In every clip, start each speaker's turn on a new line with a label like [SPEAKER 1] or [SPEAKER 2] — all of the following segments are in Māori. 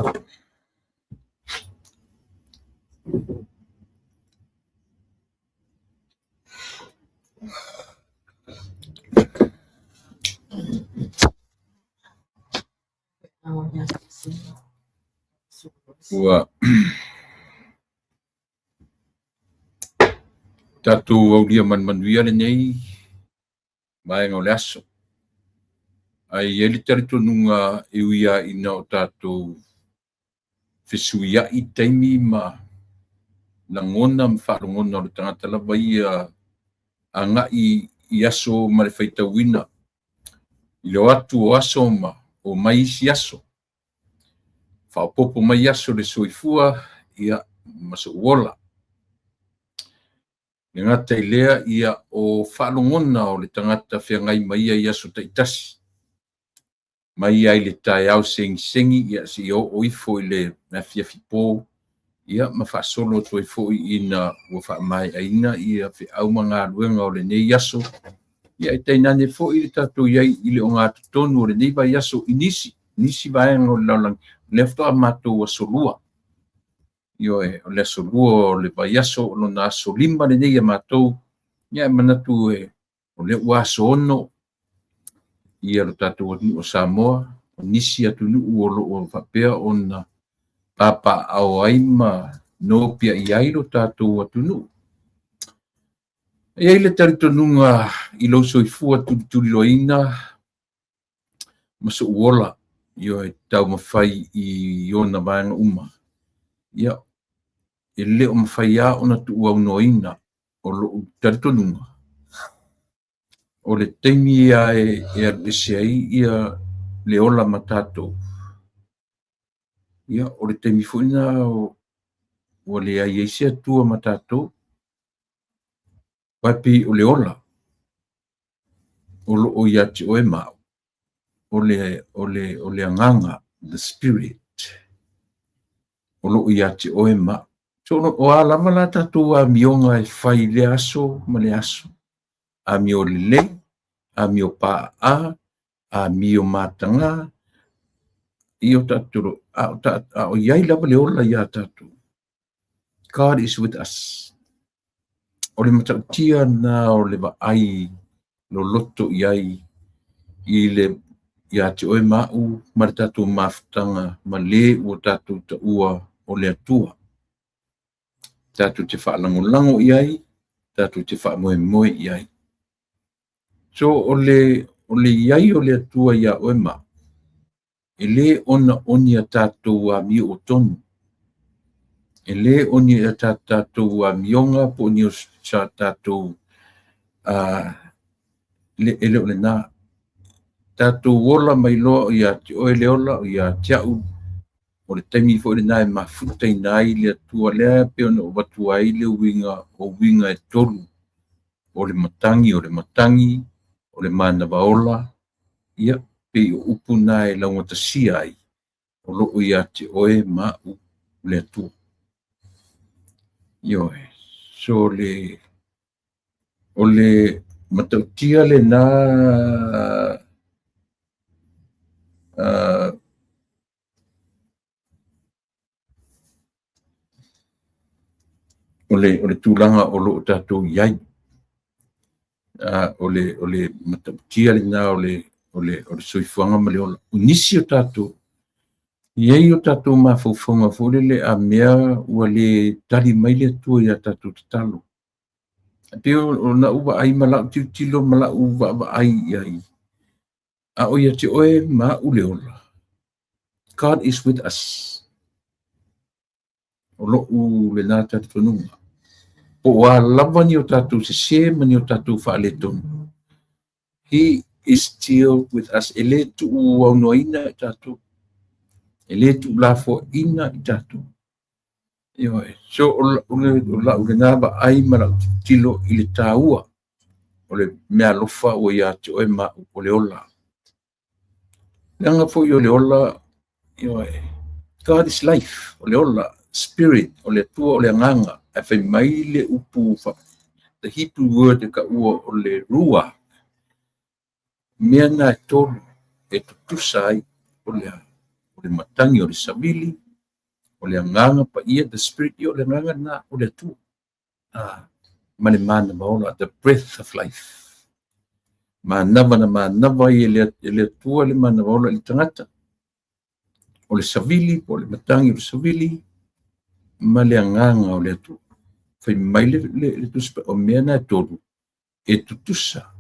[SPEAKER 1] Ua tatu aulia manmanuia lenei mai ngau le aso. Ai ele taritonuga iuia ina o tatou fesuia'i taimi ma lagona ma fa'alogona o le tagata lava ia aga'i i aso ma le faitauina i leo atu o aso ma o mai isi aso fa'aopopo mai aso le soifua ia ma so'uola le gata i lea ia o fa'alogona o le tagata feagai mai ia i aso ta'itasi mai ai le taeao segisengi ia si o ifo i le afiafipō ia ma fa'asolo atu ai fo'i ina ua fa'amae'aina ia fe'au ma galuega o lenei aso ia e tainane fo'i le tatou iai i le o gatotonu o lenei vai aso i nisi vaega o le laolagi le afato'a matou asolua ioe o le asolua o le vai aso o lona aso lima lenei a matou ia e manatu o le ua aso ono ia lo tatou atunuu o Samoa o nisi atunuu o lo'o fa'apea ona papa'ao ai ma nopia i ai lo tatou atunuu ia i le talitonuga i lou soifua tuliloina ma so'uola ioe taumafai i ona vaega uma ia e lē o mafaiā ona tu'uaunoina o lo'u talitonuga o le taimi ia e alese ai ia le ola ma tatou ia o le taimi fo'i na ua leai ai se atua ma tatou papi o le ola o lo'o ia te oe ma'u o le agaga the spirit o lo'o ia te oe ma'u so o a lava la tatou amioga e fai le aso ma le aso amio lelei amio pa'a amio matanga io tatou o iai lava le ola ia tatou God is with us o le matautia na o le va'ai lo loto iai i le ia te oe ma'u ma le tatou mafutaga ma lē ua tatou ta'ua o le atua tatou te fa'alagolago i ai tatou te fa'amoemoe i ai so o le iai o le atua ia oe ma'u e lē ona oni a tatou amio o tonu e lē oni a tatou amioga po oni o sa tatou ele o lenā tatou ola mai loa o ia te oe le ola o ia te a'u o le taimi fo'i lenā e mafutaina ai le atua lea pe ona o watu ai le uiga e tolu o le matangi o le manavaola ia pe o upuna e laugatasia ai o lo'o ia te oe ma'u le atua ioe so o le matautia lenā o le tulaga o lo'o tatou iai o le matautia lenā o le soifuaga ma le ola o nisi o tatou iai o tatou mafaufauga fo'i le a mea ua lē tali mai le atua iā tatou tatalo pe o na'u va'ai ma la'u tilotilo ma la'u va'ava'ai iai a o ia te oe ma'u le ola God is with us o lo'u lenā talitonuga po o alava ni o tatou sesē ma ni o tatou fa'aletonu he is still with us e lē tu'uaunoaina i tatou e lē tu'ulafo'aina i tatou ioe so o la'u lenā va'ai ma la'u tilo i le tāua o le mea alofa ua iā te oe ma'u o le ola leaga fo'i o le ola ioe God is life o le ola spirit o le atua o le agaga e fai mai le upu the Hebrew word e ka'ua o le ruach mea na e tolu e tutusa ai o o le matangi o le savili, o le anganga pa ia, the spirit ia o le anganga na o le atua. Ma le mana maola, the breath of life. Manava na manava i le atua le mana maola le tangata. O le savili, o le matangi o le savili, ma le anganga o le atua. Fai mai le tuspa o mea na tolu, e tutusa,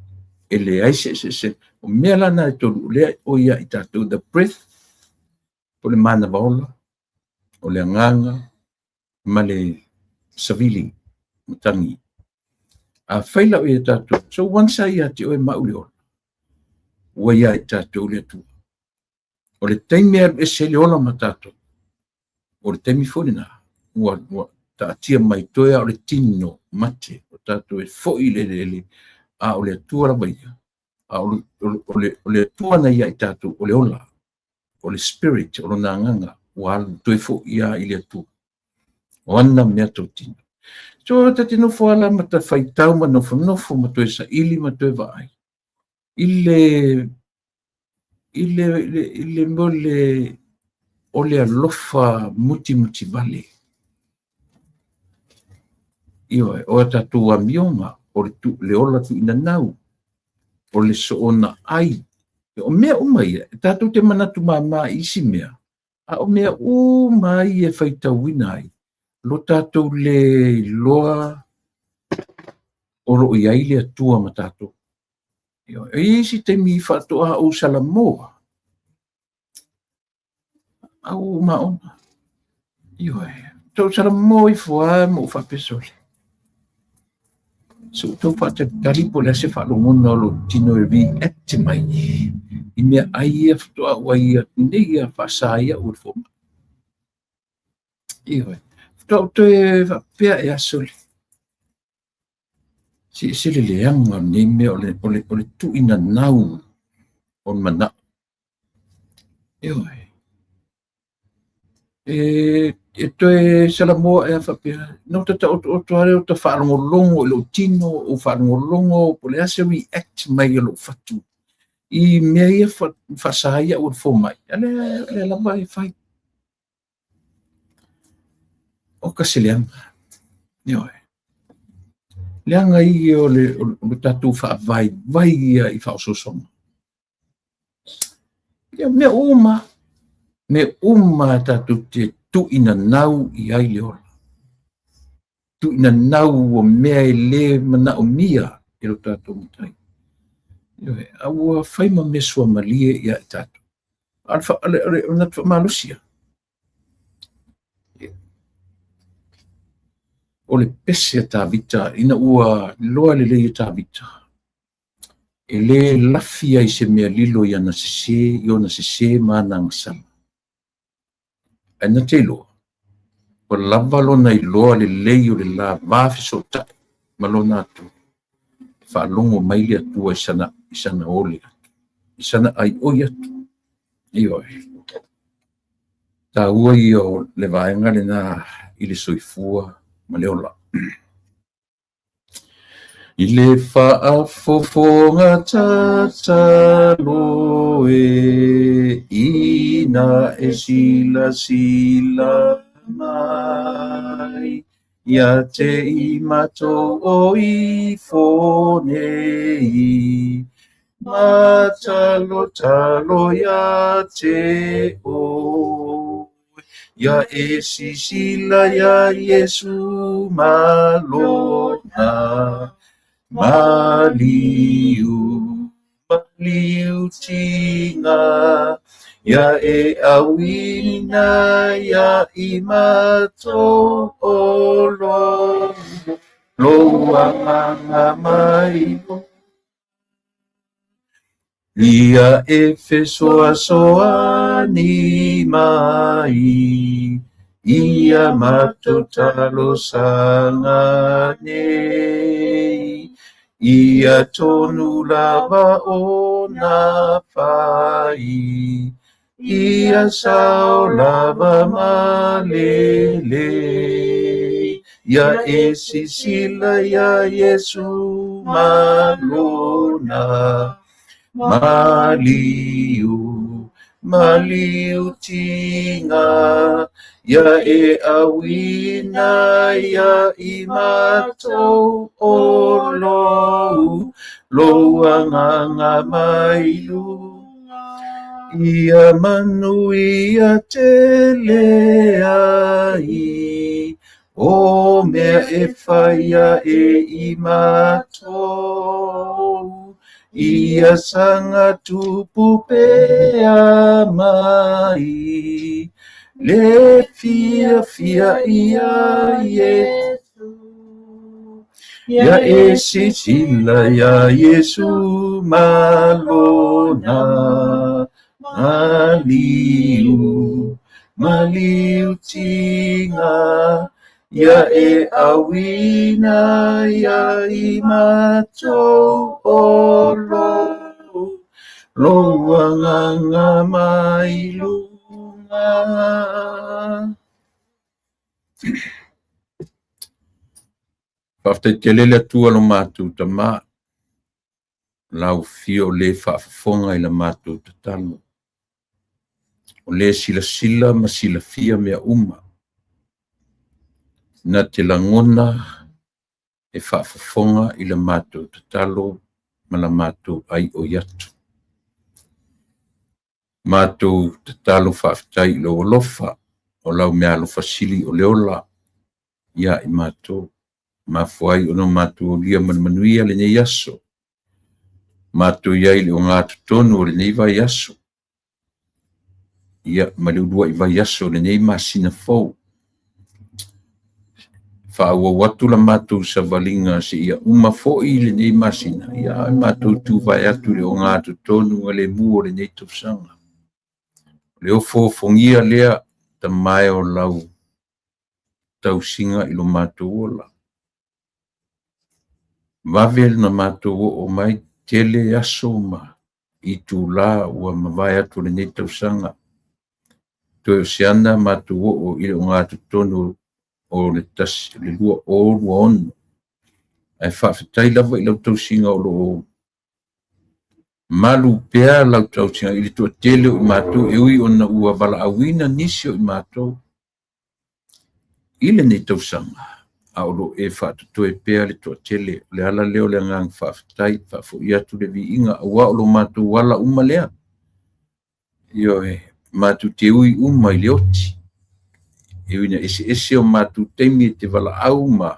[SPEAKER 1] e le aise se, o mea lana e tolu, le o ia i tātou, the breath, o le mana maola, o le anganga, ma le savili, matangi. A faila o ia tātou. So wansa ia te oe mauli ola. Ua ia i tātou le atua. O le taimea e se le ola ma tātou. O le taimi fōni nā. Ua ta atia mai toea o le tino mate. O tātou e fōi le. A o le atua la waia. A o le atua na ia i tātou. O le ola. O le spirit. O le nanganga. Ua alu toi fōi ia i le atua. O ana mea tau tino. So tati no foala ma ta faitau ma no ma to sa ili ma to vai. Ile mole ole alofa muti vale. Io o tatu amioma o le ola tu ina nau. O le so ona ai. O mea umai tatu te manatu ma isi mea. A o mea mai e faitau winai. Lo tātou le loa o lo iai le atua ma tātou. E isi te mi whatoa o Salamoa. Au maona. Tau Salamoa i fua mo whapesole. So tau whata taripo le se whalongona lo tino e vi ete mai. I mea ai e whatoa wai a nei a whasaia o le foma. Tau te pea e asole. Si le leanga nei mea o le tu ina nau o mana. E toe Salamoa e whapea. No tata o toare o ta whaarongolongo, lo tino o whaarongolongo, po le ase react mai o lo whatu. I mea ia whasaia o le fomai. Ale lava e whai. O kasi leanga. Leanga i o le tatu vai ia i whaososonga. Me tatu te tu ina nau i ai le ola. Tu ina nau o mea e le mana o mia i lo tatu mutai. Aua whaima mesua malie ia i tatu. Ale natu malusia. O le pese ta vita ina ua loa le le ta vita. E le lafia i se mea lilo i ana sese mana ngasama. Ana te loa. O lava lona i loa le lei o le la vafi so ta malona atu. Whaalongo mai le atua i sana ole atu. I sana ai oi atu. Ta ua i o le vaenga le na i le soifua Maleola. Ile whaafofonga tata loe ina e sila mai ia te i mato o i fonei matalo ia te o ya e sisila ya Yesu malona maliu tinga ya e awina ya imato olo loa mai ia e fesoa ni mai ia matotalo sana nei ia tonu lava ona pai ia sao lava malele ia e sisila ya Yesu malona maliu maliutinga, ia e awina ia i mātou o lou, louanganga mailu. Ia manu ia te leai, o mea e whaia e i mātou. Ia sanga tupu pea mai, le fia fia ia Yesu. Ya e sisila ya Yesu malona, maliu tinga, ya e awina ya i mātou o loanganga mai lunga. Whaftetelele atua lo mātou tamā, lau fio le whaafafonga i la mātou tatalo. O le sila ma sila fia mea uma. Na te langona e whaafafonga i la mātou tatalo ma la mātou ai o yatu. Mātou tatalo whaafetai lo olofa o lau mea alofa sili o leola ia i mātou. Mafuai ono mātou o lia manuia le nei aso. Mātou iai le o ngātu tonu o le nei vai aso. Ia maliudua i vai aso le nei masina fau. Whaua watu la mātou sa valinga se ia uma foi le nei masina. Ia mātou tu vai atu le o ngātu tonu o le mua le nei tufsanga. Le o fongia lea ta mai o lau tausinga ilo mātou ola. Wavel na mātou o mai tele aso ma i tū la ua mawai atu le nei tausanga. Toi o seana mātou o ile o ngātu tonu o le tas le lua o lua ono. Ai whawhetai lava i lau tausinga o lo malu pea lau tausinga i le tua tele o i mātou e ui ona ua wala awina nisi o i mātou. Ile nei tausanga. Aolo e whaatutu e pea le tua tele, le ala leo le ngang whawhetai, whawhu i atu le vi inga, awa olo mātou wala uma lea. Io e, mātou te ui uma i leoti. E wina ese o mātou teimi e te wala au ma,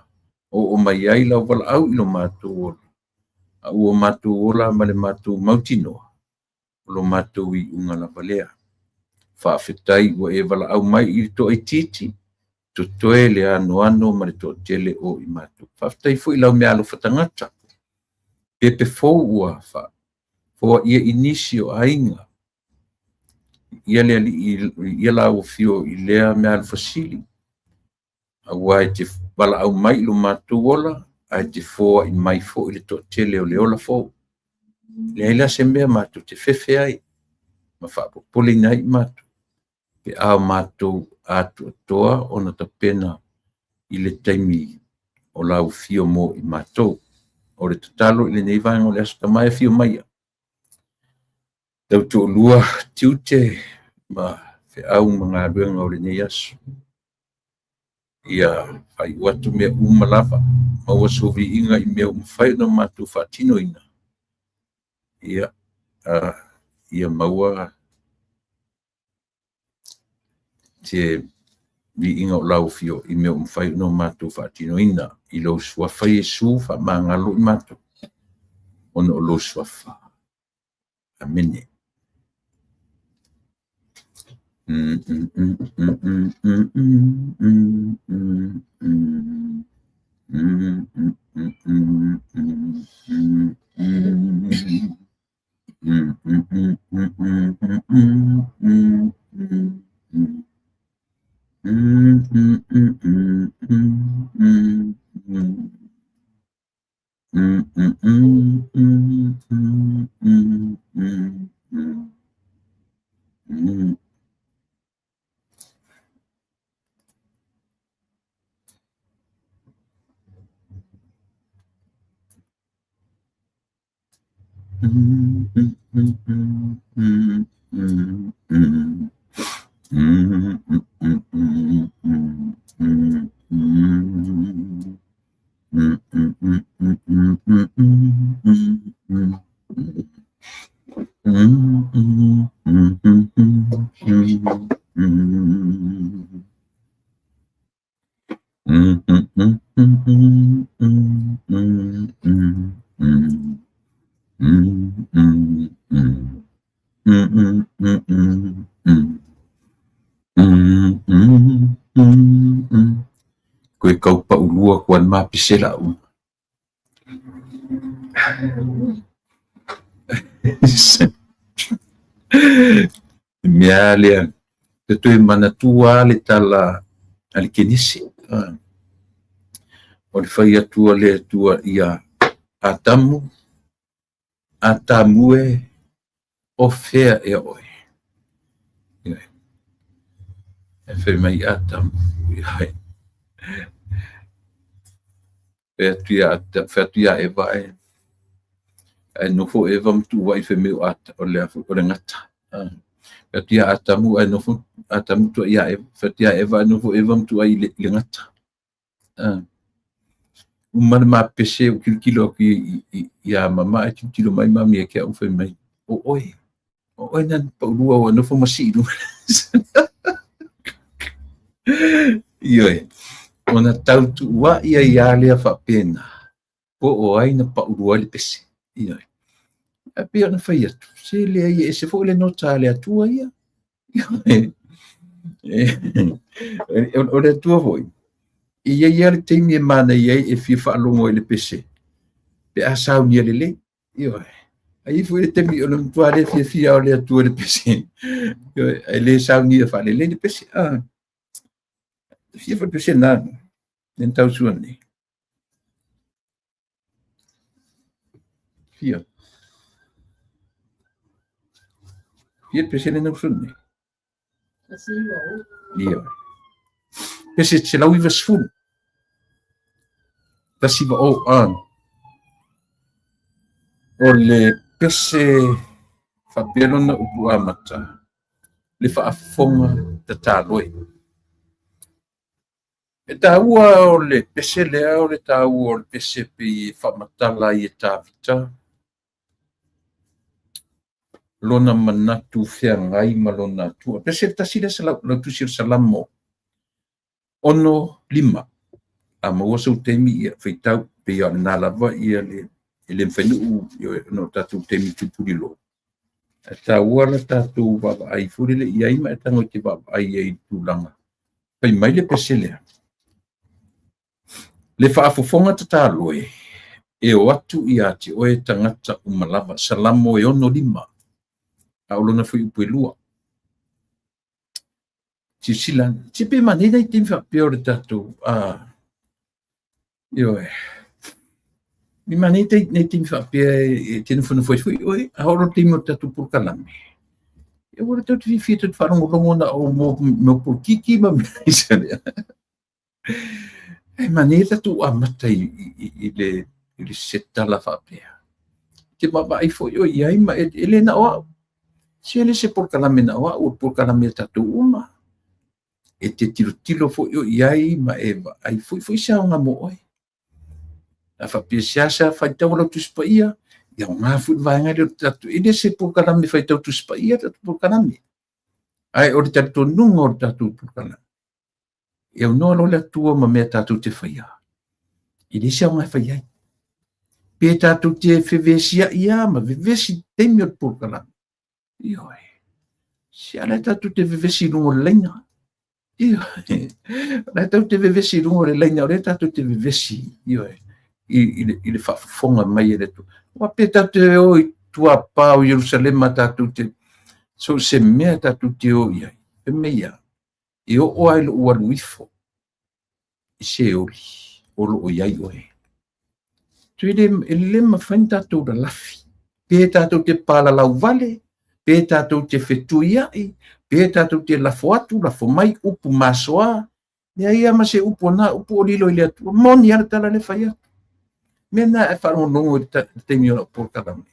[SPEAKER 1] o mai ai lau wala au ilo mātou ola. Au o mātou ola ma le mātou mautinoa, olo mātou i unga la valea. Whawhetai ua e wala au mai i to e titi, to toe le ano ma le to tele o i mātou. Whaftai fu i lau mea alo whatangata. Pepe fōu ua wha. Fōa ia inisi o ainga. Ia lau fio i lea mea alo fasili. Awa e te wala au mai lo mātou ola, ai te fōa i mai fō i le to tele o le ola fōu. Le aila se mea mātou te fefe ai. Ma whapopole nai mātou. Pe a mātou atu atoa ona ta pena i le taimi o lau fio mo i mātou. O le tatalo i le nei vanga o le aso tamai fio maia. Tau to lua tiute ma fe au mga ruenga o le nei aso. Ia fai watu mea lava. Maua sovi inga i mea umwhai na mātou whatino ina. Ia maua te vi inga o lau fio i mea umwhai no mātou whaatino ina i lo swafa Yesu wha mangalo i mātou. Ono o lo swafa. Amene. Koe kau paulua kuan mapisela u. Mialia te tui manatua le tala ali kenisi. O le whai atua le atua ia atamue o fea e oi. E whai mai atamu. Whai tuia e vai. E nofo e vam tu wai whai meu ata o le ngata. Whai tuia atamu e nofo atamu tu ia e whai tuia e vai nofo e vam tu ai le ngata. Umana ma pese o kilo ki ia mama e kilo mai mami e kia uwhai mai. O oi nan paulua o nofo masiru. Ioi. Ona tautu wa ia lea whapena. Po o ai na paulua le pese. Ioi. A pia na whai atu. Se lea ia e se fo le nota le atua ia. O le atua voi. Ia le teimi e mana iai e fia whaalongo i le pese. Pe a sau nia le le. Ioi. Ai fu le temi o le mtua le fia o le atua le pese. Ioi. Ai le sau nia whaale le pese. Fia wha pese nā. Nen tau suani. Fia. Fia pese le nau suani. Ioi. Pese te lau iwa sfuru. Tasiwa o an. O le pese whapelona upu amata. Le whaafonga ta tāloi. E tāua o le pese lea o le tāua o le pese pi whamatala i e tāwita. Lona manatu whea ngai malona tua. Pese tasira lau tusir salamo. Ono 5. A maua sau teimi ia whaitau pe ia nā lava ia le mwhenu no tātou teimi tupuri lo. E tāua la tātou wapa ai furile ia ima e tango te wapa ai ei tūlanga. Pai mai le pese lea. Le whaafofonga ta tāloe e o atu i ati o e tangata umalava salamo e ono 5. A olona fui upu e lua. Ti silan. Ti pe manena i timi whapea o le tātou. Ioe. Mi manena i timi whapea e tēnu whanu fui. Oi, a horo timi o tātou purkalame. E ora tātou whiwhia tātou wharongo na o mo purkiki ma mea isarea. E manena tātou amata i le setala whapea. Te mawai fui o iai ma e le na oa. Se ele se purkalame na oa o purkalame tātou uma. E te tilo fo yo iai ma eva ai foi sa nga mo oi a fa pia sa fa tau lo tuspa ia ya nga fu vai nga le tatu ide se por kana me fa tau tuspa ia tatu por kana me ai o tatu nungo tatu por kana eu no lo le tua ma me tatu te fa ia ide sa nga fa ia pe tatu te fevesia ia ma vevesi te mi por kana io se ala tatu te vevesi no lenga Lai tau te vevesi rungo le laina o le tatu te vevesi i le whaafonga mai e le tu. Wa pe tatu e o i tua pāo Jerusalema tatu te so se mea tatu te o iai. Pe mea i o ai lo ua luifo i se ori o lo o iai oe. Tu e le mawhain tatu da lafi. Pe tatu te pala lau vale, pe tatu te whetu iai, pe tātou te lafo atu, lafo mai, upu masoa, nea ia ma se upu na, upu o lilo i le atu, moni ara tala le whai atu. Mena e wharonongo i te miona por kalame.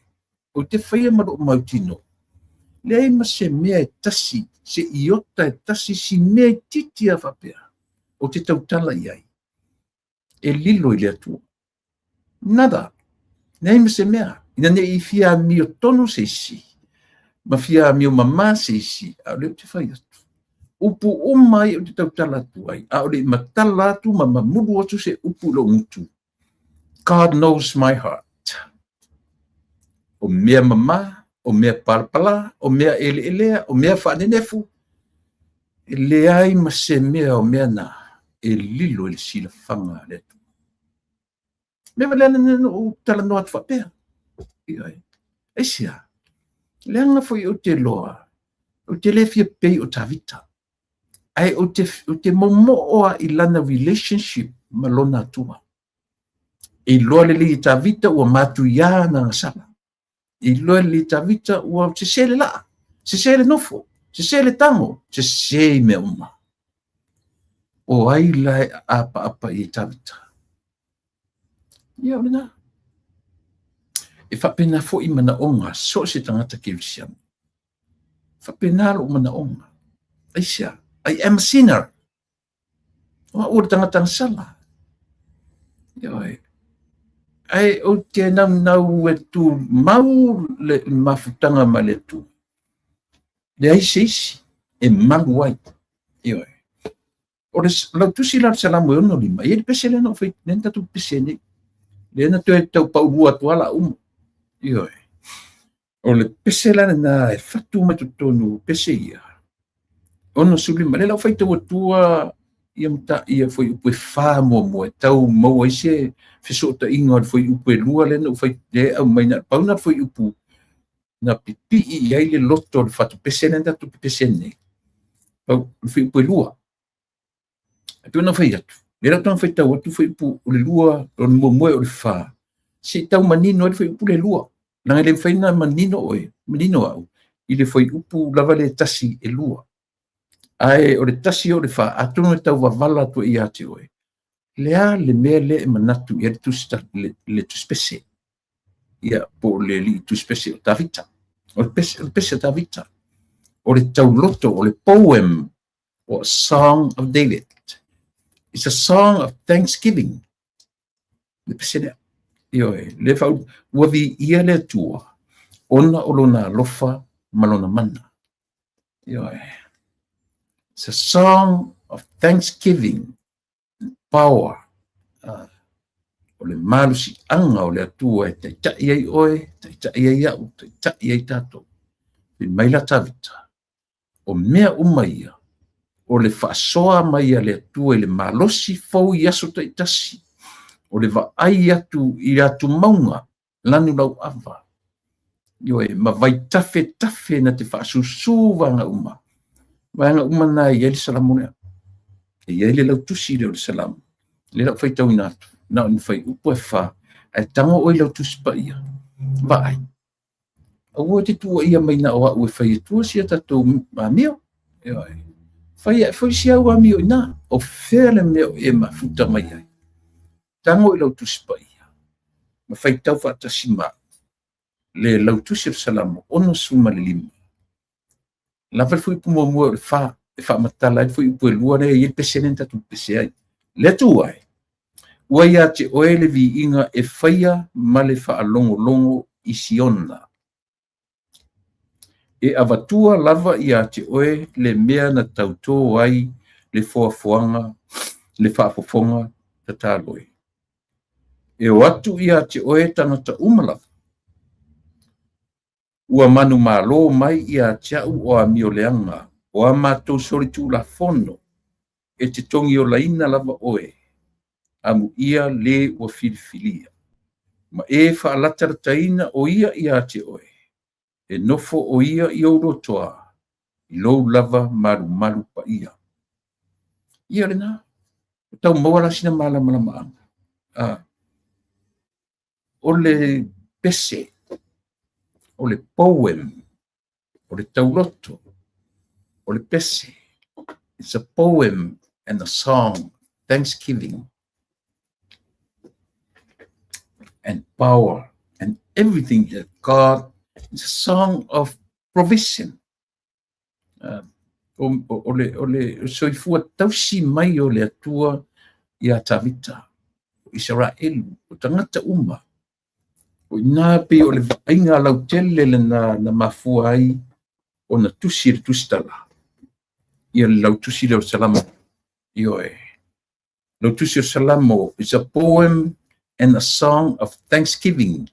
[SPEAKER 1] O te whaia maro mautino. Le ai ma se mea e tasi, se iota e tasi, si mea titi a whapea. O te tautala i ai. E lilo i le atu. nada. Nei me se mea. Ina ne I fia mi o tonu se si. Ma fia mi o mama se si. A leo te whai atu. Upu o mai o te tautala tu ai. A ole matala atu ma mamuru atu se upu lo ngutu. God knows my heart. O mea mama, o mea palpala, o mea ele elea, o mea whanenefu. E le ai ma se mea o mea na. E lilo e le sila whanga le tu. Mea lena o tala noa tu whapea. Iai. E sia. Leanga foi o te loa. O te le fia pei o tavita. Ai o te momo oa I lana relationship ma lona atua. I loa le li tavita ua matu ia na ngasala. I loa le li tavita ua se sele la. Se sele nofo. Se sele tango. Se se me uma. O ai lai apa I tavita. Ia olina. E whapena fo I mana onga so se tangata kirisiam. Whapena lo mana onga. Aisia. I am a sinner. O ura tangata sala. Ioi. Ai o te nau e tu mau le mafutanga ma le tu. Le ai seisi. E mangu ai. Ioi. O le lau tusi lar salamu e ono lima. Ia le pese le no fai nenta tu pese ne. Le na tu e tau paurua tuala umu. Ioi. O le pese la na e fatu ma tu tonu pese ia. Ono suli ma le lau fai tau atua ia mta ia foi upe fa mo tau mo ise fiso ta inga foi upe lua le no foi le au mai na pauna foi upu na pipi ia le loto le fatu pesene da tu pesene au foi upe lua tu na foi atu le rato foi tau tu foi upu le lua o mo o le fa si tau manino le foi upu le lua na le foi na manino au ile foi upu lava le tasi e lua ai o le tasi o le fa atu tau wavala tu ia te oe lea le mea le manatu ia le tu spese ia po le li tu spese o tavita o le pese tavita o le tau loto o le poem o Song of David. It's a song of thanksgiving le pese lea ioe le fau wavi ia le tua ona o lona lofa malona mana ioe. It's a song of thanksgiving, power. O le malusi anga o le atua e taitai ai oe, taitai ai au, taitai ai tato. Le maila tavita. O mea umaia, o le whaasoa maia le atua i le malosi fau i aso taitasi. O le vaai atu I atu maunga, lanu lau ava. Ioe, ma vai tafe na te whaasusu wanga uma. Wanga uma na I ele salamonea. E ele lau tusi leo le salamu. Le lau fai tau inatu. Na ni fai upo e wha. E tango oi lau tusi pa ia. Vai. A ua te tua ia mai na oa ue fai e tua si tatou mio. Fai si au a mio ina. O fele meo e mafuta mai ai. Tango oi lau tusi pa ia. Ma fai tau wha tasi ma. Le lau tusi le salamu. Ono suma le lima. La fai fui pu mua le wha. E wha matala e fui upo e lua ne. E pese nenta tu pese ai. Le tu ai. Ua ia te oe le vi inga e whaia ma le wha longo I siona. E avatua lava ia te oe le mea na tautō ai le foafoanga, le whaafofonga ta tāloi. E o atu ia te oe tangata umalafa. Ua manu malo mai ia te au o a mioleanga, o a mātou solitu la fono, e te tongi o laina lava oe. Amu ia le ua filifilia. Ma e whaalatara o ia te oe. E nofo o ia I aurotoa. I lou lava maru pa ia. Ia lena. Tau mawala sina malama anga. O le pese. O le poem. O le tauloto. O le pese. It's a poem and a song. Thanksgiving. And power and everything that God is a song of provision. O le soifua tausi mai o le atua ia tavita. Israel, o tangata uma. O ina pe o le ainga lau tele le na mafua ai o na tusi le tustala. Ia lau tusi le o salamo. Io e. Lau tusi o salamo is a poem and a song of thanksgiving.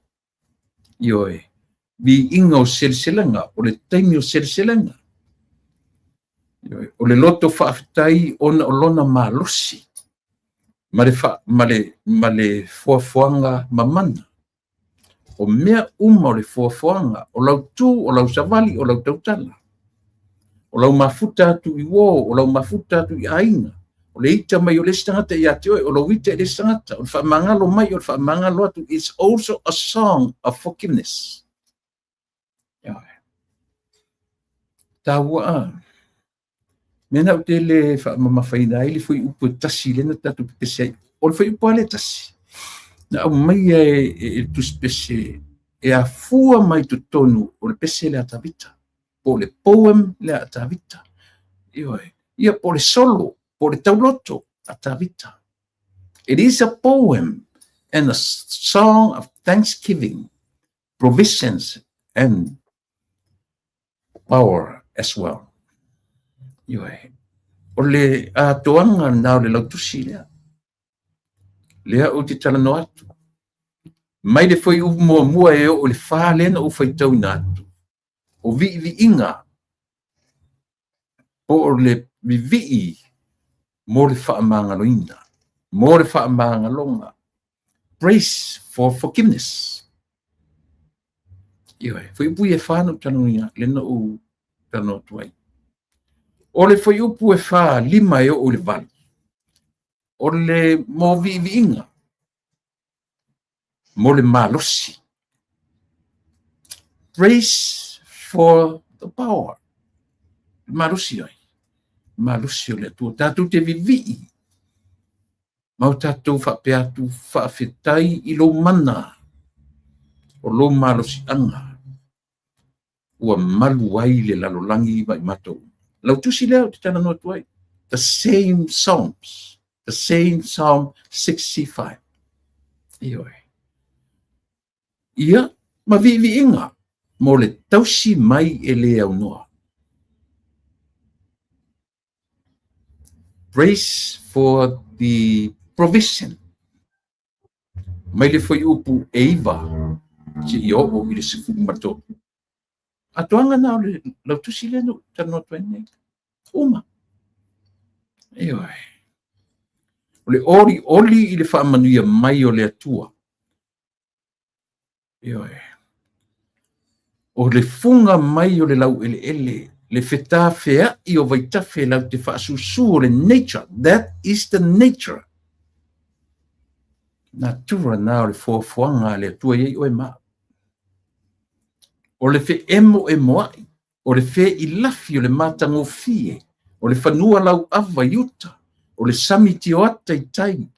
[SPEAKER 1] Io e. Bi inga o selselenga, o le taimi o selselenga. O le loto whaafitai ona o lona malosi. Ma le fuafuanga mamana. O mea uma o le fuafuanga, o lau tū, o lau savali, o lau tautala. O lau mafuta atu i wō, o lau mafuta atu i ainga. O le ita mai o le stangata i ate oe, o lau ita i le stangata. O le whaamangalo mai, o le whaamangalo atu. It's also a song of forgiveness. Tāua a. Mena o te le whaamamawhaina ai, le fui upu tasi lena tatu pese. O le fui upu ale tasi. Na au mai e tuspese e a fua mai tu tonu o le pese le atavita. Po le poem le atavita. Ia po le solo, po le tauloto atavita. It is a poem and a song of thanksgiving, provisions and power as well. O le atoanga nao le lautusi lea. Lea o te talano atu. Mai le foi mua e o le wha lena o whaitau na atu. O vi inga. O le vi mo le whaamangaloina. Mo le whaamangalonga. Praise for forgiveness. Foi upu e whānu tanoia lena o tano tuai. O le foi upu e wha lima e o le vali. O le mo vi inga. Mo le malosi. Praise for the power. Malosi ai. Malosi o le tua. Tātou te vivi. Mau tātou whapeatu whaafetai i lo mana. O lo malosi anga. Ua malu ai le lalolangi mai matou. Lau tusi leo te tana noa tuai. The same Psalms. The same Psalm 65. Ia, ma vivi inga. Mo le tausi mai e le au noa. Praise for the provision. Mai le foi upu e iwa. Si i opo i le sifu mato. Atoanga nao le lau tusi le no tano tuene. Uma. O le oli i le whaamanuia mai o le atua. O le funga mai o le lau ele. Le feta fea i o vaitafe lau te whaasusu o le nature. That is the nature. Natura na o le fuafuanga le atua iei o e maa. O le fe emo e moai. O le fe i lafi o le matango fie. O le whanua lau awa iuta. O le samiti o ata i tai.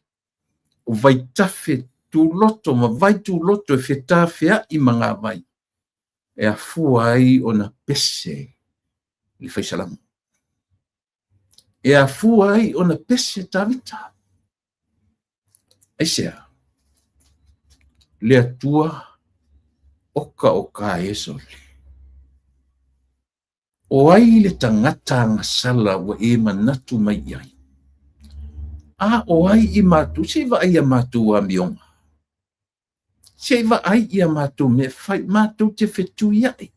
[SPEAKER 1] O vaitafe tu loto, ma vai tu loto e feta fea i manga vai. E a fua ai o na pese. Li fai salamu. E a fua ai o na pese tavita. Aisea. Le atua oka e soli. O ai le tangata ngasala wa e manatu mai ai. A o ai i matu, se va ai a matu a mionga. Se va ai i a matu me fai matu te fetu iai.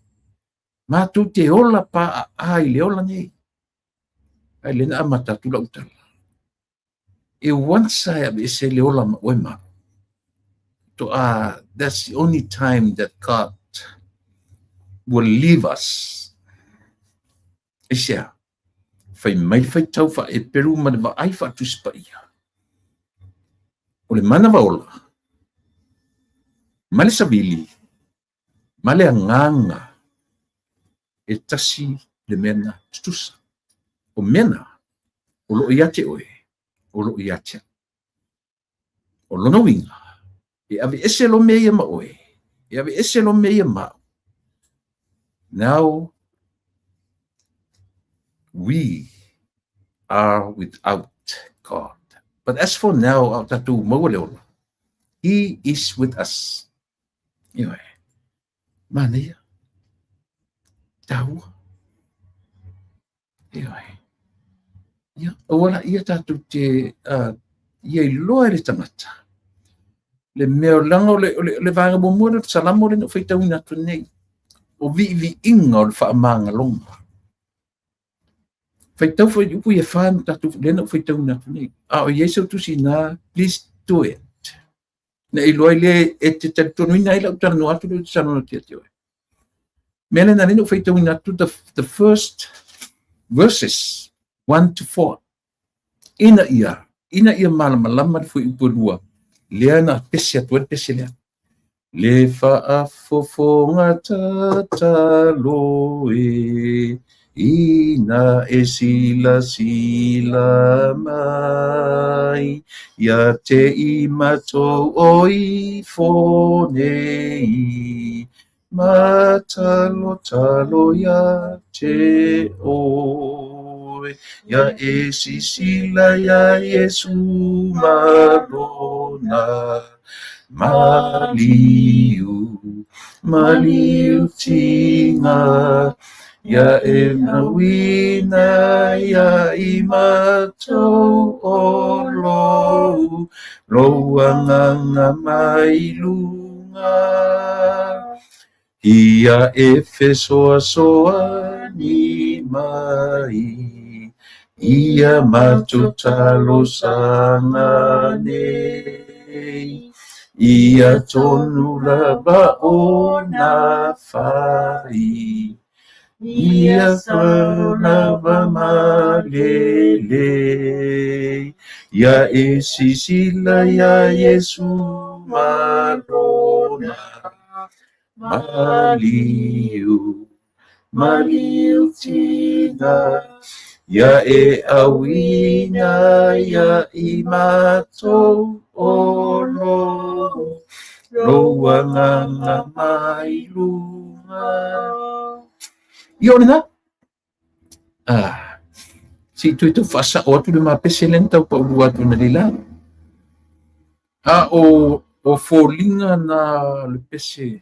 [SPEAKER 1] Matu te ola pa a ai le ola nei. Ai le na matatu la utala. E wansa e se le ola ma oe ma. That's the only time that God will leave us. Isha. Fai mai fai tau fa e peru ma va ai fa tu spa ia. O le mana va ola. Ma le savili. Ma le anganga. E tasi le mena tutusa. O mena. O lo iate oe. O lo iate. O lo no winga. E ave ese lo mea ma oe. E ave ese lo mea ma. Now we are without God. But as for now, tatu mawale ola. He is with us. Ia, mana ia? Tahu. Ia, ora ia tatu te ia I loa le tangata. Le mea o langa o le vanga momua le salamo le no whaitau ina tu nei. O vi inga o le whaamanga longa. Whaitau whai upu ia whaam tatu le no whaitau ina tu nei. O Yesu tu si na, please do it. Na I loa le e te tonu ina ila utara no atu le sano na tia teo. Mele na le no whaitau ina tu the first verses 1 to 4. Ina ia malama fui upu lua. Lea na pesi atu pesi lea. Le whaafofonga tataloe, ina e sila mai, ia te I matou o I fonei, matalo ia te oe, ia e sila ia Yesu malona. Maliu tinga, ia e mawina, ia I matou o loanganga mai lunga. Ia e fesoa ni mai, ia matutalo sanga nei. Ia tonu laba o na whai, ia laba malele, ia e sisila ia Yesu malona, maliu tina, ia e awina ia I matou o loanganga mai lunga. Ia ona si tu fasa o tu le mapese lenta pa ulu atu na lila. O folinga na le pese.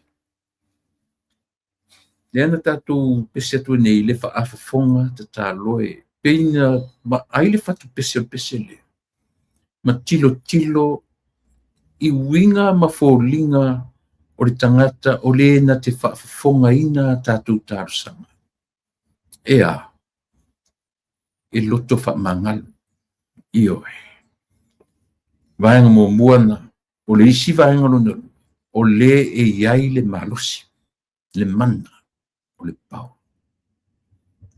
[SPEAKER 1] Lena tatu pese atu nei le whaafafonga te taloe. Peina ma aile fatu pese le. Ma tilo I winga ma folinga o le tangata o le na te whaafafonga ina tatu tarusanga. Ea, e loto whaamangal. Ioe. Vaenga mo muana, o le isi vaenga lona, o le e iai le malosi, le mana, o le pau.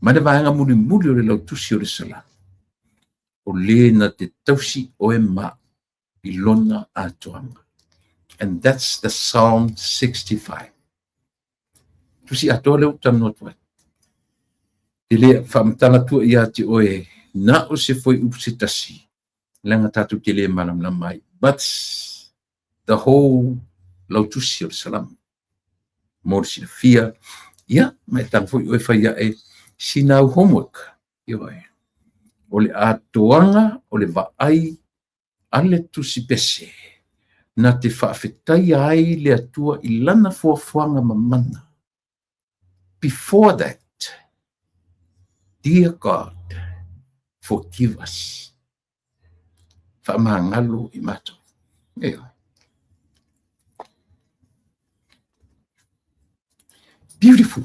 [SPEAKER 1] Ma le vaenga muli o le lautusi o le sala. O le na te tausi o e ma I lona atoanga. And that's the Psalm 65. Tusi atoa leo tanu atuai. Ele whaamtana tua ia te oe, na o se foi upsitasi. Langa tatu te le manam na mai. But the whole lautusi o le salam. Mor si fia. Ia, mai tang foi oe whaia e sinau homework. Ioe. O le atoanga, o le vaai, ale tusi pese. Na te whaafetai ai le atua I lana fuafuanga mamana. Before that, dear God, forgive us. Whaamangalo I mato. Beautiful.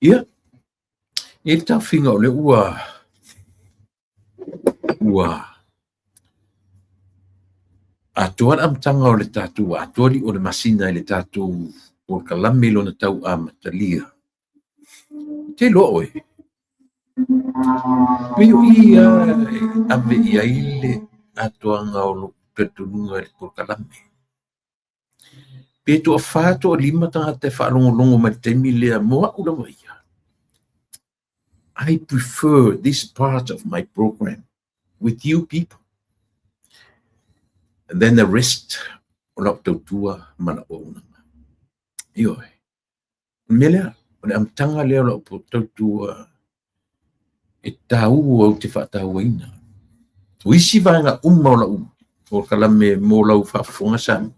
[SPEAKER 1] Ia, e tawhinga o le ua ua atuan am tanga o le tatu atuali o le masina le tatu o kalame lona tau a matalia te lo e pio ia ave ia ile atuanga o lo petununga le por kalame pe to fato lima tanga te whaalongolongo ma te milea moa ula waia. I prefer this part of my program with you people. And then the rest o la tautua mana o una. Io melea, o le amtanga leo la o tautua e tau au te whaatau ina. Uisi vanga umma o la o kalame mo lau whaafonga sami.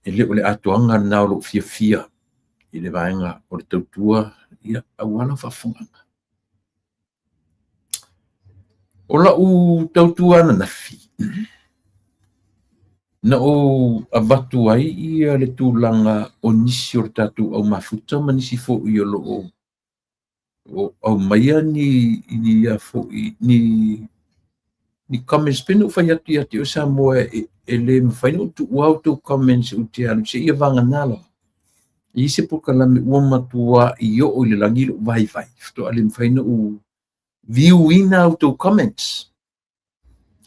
[SPEAKER 1] E le o le atuanga nao lo fia fia. I le vaenga o le tautua ia awala whaafonga. O la u tautua na nafi. Na o abatu ai ia le tūlanga o nisi o tatu au mafuta ma nisi fo i o lo o au maia ni ia fo i ni comments penu fai ati o sa moa e le mwhaina o tu uau tu comments o te alu se ia vanga nala. I se poka la me ua matua i o le langilo vai vai. Fto ale mwhaina o view ina o tu comments.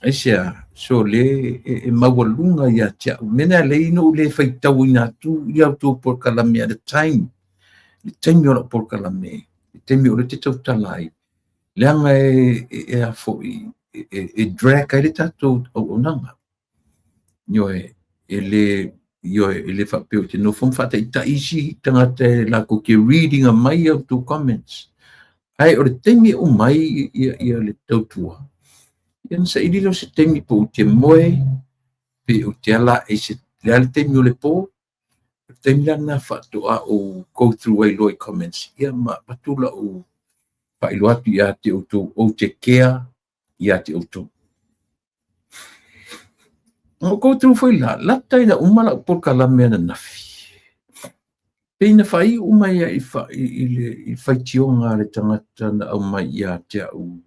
[SPEAKER 1] Aisia, so le e mawalunga ia tia. Mena le ino le whaitau ina tu ia tu por kalame at the time. Le time o la por kalame. Le time o le te tau talai. Le anga e a fo e drag ai le tatou o nanga. Yo e le whapeo te no fum whata i taisi tangata la ko ke reading a mai of tu comments. Ai o le time o mai ia le tautua. Ian sa ililo se temi po o te moe, pe o te ala e se le temi o le po, temi lana whatua o go through ai loi comments. Ia ma patula o whailo atu ia te o te kea, ia te auto. O go through foi la taina umala o por kalame na nafi. Peina whai umai i whaitionga le tangata na au mai ia te au.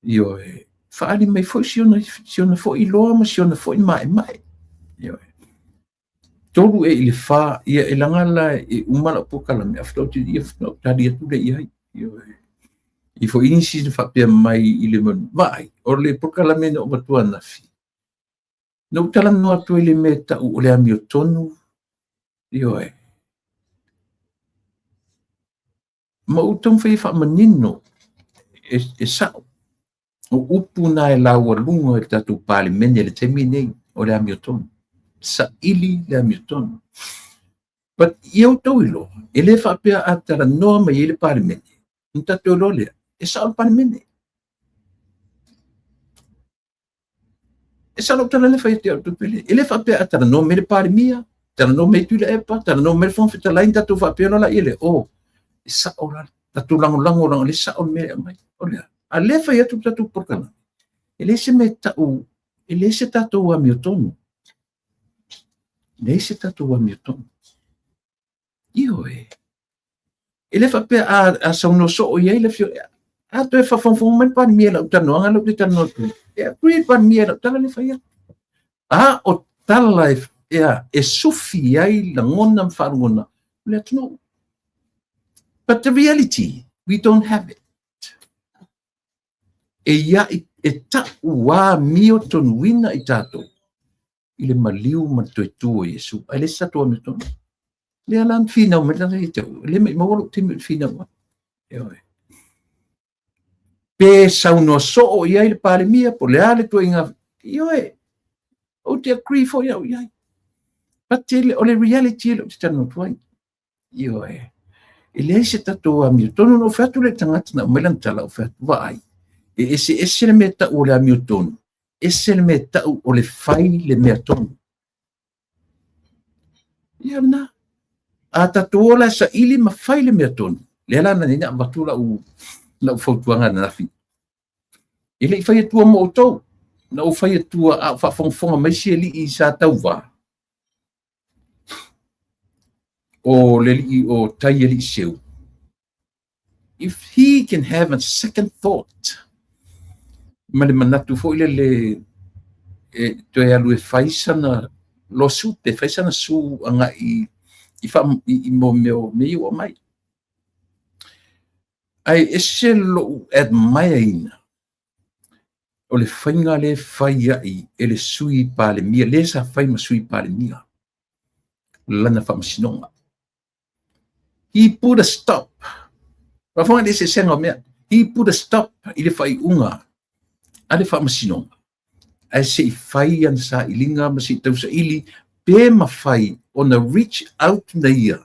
[SPEAKER 1] Io e faali mai foi siona foi loa ma siona foi mai. Io tolu e le fa ia e langala e umala po kalame after te ia no tadi tu le ia io i foi inisi fa pe mai i le vai o le po kalame no matua na fi no tala no atu le meta o le amio tonu io ma utom fai fa manino e sa o upu na e laua lunga e tatu pali mene le temi nei o le amio tonu. Sa ili le amio tonu. But iau tau ilo, e le whapea atara noa mai e le pali mene. Nta teo lo lea, e sa o pali mene. E sa lo tala le whai te au tupele. E le whapea atara noa me le pali mia, tara noa me tuila epa, tara noa me le fonfita lain tatu whapea lola ele. O, e sa o la, tatu lango lango, le sa o me mai. O lea. A le whai atu tatu porkana. E le se me tau, e le se tatu amio tonu. Le se tatu amio tonu. Io e le whapea a sauno so o iei le fio. A to e whawhawhawha mai pan mia lau tano, anga lau te tano tu. E a kui pan mia lau tala le whaia. A o tala e sufi ai la ngona mwharungona. Let's know. But the reality, we don't have it. E ia e ta ua mio tonu wina i tato. I le maliu ma toi tua Yesu. Ai le sato ame tonu. Le alan finau me lana i tau. Le mai mawalo te me finau. Pe sauno so o iai le pale mia po le ale tua inga. Ioe. O te agree fo iau iai. But o le reality le o te tano tuai. Ioe. E le se tato ame tonu no fatu le tangata na umelan tala o fatu vai. E ese le mea tau o le amio tonu. Ese le mea tau o le fai le mea tonu. Ia na. A tatu ola sa ili ma fai le mea tonu. Le ala na nina matula u na ufautuanga na nafi. Ile i fai atua mo o tau. Na u fai atua a whawhongwhonga mai si li i sa tau wā. O le li o tai li seu. If he can have a second thought, ma le manatu fo le toe alu e faisana lo su te faisana su anga i mo meo me o mai ai ese lo admire ina o le whainga le whai ai e le sui pa le mia le sa whai ma sui pa le mia lana whamasinonga he put a stop pa whanga le se senga mea he put a stop i le whai unga a le whamasinonga ai se i whai an sa ilinga ma si tau sa ili pe ma whai on a reach out na ia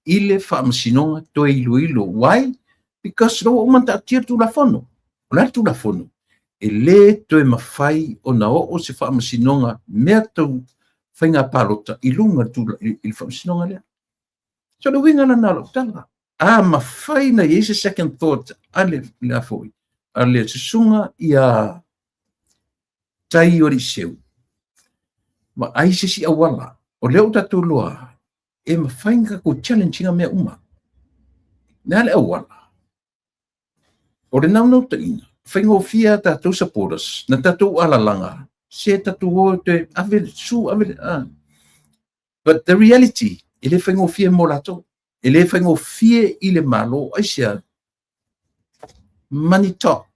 [SPEAKER 1] i le whamasinonga to ilo why because no manta atir tu la fono la tu la fono e le to e mawhai o na o se whaamasinonga mea tau whainga palota i lunga tu i whaamasinonga lea. So le winga na nalo tala. Mawhai na i second thought ale lea foi. Ale susunga ia tai ori seu. Ma ai se si awala. O leo tatu loa e mawhainga ko challenging mea uma. Nea le awala. O le nau ta ina. Whaingofia tātou supporters, na tātou alalanga, se tātou o te ave su, ave But the reality, ele whaingofia mo lato, ele whaingofia i le malo, aisia, money talk.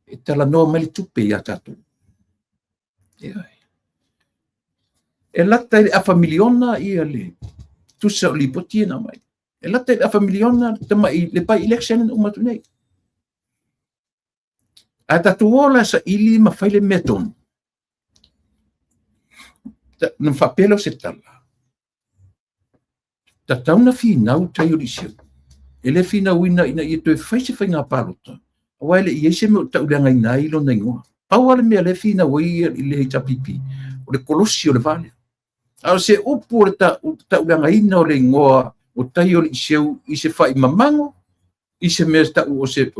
[SPEAKER 1] E tala noa mali tupe ia tātou. E lata i a familiona i le, tusa o li poti na mai. E lata a familiona tamai le pai election o matu nei. A tatu ola sa ili ma faile meton. Nang whapelo se tala. Ta tauna finau tai ori seu. Ele finau ina i toe whaise whainga palota. Awaile i ese me o tauleanga ina ilo na ingoa. Pauale mea le finau i le hei tapipi. O le kolosi o le vale. Ao se upu o le tauleanga ina o le ingoa o tai o li seu i se whai mamango, i se mea tau o se,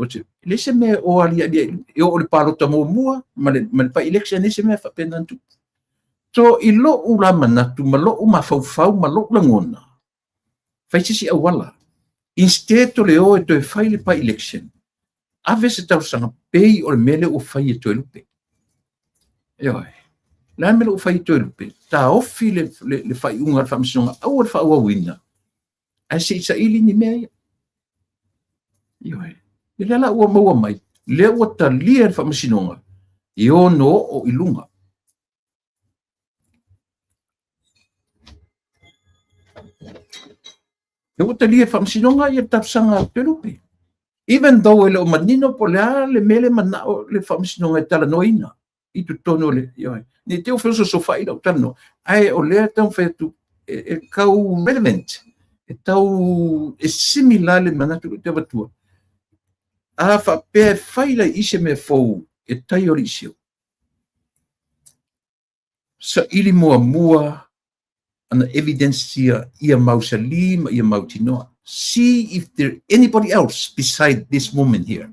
[SPEAKER 1] le se mea o alia, e o le palota mua, ma le pai election, e se mea whapenantu. So, i lo ula manatu, ma lo uma fau, ma lo langona. Whai sisi awala. Instead to le o e toi whai le pai election, ave se tau sanga pei o le mele o whai e toi lupe. Eoi. La mele o whai e toi lupe. Ta ofi le whai unga le whamisinonga, au le wha wina. Ai se isa ili ni mea ia. Ioi. I lala ua maua mai. Le ua ta lia le whamasinonga. I o no o ilunga. Le ua ta lia le whamasinonga i tapsanga pelupe. Even though ele o manino po le mele manao le whamasinonga e tala noina. I tu tono le. Ioi. Ni teo whiso so whai lau tano. Ai o lea tau whetu e kau relevant. E tau e similar le manatu te watua. A whapea whaila i se me fau e tai ori sio. Sa ili mua ana evidence ia mausalima, ia mautinoa. See if there anybody else beside this woman here.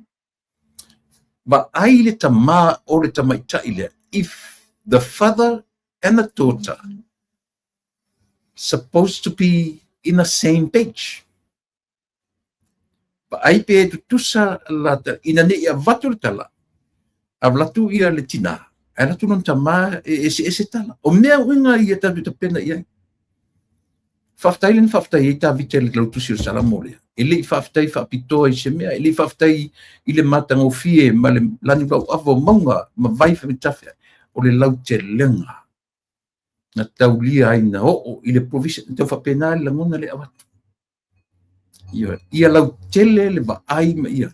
[SPEAKER 1] But ai le tama o le tamaitai le, if the father and the daughter supposed to be in the same page. Pa ai pe tusa lata ina ne ia vatu tala. Avlatu ia le tina. Ai latu non tama ese tala. O mea winga ia tabi ta pena ia. Faftai len faftai ia ta vitel lau tusi o salamole. Ele faftai fapito i se mea. Ele faftai i le matanga o fie ma le lani lau avo maunga ma vai fa mitafia. O le lau te lenga. Na tau lia aina o i le provision. Tau fapena le langona le awatu. Ia lau tele le ba ai ma ia.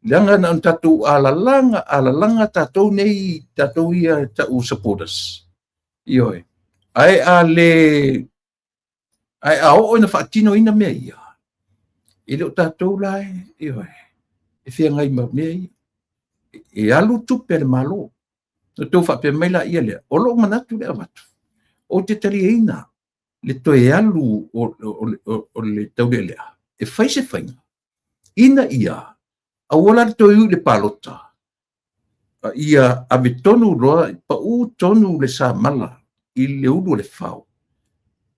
[SPEAKER 1] Langa na tatou alalanga tatou nei tatou ia tau supporters. Ioi. Ai a o ina fatino ina mea ia. Ile o tatou lai, ioi. E fia ngai ma mea ia. E alu tupe le malo. Tatou fape maila ia lea. O lo manatu le awatu. O te tali eina. Le toe alu o le tau le lea. E fai se fainga. Ina ia, a wala to yu le palota. Ia ave tonu roa, pa u tonu le sa mala, i le ulu le fau.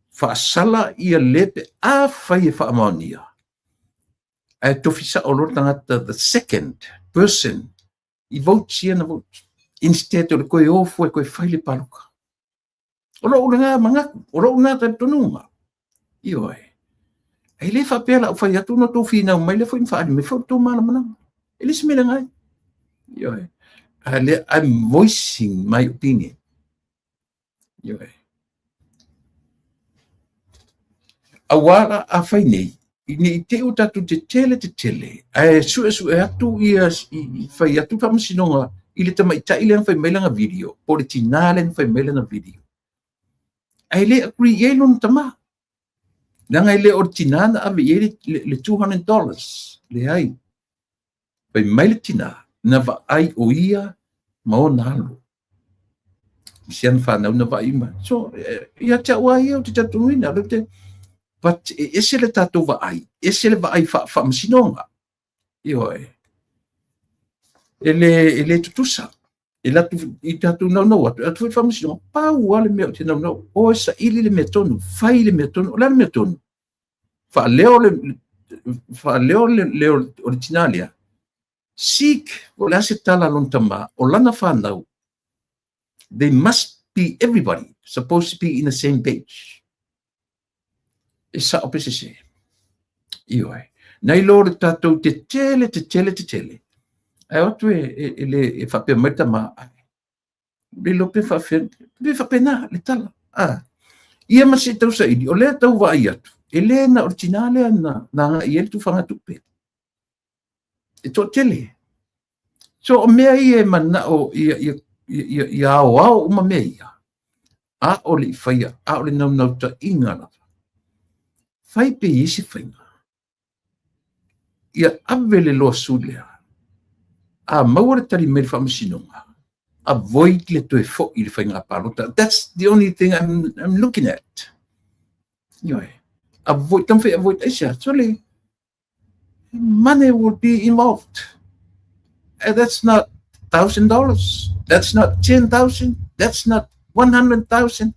[SPEAKER 1] Fa sala ia lepe a fai e fa amania. Ai tofisa o lo tangata the second person I vote sia na vote instead o le koe ofu e koe whaile paluka o lo nga mangaku o lo nga ta tonunga io e le fa pela o fai atu no to fina mai le foi fa me foi to mala mana ele se mele ngai io I'm voicing my opinion io awala a fai nei ni te o tatu te tele ai su e atu ia I fai atu fa masinonga I le tama ita ile fai mailanga video politinale fai mailanga video ai le agree ye lon tama nanga ile original ave ye le $200 le ai fai maile tina na va ai o ia ma o nalo sian fa na va ima so ia ta wa ia te tatu ina le te but ese le tatu va ai ese le va ai fa masinonga io ele tutusa ela tu I tatu no atu fa masinonga pa wale me te no o sa ili le metonu fai le metonu la metonu fa leo le originalia seek o la se tala lon tama o lana fa nau they must be everybody supposed to be in the same page Esa opese se. Io Nei loro tatou te tele. Ai otu e fa pe meta ma. Le lo pe fa pena le tala. Ia ma se tau sa idi. O le tau va ia tu. Ele na originale na ia tu fanga tupe. E to tele. So o mea ia mana o ia o uma mea. A o le faia. A o le nau ta ingana. Fai pe isi whainga. Ia awele loa sulea. A maura tali meri whamasinonga. Avoid le toe fo I le whainga parota. That's the only thing I'm looking at. Ioe. Avoid, don't fai avoid aisha. So le, money will be involved. And that's not $1,000. That's not 10,000. That's not 100,000.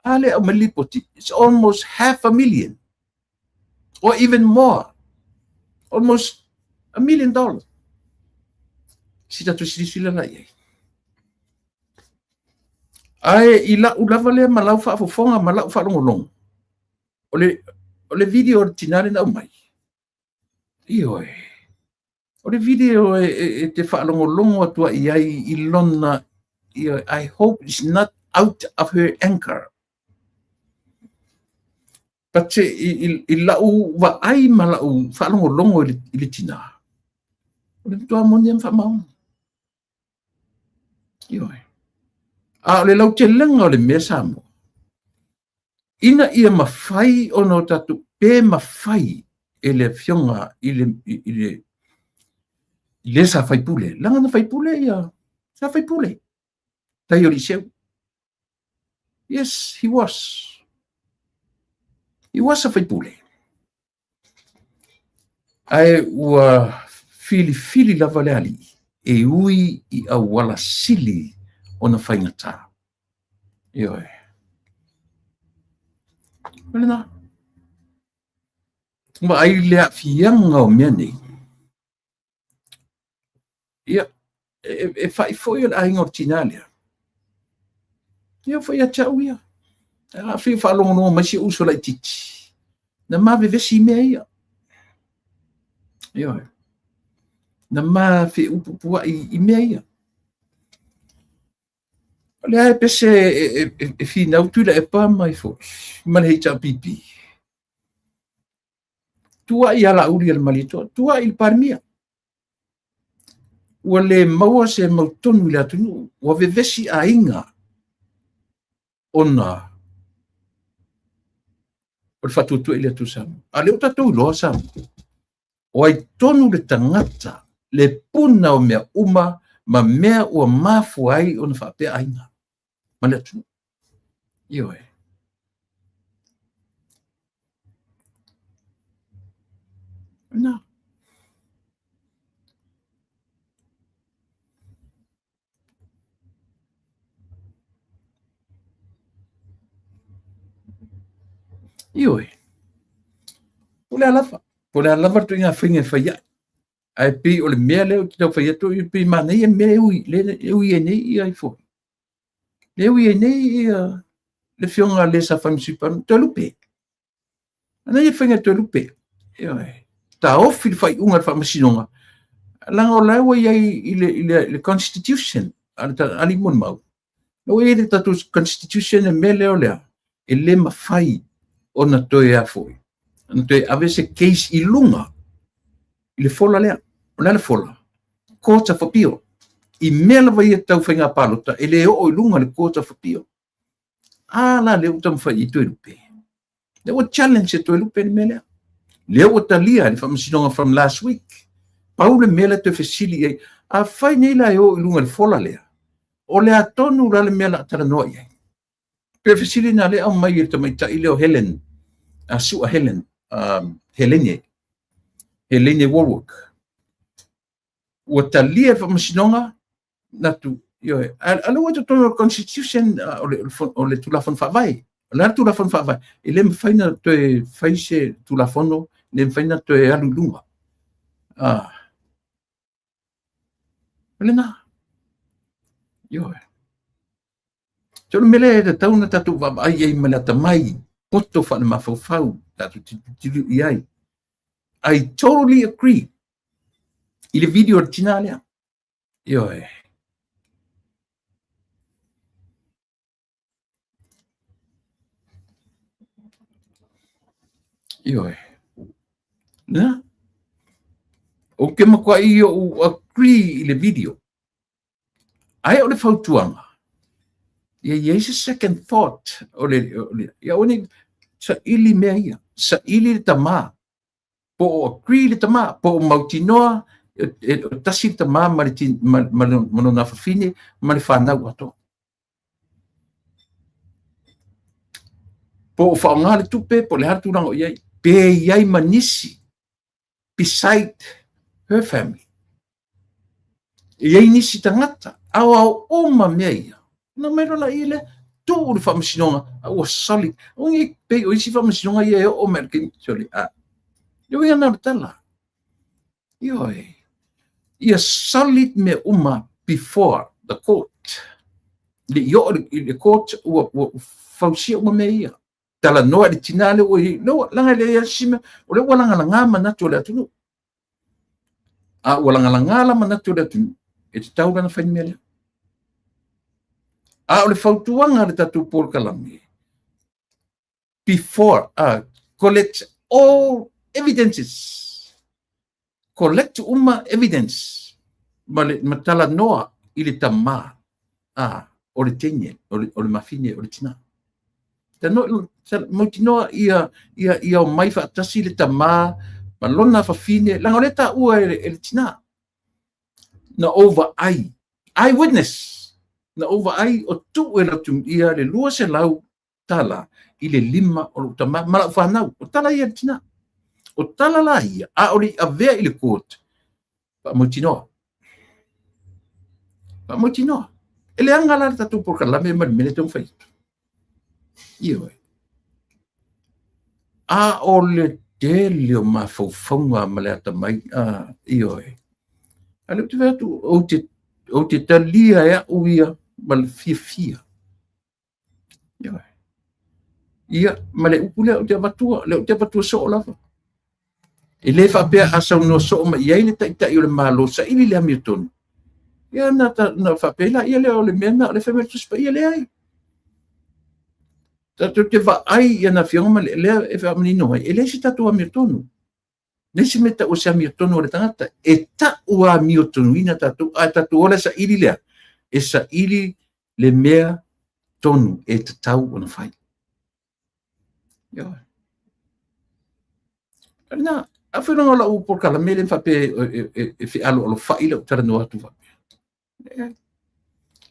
[SPEAKER 1] Ale o malipoti. It's almost $500,000. Or even more, almost $1 million. Si tatu sila la ye. Ai ila ulava le malau fa fofonga malau fa longolong. Ole video originale na mai. Io Ole video te fa longolong atua iai ilona. I hope it's not out of her anchor. Pace I lau wa ai malau fa longo I tina. Ole tua moni am fa mau. Io le lau te lenga o le mea samo. Ina ia mawhai o no tatu pe mawhai le fionga le sa whai pule. Langa na whai pule ia. Sa whai pule. Tai o riseu. Yes, he was. He was a whai pule. Ai ua fili lava le ali. E ui I a wala sili o na whaingata. Ioe. Malena. Ma ai lea fianga o mea nei. Ia. E whai foi o ainga originalia. Ia whai a tau ia. A whi whalongo no masi uso lai titi. Na mawe vesi mea ia. Ioe. Na ma fi upupua I mea ia. Le ai pese e fi nautula e pa mai fo. Man hei ta pipi. Tua I ala uri al malito. Tua il parmia. Ua le maua se mautonu I le atunu. Ua vevesi a inga. Ona. O le fatutu I le atu samu. A leo tatou loa samu. O ai tonu le tangata. Le puna o mea uma. Ma mea ua mafu ai ona whapea ainga. Ma le atu. Ioe. Na. Ioe. Pule alava tu inga whinge whaia. ai pe o le mea leo ki tau whai atu, i pe mana ia mea ui e nei i ai fo. Le ui e nei i le fionga le sa whamisipan, te lupe. Ana ia whainga te lupe. Ta ofi le whai unga whamasinonga. Langa o laua i le Constitution, ali mon mau. No e le tatu Constitution e mea leo lea, e le mawhai o na toe a foi. Na toe ave se case i lunga, i le fola lea, o le fola. Kota whapio. I mea lawa ia tau whainga palota, e le o i lunga le kota whapio. La leo tam whai i toe lupe. Leo o challenge e toe lupe ni mea lea. Leo o talia, le whamasinonga from last week. Paule mea le te whesili ei, a whai nei la e o i lunga le fola lea. O le atonu la le mea la tara noa iai. Pe whesili na le au mai i tamai ta i leo Helen, sua Helen, Helene Warwick. Ua talia e whamasinonga, natu, ioe, alo wata tono Constitution o le tulafon whawai. O le tulafon whawai. E le mwhaina toe whaise tulafono, le mwhaina toe alulunga. Ole na. Ioe. Tono mele e tauna tatu wawai ei malata mai. Poto whana mawhauwhau. Tatu tiru iai. I totally agree. I le video tina lea. Ioe. Ioe. Na? O ke makua i o agree i le video. Ai o le whautuanga. Ia is a second thought. Ia one sa ili mea ia. Sa ili le tamā. Po o agree le tamā. Po o mautinoa. O tasi le tamā mano na whawhine. Ma le whanau ato. Po o whaonga le tupe. Po le harturanga o iai. Pe iai manisi. Beside her family. Iai nisi tangata. Au oma mea ia. Na mero la ile. Tu le whamasinonga. Ua solid. O ngi pe o isi whamasinonga ia o American. Sorry. Yo ia na tala. Ioe. Ia solid me uma before the court. Le court ua whausia uma mea ia. Tala noa le tinale o i noa langa le ia sime. O le ua langa manatu le atunu. Ua langa manatu le atunu. E te tau gana whaini mea lea. O le whautuanga le tatu Paul Kalami. Before, collect all evidences. Collect uma evidence. Ma tala noa i le tamā. O le tenye, o le mafine, o le tina. Mautinoa ia o mai whaatasi le tamā, ma lona whawhine, langa o le ta ua e le tina. Na over ai. Eyewitness. Na over ai o tu e latum ia le lua se lau tala i le 5 o tamā, ma lau whanau. O tala ia le tina. O tala la ia. O le avea i le court. Pa mautinoa. E le anga la tatu por kalame ma mele tong whaitu. Ioe. O le delio ma whauwhaunga ma le ata mai. Ioe. Ale te vea tu o te talia ea uia ma le fia. Ioe. Ia, ma le upu leo te abatua so o lava. E le whapea asau no so o ma iai le tai o le malo sa ili le amiotonu. Ia na whapea la ia leo le mena o le whamea tuspa ia le ai. Tatu te wa ai ia na whionga le lea e whamanino ai. E le si tatu amiotonu. Nesi meta o se amiotonu o le tangata. E ta ua amiotonu ina tatu. Tatu ole sa ili lea. E sa ili le mea tonu e te tau o na whai. Ia. Na, a whenonga la u por kala mele whape e whi alo alo whai la utara no atu whape.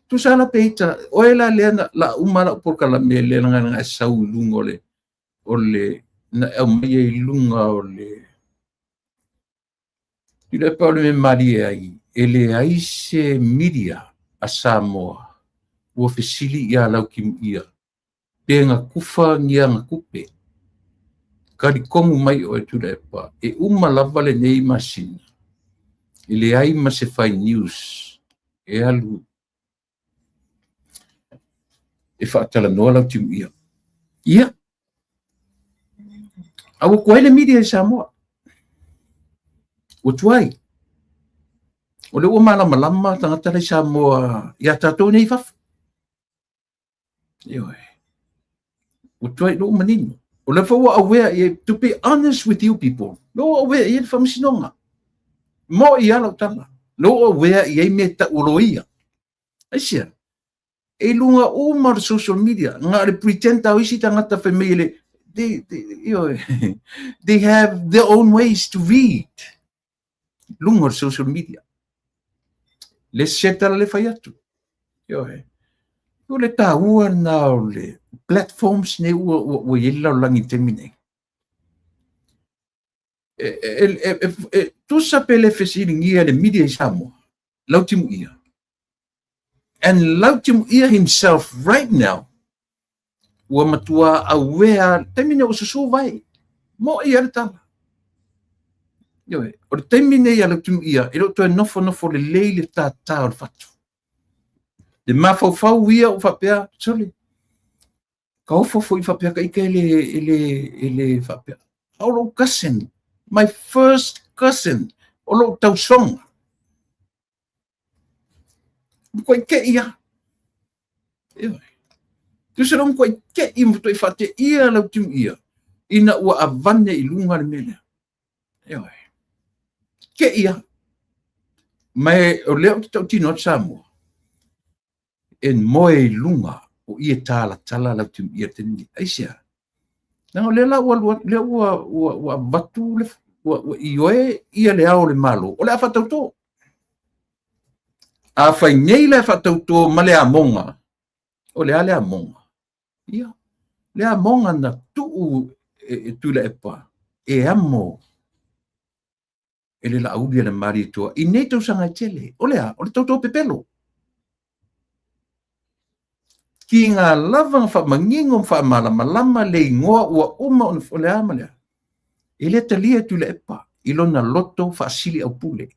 [SPEAKER 1] Tu sa la peita, oe la lea la umala u por kala mele nga sau lunga ole na au mai e lunga ole Tila pa ole me mari ai, ele ai se media a Samoa, ua fesili ia lau ki ia, pe nga kufa ngia nga kupe, kari kongu mai o e tula e pa, e uma lava le nei masina, I le ai ma se fai news e alu e whaatalanoa lau timu ia. Ia. Awa koe le media i Samoa. O tuai. O le ua malama tangata le Samoa ia tātou nei fafu. Ioi. O tuai lo manino. O le whaua aware, to be honest with you people, lo aware i le whamasinonga. Mo i ala utala. Lo aware i me ta uloia. Aisia. E lunga o mar social media. Nga le pretend tau isi tangata whemele. They have their own ways to read. Lunga social media. Le setala le whai atu. O le tāua na o le platforms ne ua ila o langi temine. Tusa pele fesiringia le media i Samoa. Lautimu ia. And Lautimu ia himself right now ua matua awea temine o susu vai. Mo ia le tala. O le temine ia Lautimu ia. E lo to e nofo le leile tātā o le fatu. Le mafau ia o whapea, sorry. Ka ofo i whapea ka ika ele whapea. Our cousin, my first cousin, o lo tau songa. Koe ke ia. Tu serong koe ke i muto i whate ia lau timu ia. Ina ua avane i lunga le mele. Ke ia. Mai o leo ki tau tino at Samoa. En moe lunga o ia tala lau timu ia teni. Aisia. Nang le la ua batu le ioe ia le ao le malo. O le a whatauto. A whai nei le whatauto ma le a monga. O le a le a monga. Ia. Le a monga na tuu tu le epa. E amo. E le la aubia le mari tua. I nei tau sanga tele. O le tauto pepelo. Ki ngā lava ngā whamangingo whamalama le ingoa ua uma o na le amalea. E le talia tu le epa, i lona loto whaasili au pule.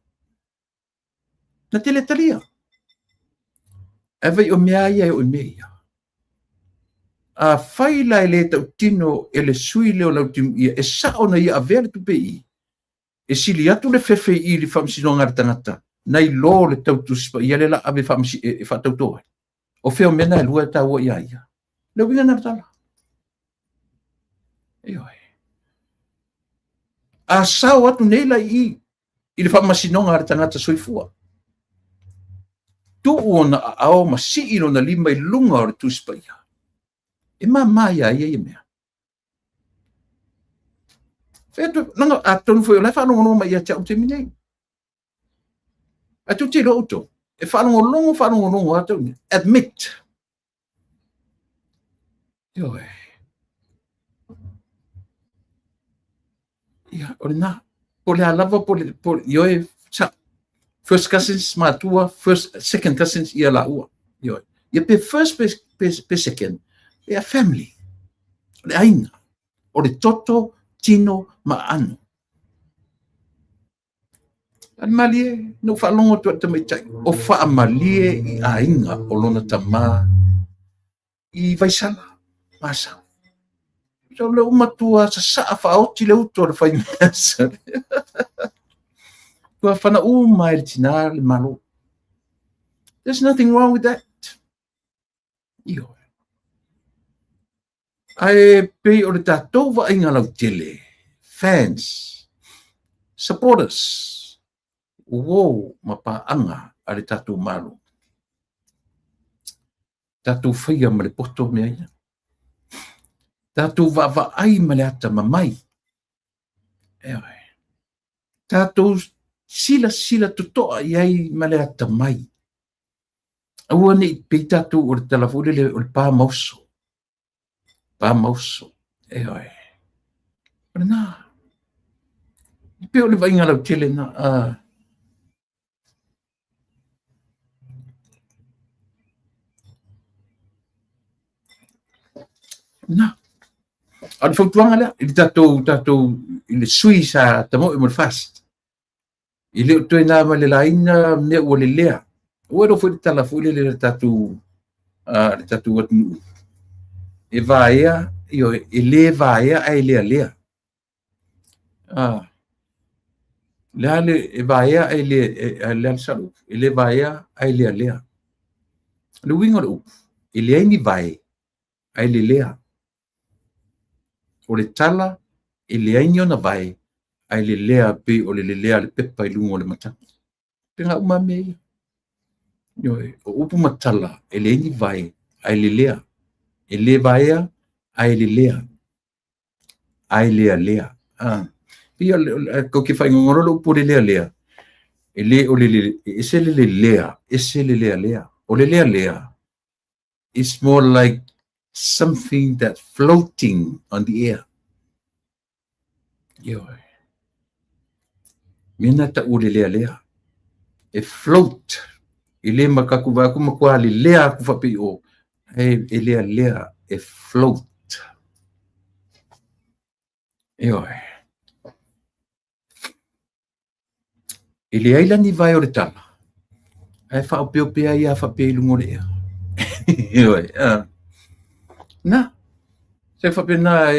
[SPEAKER 1] Na te le talia. Ewa i o mea ia e o mea. A whaila e le tau tino e le sui leo lau timu ia, e sao na ia a vele tupe i. E sili atu le fefe i li whamsino ngara tangata. Nei lo le tau tuspa, ia le la ave whamsi e whatautoa. O feo mena e lua ta ua ia. Leo winga na tala. A sao atu neila i le whamasinonga ara tangata soifua. Tu ona a ao ma si ino na lima i lunga o le tuspa ia. E mai ia mea. Fetu, nanga a tonu foi o lai whanongo ma ia te au te minei. A tu te lo uto. E whanongo atu. Admit. Ia, o le nā. Po le alava, po ioe, first cousins mātua, second cousins ia la ua. Ioe. Ia pe first, pe second. Ia family. O le aina. O le toto, tino, ma anu. An malie, no whalongo tua tamaitai. O wha malie i ainga o lona tamā i vaisala. Masa. So le umatua sa saa whaoti le uto le whai mesa. Kua whana mai le tina le malo. There's nothing wrong with that. Io. Ai pe o le tātou wa inga lau tele. Fans. Supporters. Wow, mapaanga a le tātou malo. Tātou whaia ma le poto mea ia. Tātou ai ma le ata mamai. Tātou sila tutoa iai ma le ata mai. Aua ni pei tātou o le talafole le o le pā mauso. Pā mauso. Ora nā. Pe o le vainga lau tele na. Na. Al fautuanga lea, ili tātou, ili sui sa tamo e mo fast. I leo toi nā ma le laina me ua le lea. Ua ro fwere tala fwere le tatu atnu. E vaea, e le vaea ai lea lea. Le e vaea ai le salu. E le vaea ai lea lea. Le winga le e le aini vae ai le lea. O le tala, e le aini ona vae ai le lea pe o le lea le pepa i lungo le mataki. Tenga uma mea. O upu matala, e le aini vae ai le lea. E le vaea ai le lea. Ai lea lea. Pia ko ke fai ngoro lo upu le lea lea. E le o le ese le lea. Ese le lea lea. O le lea lea. It's more like something that's floating on the air. Mina ta ule lea lea. E float. E le makaku waku makua le lea ku fapi o. E lea lea. E float. E le aila ni vai o le tala. E wha o peo pea ia fapi i lungo le ea. Na. Se fapi na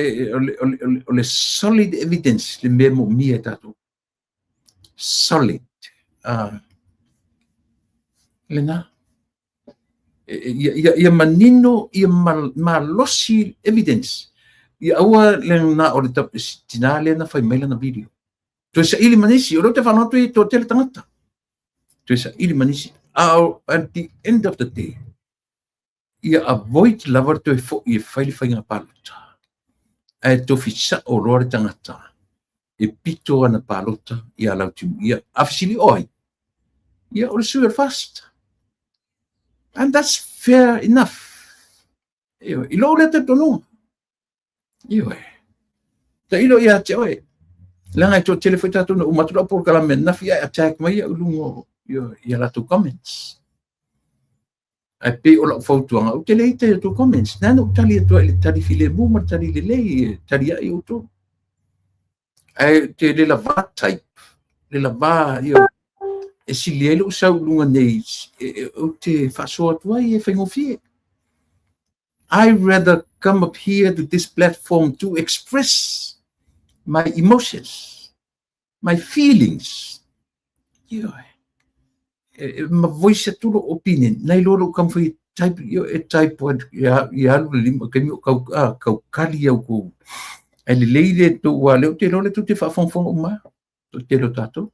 [SPEAKER 1] o le solid evidence le mea mo mia tatu. Solid. Lena. Ia manino, ia malosi evidence. Ia aua le na o le tina le na fai maila na video. Tu sa ili manisi, o te whanotu i tō tele tangata. Tu sa ili manisi. At the end of the day, ia avoid lavar tu i whaili whainga palota. Ai tō whisa o roare tangata. E pito ana palota, ia lautu, ia afsili oi. Ia o le suer fast. And that's fair enough. I lo le te tono. Ta ilo ia te oe. Langa i tō telefoi tātou na umatula por kalamen na fia attack mai ia ulungo ia lato comments. Ai pe o la fautuanga o te leite ia tō comments. Nana o tali atua ele tali file mu ma tali lelei tali ai o tō. Ai te le lava type. Le lava e sili ele o sau lunga nei o te whasoa tua i e whaingofie. I rather come up here to this platform to express my emotions, my feelings. My voice at all opinion. Nai loro come for type type what ya lima kemi kau kali au ko. Ele leile to wa le te role tu te fa fon uma. To te lo tato.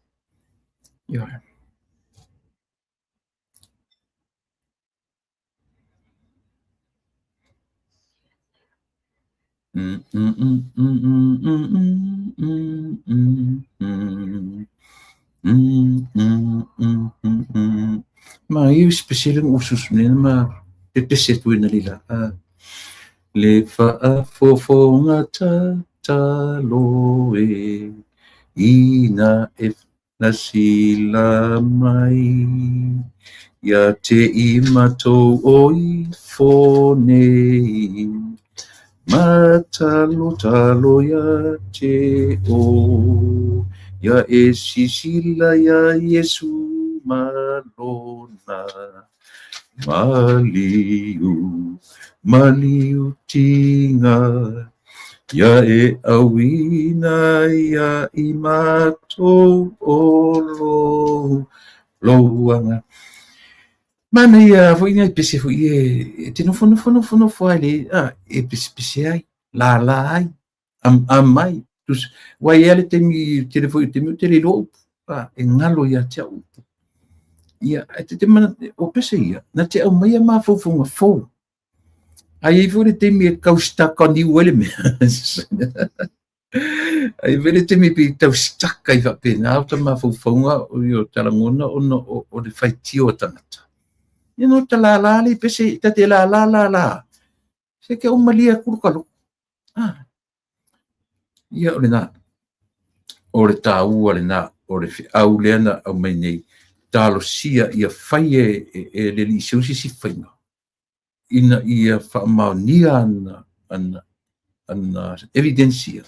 [SPEAKER 1] Ma io speciale usus ma te setu na lila le fa fo ta loe ina na sila mai ya te imato oi fone matalo ya te o ya e sisila ya Yesu malona maliu tinga ya e awina ya imato loanga mana ia foi ngai pese foi e te no fono foi e pese ai la ai mai tus wai ele te mi telefone te mi tele e ngalo ia te au ia te mana o pese ia na te au mai ma fo ai foi te mi kausta koni wele me ai vele te mi pi tau staka i va pena auto ma fo o yo talangona o de faitio tangata no te la li pese te la se ke o malia kurukalo ia o le na o le tau o le na o le au le na au mai nei talo sia ia fai e le li si fainga ina ia fa maunia an evidencia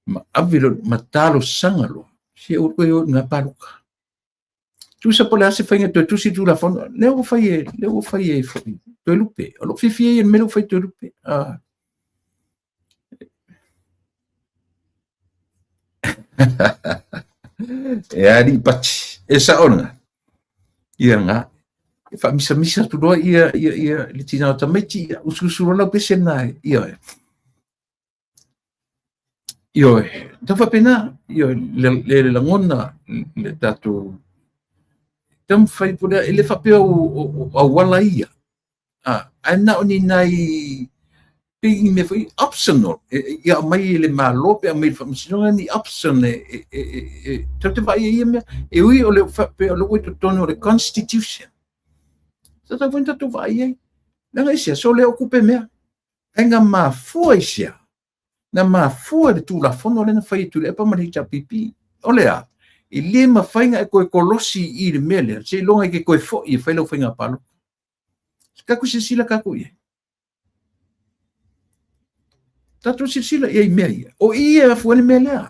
[SPEAKER 1] ma avilo matalo sangalo se o koe o ngā paruka. Tu sa pole ase whainga tue tusi tu la fono, leo whai e whai, tue lupe, o lo whiwhi e melo whai tue lupe. E ari pati, e sa ona, ia ngā, e wha misa tu roa ia li tina o tamaiti, ususuro lau pese nai, ia e. Io, tafa pena, io le langona, le tatu, tam fai pura, ele fa pe au wala ia. Ana oni nai, pe me foi optional, ia mai le malo, pe mai fa msinonga ni optional, tatu vai ia me, e ui o le fa pe o lo to tono le constitution. Tata foi tatu vai ia, nanga isia, so le okupe mea, enga ma fua isia, na mafua le tu la fono le na fai tu le pa mari cha pipi olea i le ma fainga e koe kolosi i le mele se longa ke koe fo i fai lo fainga palo ka ku se sila ka ku ye tatu se sila e mea o ia fu le mele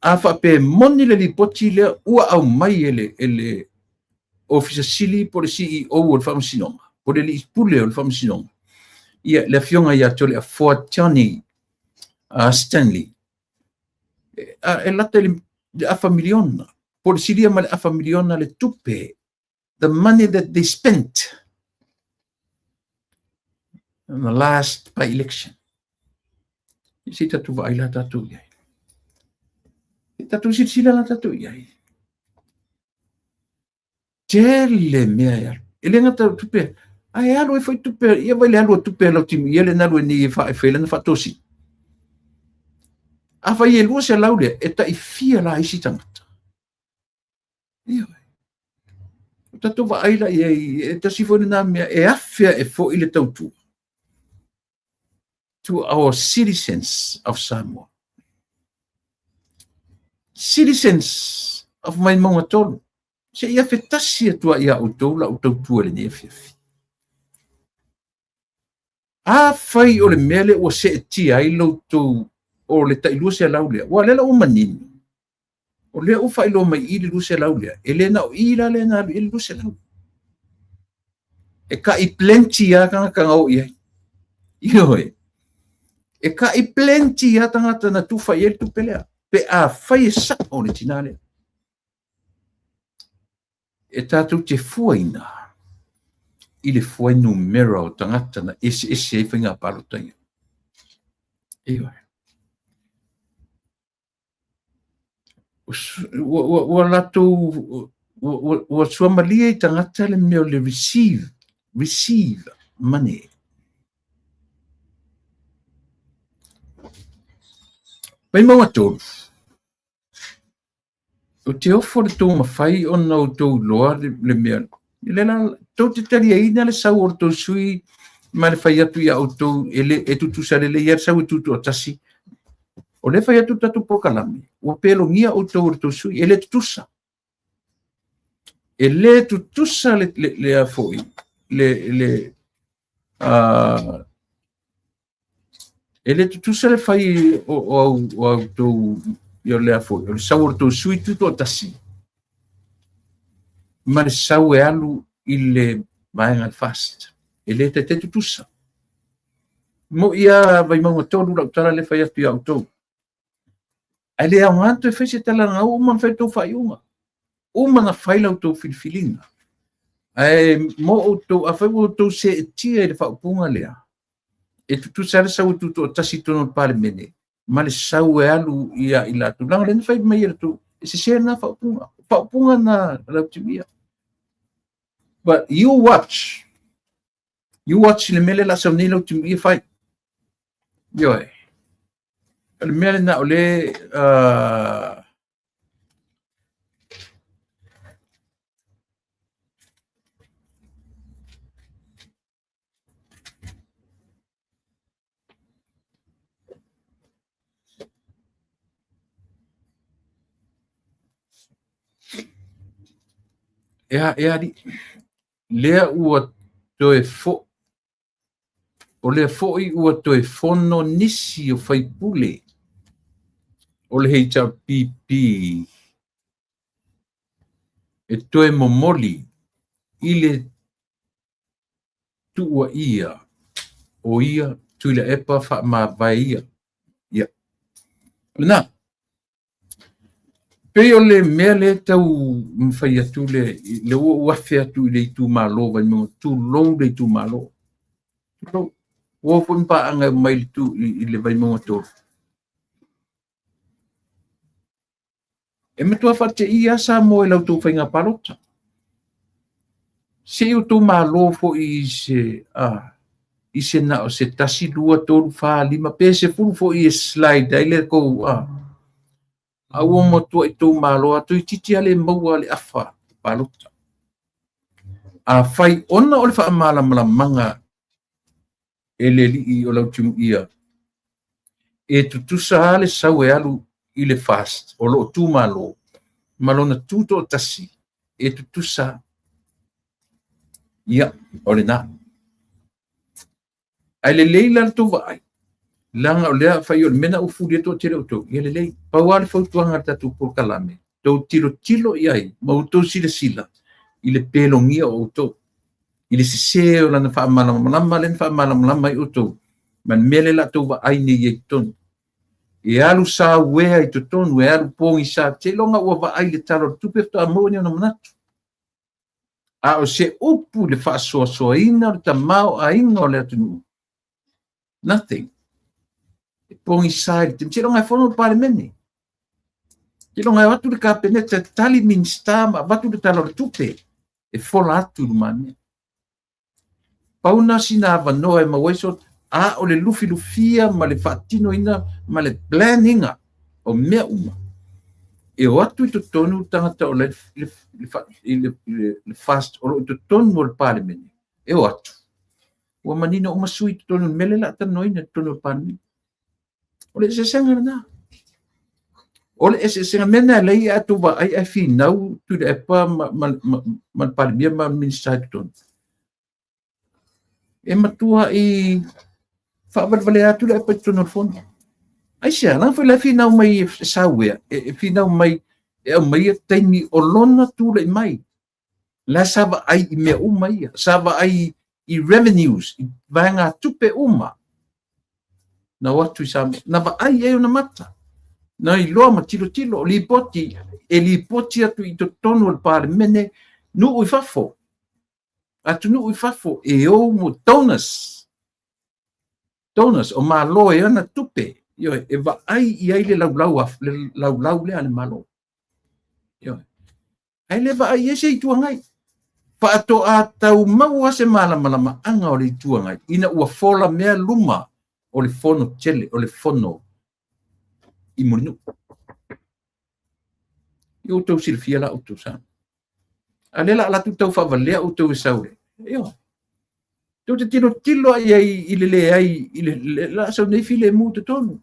[SPEAKER 1] a fa pe moni le lipoti le ua au mai ele ofisa sili por si o o fa msinonga por le pule o fa msinonga ia le fionga ia tole a fortani Stanley. E lata le afa miliona. Por siria ma le afa miliona le tupe. The money that they spent in the last by election. Si tatu vai la tatu iai. Tatu sila la tatu iai. Tele mea ia. Ele ngata tupe. Ai alo e foi tupe. Ia vai le alo tupe lo timi. Ia le nalu ni fa fele na fatosi. Afa ye lua se laude e ta i fia la isi tangata. Ia. Tatu va aila e ta sifoni na mea e afia e fo ile tautu. To our citizens of Samoa. Citizens of my maunga tolu. Se ia fetasi atua ia utou la utou tua le ne fiafi. A fai o le mele o se tia ai loutou o le tailua se laulea. Wa lela o manini. O lea o fai lo mai ili lu se laulea. E le na o ila le na ili lu se laulea. E ka i plenty ya kanga o ia. Io e. E ka i plenty ya tangata na tu fai el tu pelea. Pe a fai e sa o le tinale. E tatu te fuaina. I le fuai numero o tangata na ese e whainga palotaia. Io e. Wa lato wa sua malia I tangata le meo le receive money. Pai maua tolu. O te ofo le tō mawhai o nau tō loa le mea. Le na tō te tari aina le sau o tō sui ma le whai atu ia o tō e tutu sa le ia sau e tutu o tasi. O le whai atu tatu pokalami. O pelo ngia o tō sui e le tutusa. E le tutusa le a foi. E le tutusa le whai o tō io le a foi. O le sau o tō sui tutu o tasi. Ma le sau e alu I le maenga fast. E le te tutusa. Mo ia vai maunga tōru lau tala le whai atu ia o tō. Ai le au ngātu e whaise tala ngā uma whai tō whai unga. Uma na whai lau tō whiliwhilinga. Ai mo o tō, a whai o tō se e tia e le whaupunga lea. E tutu sare sau tutu o tasi tono pale mene. Ma le sau e alu ia I latu. Langa le whai mai ira tō. E se se na whaupunga. Whaupunga na lau timia. But you watch le mele la sau ni lau timia whai. Yoe. Le mele na ole ea di lea ua toe fo o lea fo'i ua toe fono nisi o whaipule o le hei tau pipi e toe momoli i le tuua ia o ia tuila epa wha mawai ia. Ia. Lena, pe o le mea le tau mwhai atu le uafe atu i le itu malo vai mga tu long le itu malo. Wofun pa anga mai tu i le vai mga tō. E me tua whate i asa mo e lau tō whainga parota. Se o tō malo fo i se na o se tasi lua tōru wha lima pe se furu fo i slide ai le kou a ua mo tua i tō malo atu i titi ale maua le afa parota. A whai ona o le wha amala manga e le li o lau timu ia. E tutusa ale sau e alu i le fast o lo tu malo. Malona tuto tasi e tutusa. Ia, o le na. Ai le leila le tuwa ai. Langa o lea whai o le mena ufu le to tere o to. Ia le lei. Pawale whautuanga tatu por kalame. Tau tilo i ai. Mau tau sila. I le pelongia o to. I le siseo lana wha malama len wha malama i o to. Man mele la tuwa ai ni ye ton. E alu sa wea i to tonu. E alu pongi sa. Te longa ua wa ai le taro. Tupe fto amoni o na manatu. A o se upu le wha soa ina. Ta mau a inga o le atunu. Nothing. E pongi sa. Te longa e whono pare mene. Te longa e watu le kapeneta. Tali minsta. Watu le talo le tupe. E whola atu lumane. Pauna sina avanoa e mawaiso. A o le lufia ma le whaatino ina. Ma le planninga. O mea uma. E o atu i to tonu tangata o le fast o i to tonu o le parlemene. E o atu. Ua manina o masui to tonu mele la tanoina tonu o le parlemene. O le esesenga na. O le esesenga mena lei atu wa ai finau tu le epa ma parlemene ma ministai to tonu. E matua i whaavale atu le epa tonu o le fono. Ai sia, lang foi la finau mai sawe, finau mai e mai taimi o lona tu le mai. La sava ai I me uma ia, sava ai I revenues, I vanga tupe uma. Na watu sama, na va ai e una mata. Na I loa ma tilo, li poti atu I to tonu al parlemene, nu ui fafo. Atu nu ui fafo, e o mo donas, o ma loe ana tupe. Yo, e va ai I ai le laulau le ane malo. Yo. Ai le va ai ese I tuangai. Pa ato a tau mau ase malama anga o le tuangai. Ina ua fola mea luma o le fono tele, o le fono I morinu. Yo tau silfia la utu sa. Alela ala tu tau favalea utu e saure. Yo. Tau te tilo ai I le ai I le la sau nei file mu te tonu.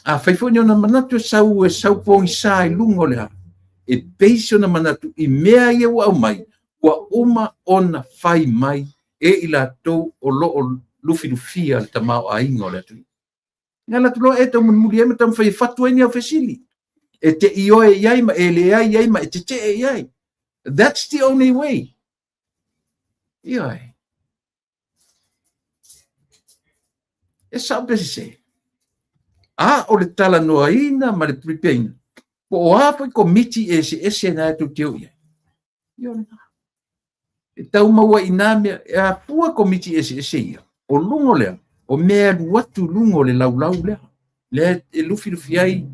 [SPEAKER 1] A faifoni ona manatu sau pongi sa I lungo lea. E peisi ona manatu I mea ia ua mai. Ua uma ona fai mai e I la tau o loo lufilufia le tamao a ingo lea tui. Nga la tulo e tau munmuri eme tam fai fatu eni au fesili. E te ioe iai ma e le iai ma e te te iai. That's the only way. Iai. E sao pesi se. A o le tala noa ina ma le pripeina. Po o hapo I komiti ese na tu teo ia. E tau maua ina mea e a pua komiti ese ia. O lungo lea. O mea watu lungo le laulau lea. Le e lufi ai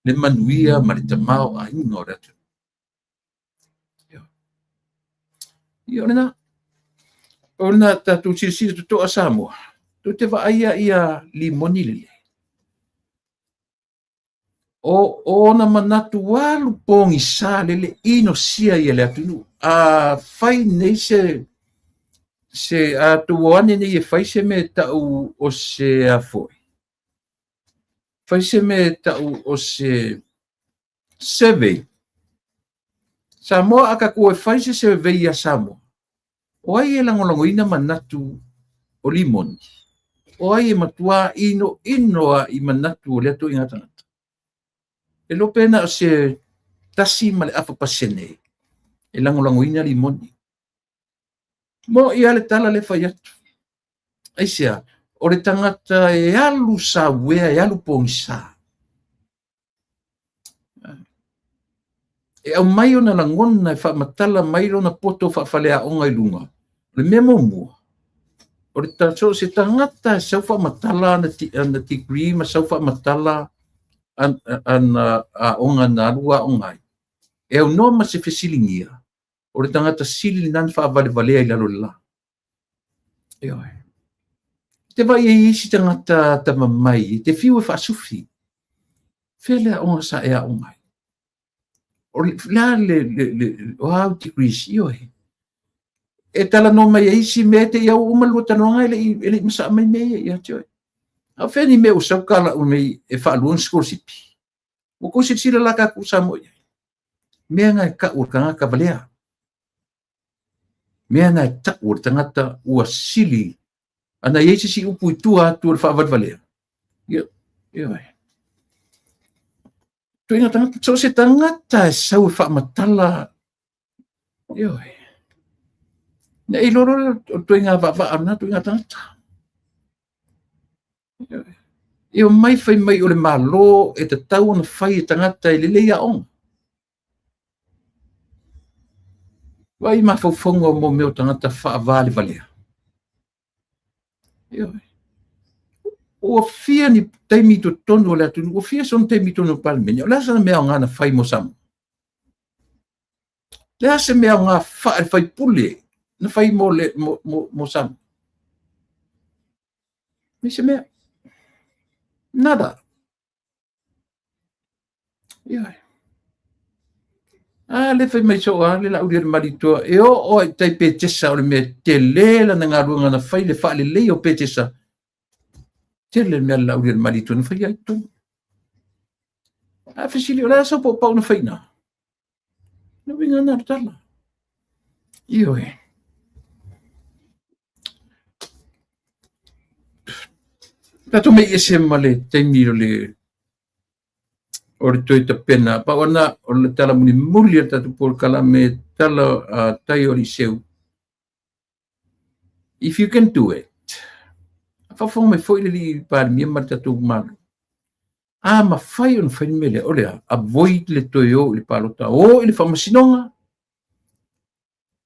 [SPEAKER 1] le manuia ma le tamao a ingo ratu. Ia na. O na tatu sisi to a Samoa. To te va ia limoni lele. O na manatu walu pongi sa lele ino sia ia le atunu. A fai nei se a tuwane nei e fai se me tau o se a foi. Fai se me tau o se survey. Samoa aka kua fai se survey a Samoa. O ai e langolongo ina manatu o limoni. o ai matua ino I manatu le to inga tangata. E lo pena o se tasi ma le afa pasene. E langolangoina li moni. Mo ia le tala le fai atu. Ai sea, o le tangata e alu sa wea, e alu pongisa. E au mai ona langona e whaamatala mai rona poto whaafalea o ngai lunga. Le mea mua. O le so se tangata e sau whaamatala na degree, ma sau whaamatala a onga na rua o ngai. E au no ma se whesilingia. O le tangata sili nan whaavale-valea I lalo la. E oi. Te vai e isi tangata tamamai, te fiu e whaasufi. Whelea onga sa ea o ngai. O la o au degrees I oi. E tala no mai isi me te iau umalu tanonga ele masa mai mea I ati oi. A wheni me o saukala o mei e whaaluan skorsipi. O ko se sila laka ku sa mo. Mea ngai ka urkanga ka valea. Mea ngai ta urtangata ua sili. Ana yeisi si upu itua tu le whaavad valea. Ia oi. Tu inga tangata, so se tangata e sau e whaamatala. Ia oi. Na I loro tu inga ana tu inga tangata. Ia oi. Ia mai whai mai o le malo e te tau ana whai e tangata I lele ia on. Wai mawhauwhonga mo meo tangata whaavale valea. Ia oi. O fia ni taimi to tonu o le atu, o fia son taimi tonu palmeni, o lasa na mea o ngana whai mo samu. Lasa mea o ngā whai pule, na whai mo samu. Mese mea. Nada. Ia oi. Le whai mai so le la uri maritua, e o tai petesa o le mea te lela na ngā ruanga na whai le wha le lei o petesa. Tele mea la uri maritua na whai ai tonu. Whisili o la sa po pau na whai na. Na winga na tala. Ia oi. Tato me ese male taimi o le toita pena. Pa wana o le tala muni muli tatu por kala me tala tai o li seu. If you can do it. Whawhonga me foi li pāri mia mara tatu malu. Ma whai on whai mele o lea. Avoid le toi o le palota. O le whamasinonga.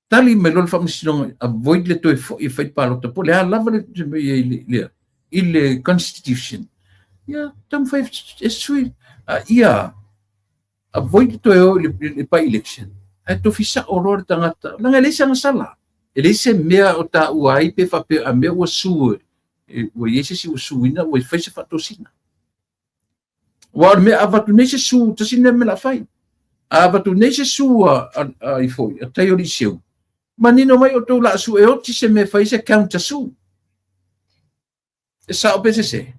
[SPEAKER 1] Tali me lo le whamasinonga. Avoid le toi i whai palota. Po lea lava le lea. I le constitution. Ia, tam whai e sui. Ia, avoid le toi o le pa election. Ai tofisa o rore tangata. Langa leisa nga sala. E leisa mea o ta uai pe whape a mea ua sue. Ua iese si ua suina, ua i whaise whatosina. Wa me avatu nese su tasine me la fai. Avatu nese su I foi, a tai o li seu. Manino mai o tau la su e oti se me fai se counter su. E sa o pese se.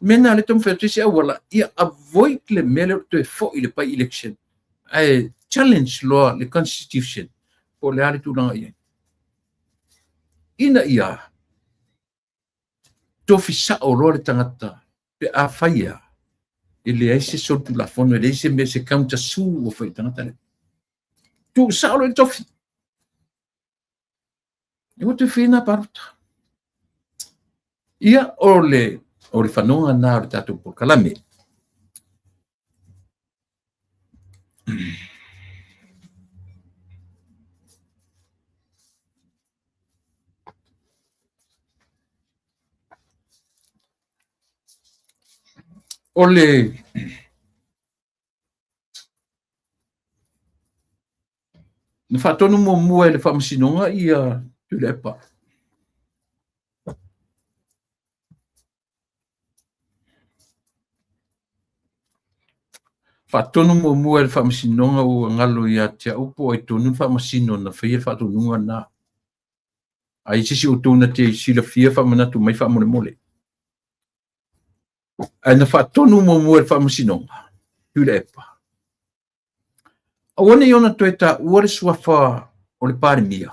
[SPEAKER 1] Mena le tom fai se awala, ia avoid le mele o te foi le pai election. Ai challenge law le constitution. Po le ale tu langa ia. Ina ia. Tofi sa o roa le tangata. Pe a whaia, e le aise sotu la fono, e le aise me se kaunta su o whai tangata le. Tu sao le tofi. E o te whina paruta. Ia o le whanonga nā o le tātou por kalame. O le na whatonu mo mua e le whamasinonga ia tu le pa. Whatonu mo mua e le whamasinonga o ngalo ia tia upo e tonu whamasino na whaia whatonunga nā. Ai sisi o tōna te sila fia whamanatu mai whamone mole. Ai na whatonu mo mua e le whamasinonga. Tu le pa. Awane iona toi ta ua le suafa o le pāremia.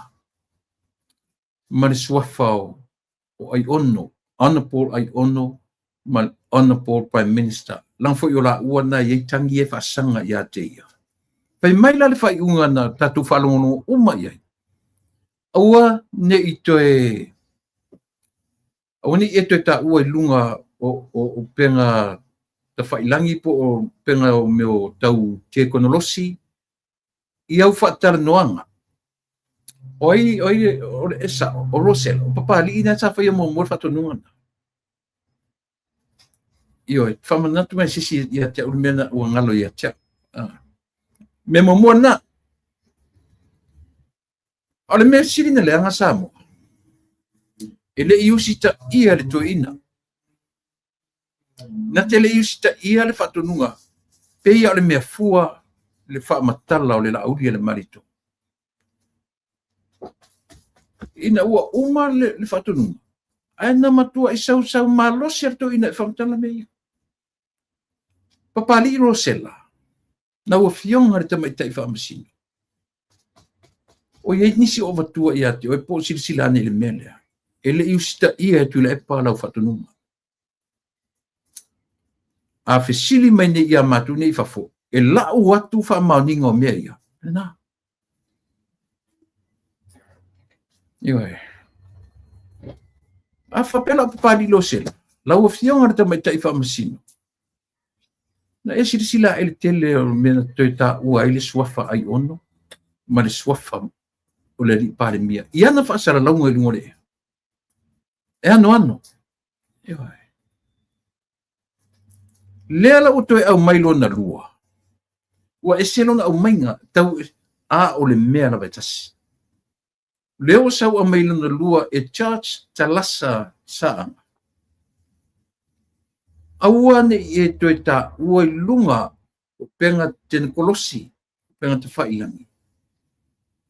[SPEAKER 1] Ma le suafa o ai ono, honorable ai ono, ma honorable prime minister. Lang fo yola uana ye tangi e fasanga ya te ia. Pai mai la le fai unga na tatu falongo uma ia. Aua ne ito e Auni e te ta ua lunga o penga ta whailangi po o penga o meo tau te konolosi i au whaatara noanga. Oi esa, o Rosel, o papali ina sa whaia mo mor whatonunga. Ioi, whamanatu mai sisi ia te urmena ua ngalo ia te. Me mo mua na. Ole me siri na leanga sa mo. Ele iusita ia le toina. Na te le iusita ia le whatonunga. Pei ole mea fua le whaamatala o le lauri le marito. Ina ua uma le whatonunga. Aina matua i sau malosi ato ina e whamatala me ia. Papali Rosella. Na ua fionga le tamaitai whaamasino. O iei nisi o watua i ate, o e po silsilane le melea. Ele iusita ia e tuila e pālau whatonunga. A fesili mai ne ia matu nei whafo. E lau watu whaamauninga o mea ia. Nā. Ioi. A whapela papali Rosella. Lau a fionga le tamaitai whaamasino. Na e sirisila ele tele o mena toi tā ua ele suafa ai ono. Ma le suafa o le li pare mia. I ana whaasara launga i lungore. E ano. Ioi. Lea la uto e au mailo na lua. Ua e selo na au mainga tau a o le mea na vaitasi. Leo sau au mailo na lua e church talasa saanga. Aua ne i e toi ta ua i lunga o penga tene kolosi, penga te whailangi.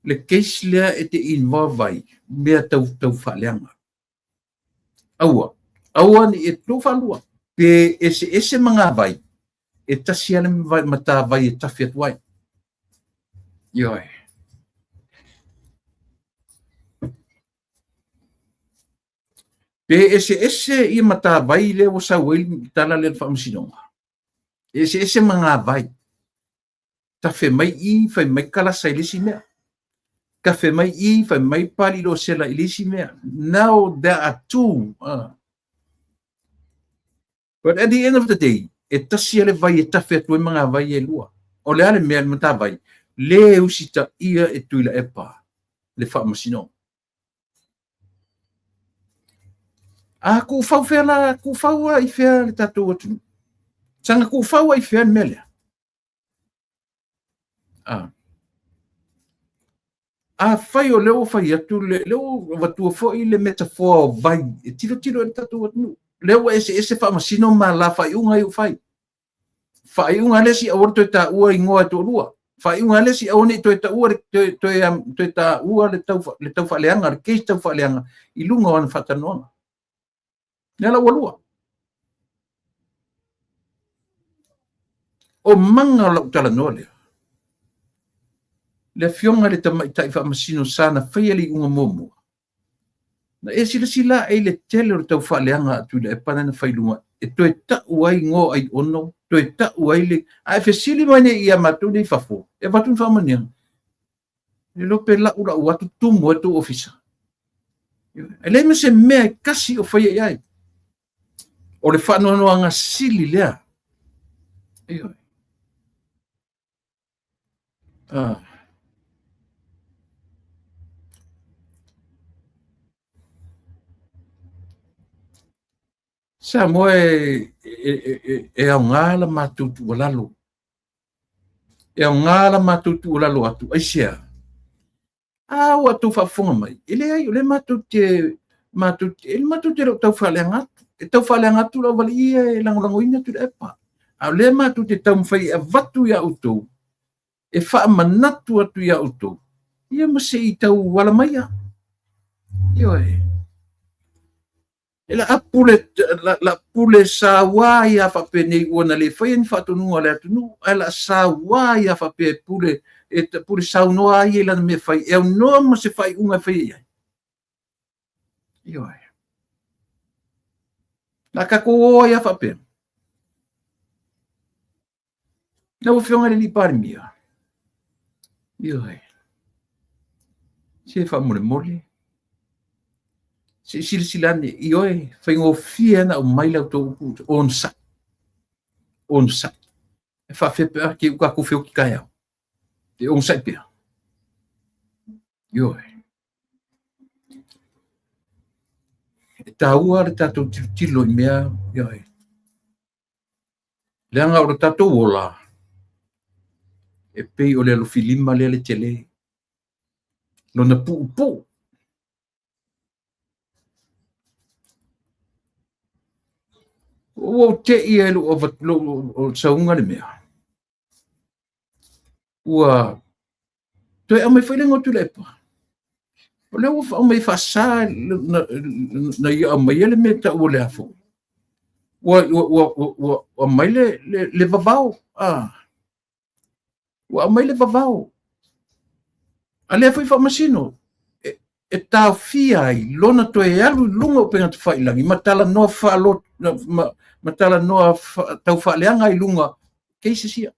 [SPEAKER 1] Le keisi lea e te involvai mea tau whaleanga. Aua ne e tō whalua. Pe ese mga vai, e tasi ale mata vai e tafi atu wai. Ioi. Pe ese i mata vai le o sa wei tala le whamasinonga. Ese mga vai. Tafe mai I, fai mai kalasa ilisi mea. Kafe mai I, fai mai pali lo sela ilisi mea. Now there are two. But at the end of the day, e tasi ale vai e tafe atu mga vai e lua. O le ale mea mata vai. Le usita ia e tuila epa. Le whamasinonga. Ku fau fela, ku fau ai fea le tatou atu. Sanga ku fau ai fea mele. Fai o leo fai atu, leo watua foi le metafor vai, e tiro e tatou atu. Leo ese whamasino ma la fai unga i fai. Fai unga lesi a orto ta ua i ngoa to lua. Fai unga lesi a one to ta ua to ta ua le tau whaleanga, le keis tau whaleanga, i lunga wana whatanonga. Nela walua. O manga lau tala nole. Le fionga le tamaitai whamasino sana whaiali unga momo. Na e sila e le tele o tau whaleanga atu le e panana whailunga. E toi ta uai ngō ai ono, toi ta uai le, a e whesili mai ne ia matu nei whafo. E watun whamania. E lope lau watu tumu atu ofisa. E le me se mea kasi o whaia iai. O le whanoanoanga sili lea. Ioi. Sa moe e au ngala matutu o lalo. E au ngala matutu o lalo atu. Aisea. O atu whafonga mai. Ele ai, ole matutu ele matutu lo tau whaleanga atu. E tau whaleanga atu lau wali ia e langolango ina tu epa. Le matutu tau mwhai e vatu ia utou. E wha manatu atu ia utou. Ia mase I tau wala maia. Ioi. La pule sa wa ia fa pene ona le fain fa tonu ala tonu ala sa wa ia fa pe pule pule sa no ai la me fai e no mo se fai unha fai ia. Io Nakakuo ia whape. Na uwhionga le li parimia. Ioi. Se wha mole. Se silsilane, ioi, whaingo fia na o maila tō puto. Onsa. E whawhepea ki uka kuwhio ki kai au. Te onsa pia. Ioi. E tāua le tātou tilo I mea, ioi. Leanga o le tātou ola. E pei o le alo filima le tele. Lona pu. O te ia lu o saunga le mea. Ua toi au mai whailengo tu lepa. O leo au mai whasa na ia au mai ele me ta ua le afo. Ua mai le vavau. Ua mai le vavau. A lea whai whamasino. E tau fia ai, lona toi alu lunga o penga te whailangi. Matala noa whaalot, matala noa tau whaaleanga I lunga. Keisi sia.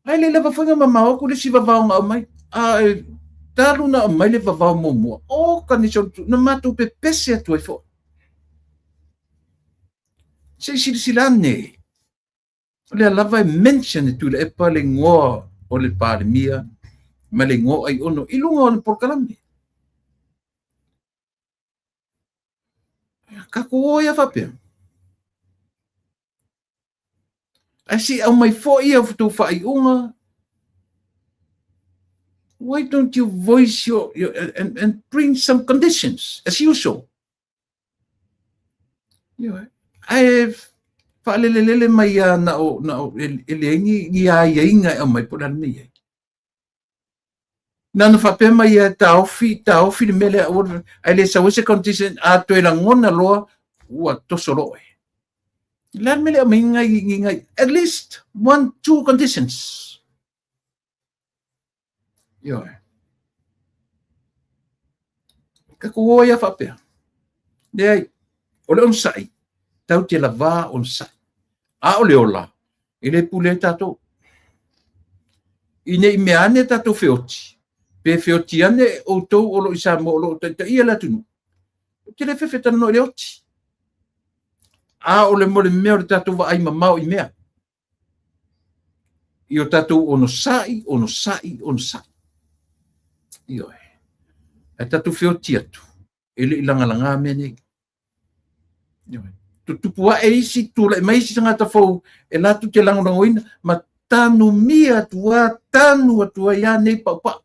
[SPEAKER 1] Ai le lewa whainga mamao, kule si vavau ngau mai. Talu na mai le vavau momua. O kanison tu, na matu pe pese atu e fo. Se silane. Le lava e mention tu le epa le ngoa o le pandemia. Ma le ngoa ai ono. Ilunga o le porkalami. Kako o ia whapea. Ai si au mai fo ia futu whai unga. Why don't you voice your and bring some conditions as usual? I whaalelelele mai na o ele ia inga mai pula ni. Nana whapea mai taofi le mele ai le sa wese condition a toi la ngona loa ua tosoroe. Lan mele mai ngai at least 1-2 conditions. Kako o ia whapea. Nei, o le onsai, tau te lava onsai. A o le ola, I le pule tato. I nei mea ane tato feoti. Pe feoti ane o tau o lo isa mo o lo ta ia la tunu. Te le fefeta no le oti. A o le mole mea o le tato wa ai mamau I mea. I o tato ono sai. Io e tatu feoti atu. Ele ilanga mea nei. Tupua e isi tula e maisi tangata fau e latu te lango rangoina ma tanu mia tua tanu atua ia nei paupa.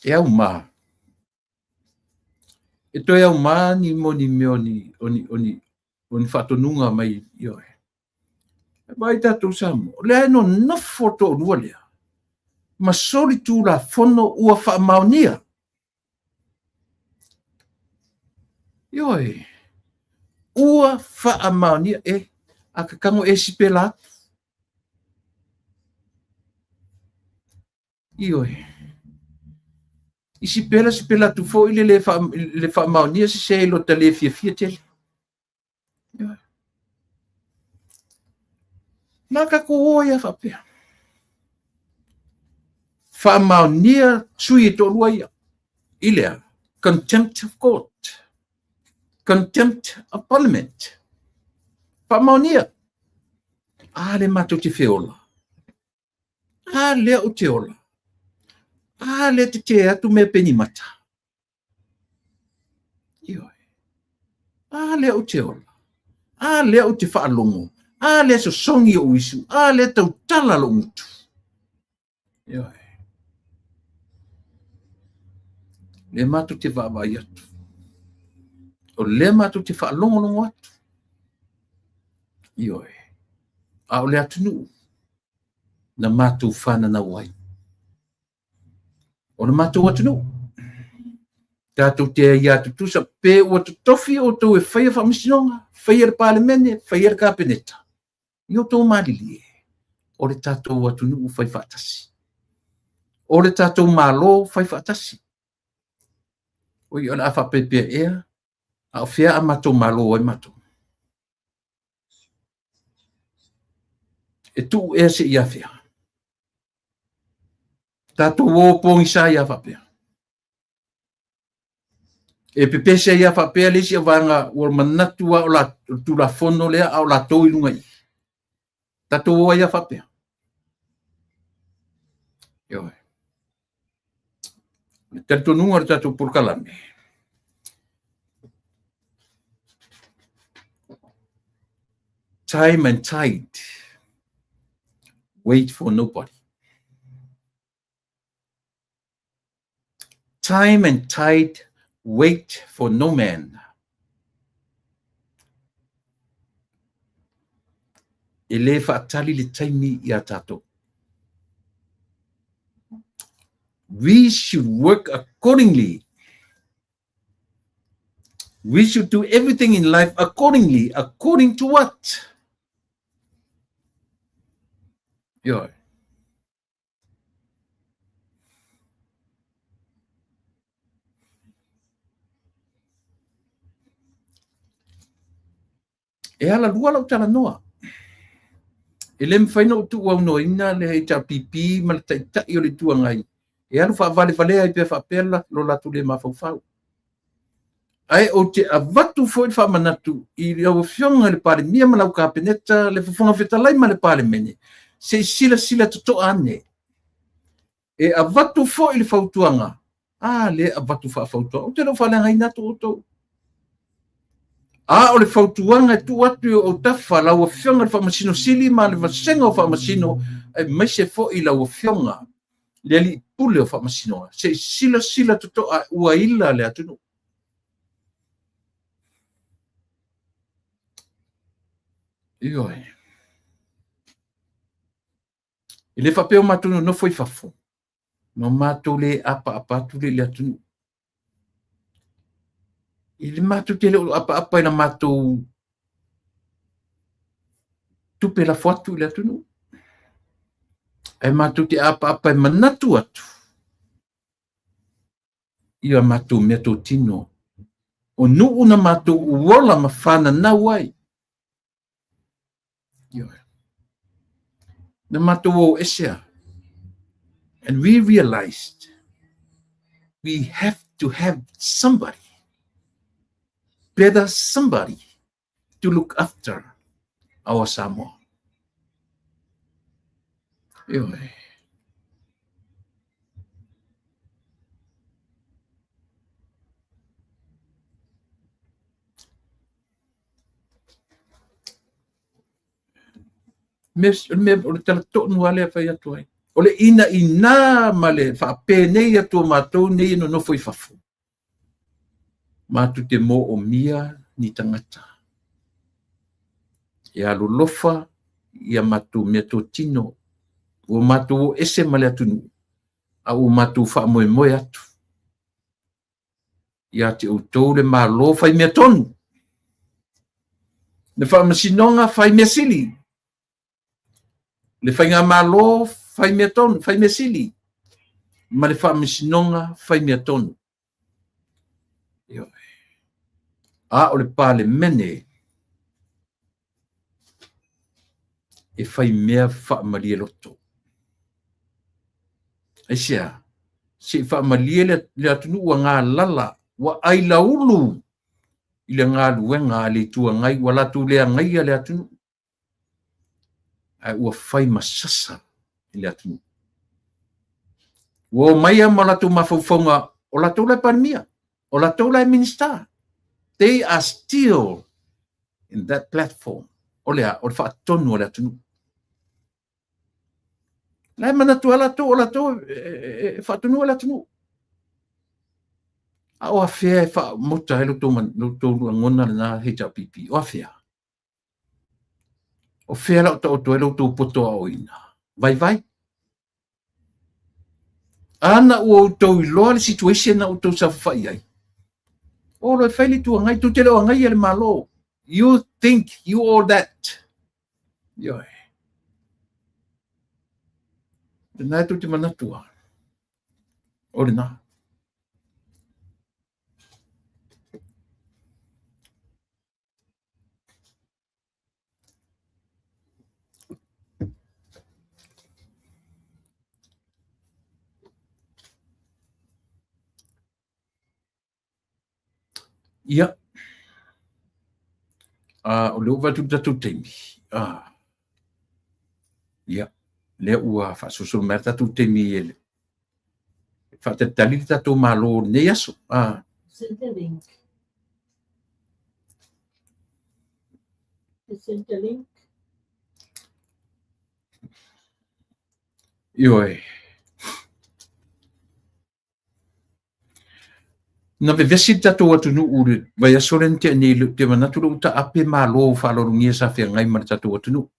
[SPEAKER 1] E au ma. E toi au ma ni moni meoni oni whatonunga mai ioe. E mai tatu samu. Lea no nofoto rua lea. Ma sori tu la fono ua wha maunia. Ioe. Ua wha maunia a kakango e sipela. Ioe. I sipela tu fo ile le wha maunia se lo te le fia tele. Naka ko oia whapea. Whamaunia sui to luaia. Ilea. Contempt of court. Contempt of parliament. Whamaunia. Le matu te whiola. Le o te ola. Le te atu me penimata. Ioi. Le o te ola. Le o te whaalongo. Le so songi o isu. Le tau tala lo mutu. Ioi. Le matu te wawai atu. O le matu te whaalongo atu. Ioi. O le atu nuu. Na matu whana na wai. O na matu atu nuu. Tātou te ia tutusa pe ua tofi o tau e whaia whamisinonga, whaia le palemene, whaia le kapeneta. I o tau malili e, o le tātou atunu u whai whaatasi. O le tātou malo whai whaatasi. O i ona awha pepea ea, a o whia a matou malo ai matou. E tu ea se ia whia. Tātou o pongi sa ia whapea. E pepe se ia whapea lesi a vanga ua manatua o la tula fono lea au la tau ilunga i. Tātou o ia whapea. Yo. Tātou nunga le tātou purkalame. Time and tide wait for nobody. Time and tide wait for no man. E le whaatali le taimi i a tātou. We should work accordingly. We should do everything in life accordingly. According to what? Yo. E ala lua lau tala noa. E le mwhaina o tu au no ina le hei ta pipi ma le taitai o le tua ngai. E alu wha vale valea i pia whapela lo latu le mawhauwhau. Ai o te avatu foi wha manatu i le au fionga le pare mia ma lau ka peneta le whafonga whetalai ma le pare mene. Se sila toto ane. E avatu foi le whautuanga. Le avatu wha whautuanga. O te lau whalenga inatu o tau. O le whautuanga tu atu o tafa lau a fionga le whamasino sili ma le vasenga o whamasino ai mai se fo i lau a fionga le ali pule o whamasino. Se sila toto a ua ila le atunu. Ioi. I le whapeo matunu no foi whafo. No mātou le apa tu le atunu. I le mātou te le apa i na mātou tupe la fuatu le atunu. Ai mātou te apa i manatu atu. Ia mātou mea tō tino. O nuu na mātou uola ma whana na wai. Na mātou o esea. And we realized we have to have somebody, better somebody, to look after our Samoa. Me o le tala tonu ale a whai atu ai. O le ina ma le whape nei atu mātou nei no foi whafu. Mātou te mo o mia ni tangata. E alo lofa ia mātou mea tō tino. O mātou o ese ma le atunu. A o mātou wha moe atu. Ia te outou le mālo whai mea tonu. Le wha masinonga whai mea sili. Le whai ngā mālo whai mea tonu, whai mea sili. Ma le wha masinonga whai mea tonu. O le pāle mene e whai mea wha maria loto. Ai sea, se wha maria le atunu ua ngā lala, wa ai laulu i le ngā luenga le tua ngai, wa latu lea ngai le atunu. Ai ua whai masasa i le atunu. Ua maia ma latu mawhauwhaunga o latu lai panemia, o latu lai minister. They are still in that platform. O le whaatonu o le atunu. Lai manatu ala tō, o la tō, whaatonu o le atunu. O a whea e wha mota he loto ngona na HRPP. O a whea. O whea lau tō e loto poto a oina. Vai. Ana ua tō i loa le situation na o tō sa whai ai. o lo fai le tu ngai tu te lo ngai le malo. You think you all that. Yo. Na tu te mana tua. O na. Ia. O le uva tu tatu teimi. Ia. Le ua fa susul mer tatu teimi ele. Fa te tali tatu malo ne yaso.
[SPEAKER 2] Centrelink. The Centrelink.
[SPEAKER 1] Ioi. Na vevesi tatu atu nu ure. Vai asoren te ni te manatu lo ta ape malo fa lo ngia sa fe ngai mar tatu atu nu.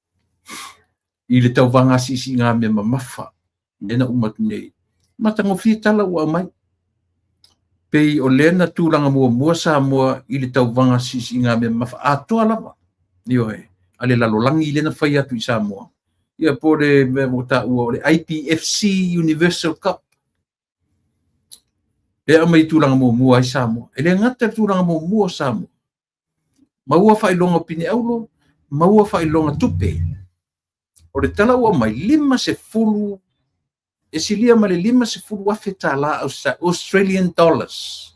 [SPEAKER 1] I le tau vanga sisi ngā mea mamafa. Nena umat nei. Matango fitala ua mai. Pei o lena tūranga mua sa mua i le tau vanga sisi ngā mea mamafa. Atoa lava. Ioi. Ale lalo langi lena whai atu i sa mua. Ia po le mea mota ua o le IPFC Universal Cup. E amai tūranga mua i sa mua. E le ngata tūranga mua sa mua. Maua whailonga pine aulo. Maua whailonga tupe. O le tala ua mai 50 e silia ma le 50 afe tala Australian dollars.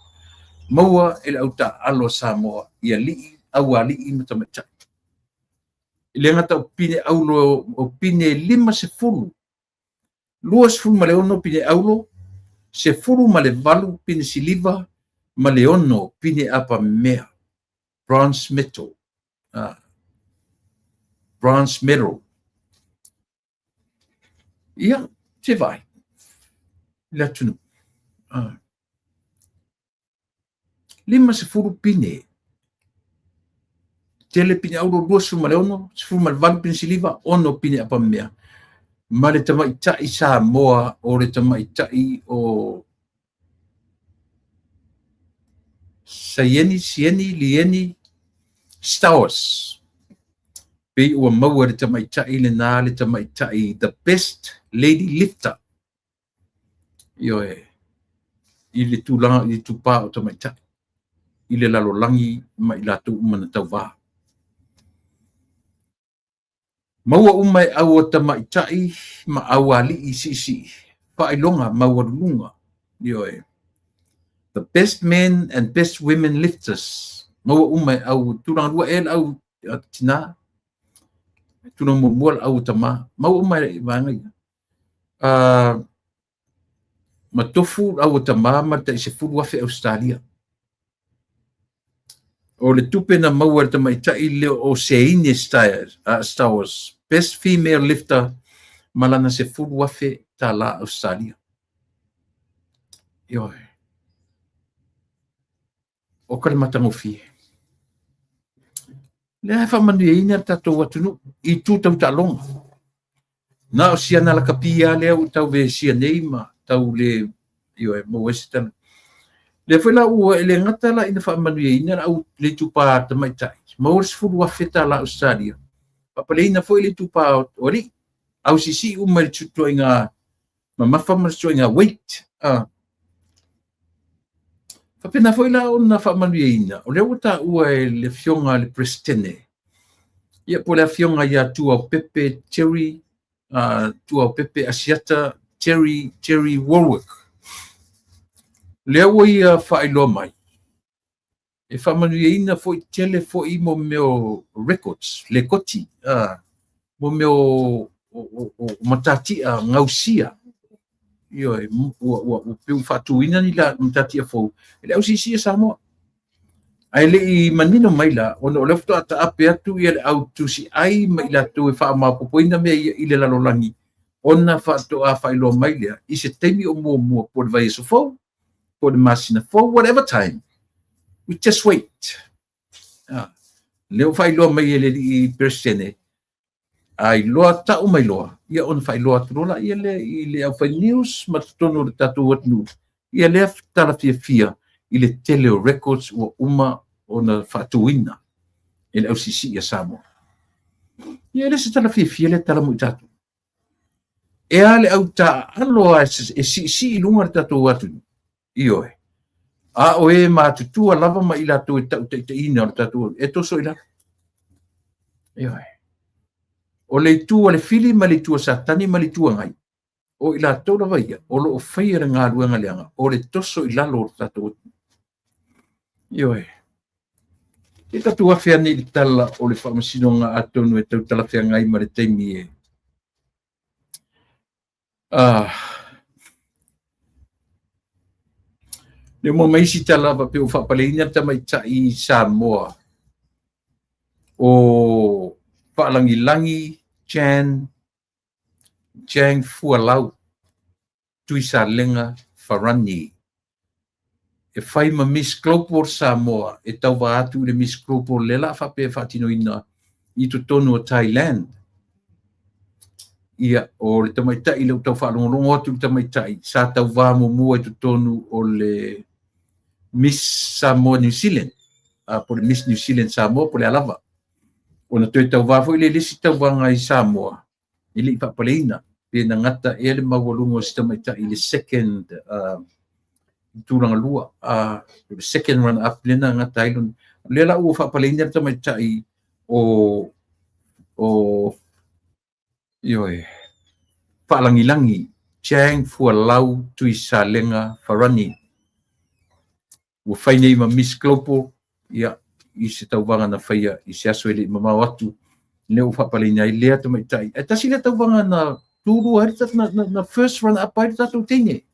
[SPEAKER 1] Maua ele au ta alo Samoa ia lii au alii matamatai. Ile ngata o pine aulo o pine 50. 20 ma le ono pine aulo, 10 ma le valu pine siliva, ma le ono pine apa mea. Bronze medal. Bronze medal. Ia, te vai. La tunu. 50 pine. Tele pine aulo 2 ma le ono, 10 ma le valu pine siliva, ono pine apa mea. Ma le tamaitai Samoa o le tamaitai o Sieni, Lieni, Star Wars. Pei ua maua le tamaitai le nā le tamaitai the best lady lifter. Ioe. I le tūlanga i le tūpā o tamaitai. I le lalolangi ma i lātou umana tau wā. Maua umai au o tamaitai ma au ali i sisi. Whailonga maua lunga. Ioe. The best men and best women lifters. Maua umai au tūlanga rua el au tina. Tuna mual au tama. Maua umai vangai. Ma tofu au tama ma ta se fu wafe Australia. O le tupe na maua tamaitai le o Seine Star Wars. Best female lifter malana se fu wafe tala Australia. Yo. O kale matangofi. Le fa manu ina tato watunu I tu tau talonga. Na o siana la kapia le o tau ve sianei ma tau le yo mo western. Le foi la ua ele ngata la ina fa manu ina au le tupa tamaitai. Mo se fu wafe tala Australia. Papaleina foi le tupa ori. Au sisi uma le tuto inga mamafa maso inga weight. Fapena foi la ona fa manuina. O le uta ua le fionga le prestene. Ia po le fionga ia tua Pepe Cherry, tua Pepe Asiata Cherry Warwick. Le ua ia fa ilo mai. E fa manuina foi tele foi mo meu records, le koti. Mo meu o matati a ngausia. Io o più fatuina ni la matati a fo. Ele au sisi Samoa. Ai le manino mai la ono le foto ata ape atu ia au tusi ai mai la tu e fa ma popoina me ile la lolangi. Ona fa to a fa ilo mai le I se temi o mo por vai so fo. Por masina for whatever time. We just wait. Leo fa ilo mai ele I persene. Ai loa ta o mai loa. Ia on fa loa trola ia le au fa news ma tono le tatu wat nu. Ia le tala fia i le tele o records ua uma ona faatuina e le ausisi ia Samoa. Ia le se talafifia le talamu i tatou. E a le au taalo a e si ilunga le tatou atu. Ioe. A o e matutua lava ma i latou e tau te ina o le tatou. E toso i lava. Ioe. O le tua le fili ma le tua satani ma le tua ngai. O i latou lava ia. O lo o whaia ngā ruenga leanga. O le toso i lalo o le tatou. Ioe. E tatou awhia ni i tala o le whamasinonga atonu e tau tala whia ngai ma le teimi e. Le mo maisi tala pa pe o whapaleina tamai ta i Samoa. O whaalangi-langi Jang Fualau tui sa lenga Farani. E whai ma Miss Global Samoa e tau wa atu le Miss Global lela whape whatino ina i to tonu o Thailand. Ia o le tamaitai le tau whaalongonongo atu le tamaitai sa tau wā mua i to tonu o le Miss Samoa New Zealand. Po le Miss New Zealand Samoa po le alava. O na toi tau wā fo i le lisi tau wanga i Samoa. I le i whapaleina. Pe na ngata e le mawalungo o si tamaitai le second turanga lua. The second run up lena ngata ilun. Le la ua whapaleina le tamaitai o ioe whaalangi-langi Jang Fualau tui sa lenga Farani. Ua whai nei ma Miss Global ia i se tauwanga na whaia i se aso ele i mamau atu leo whapaleina i lea tamaitai. E tasi le tauwanga na turu harita na first run up ai tatou tenge.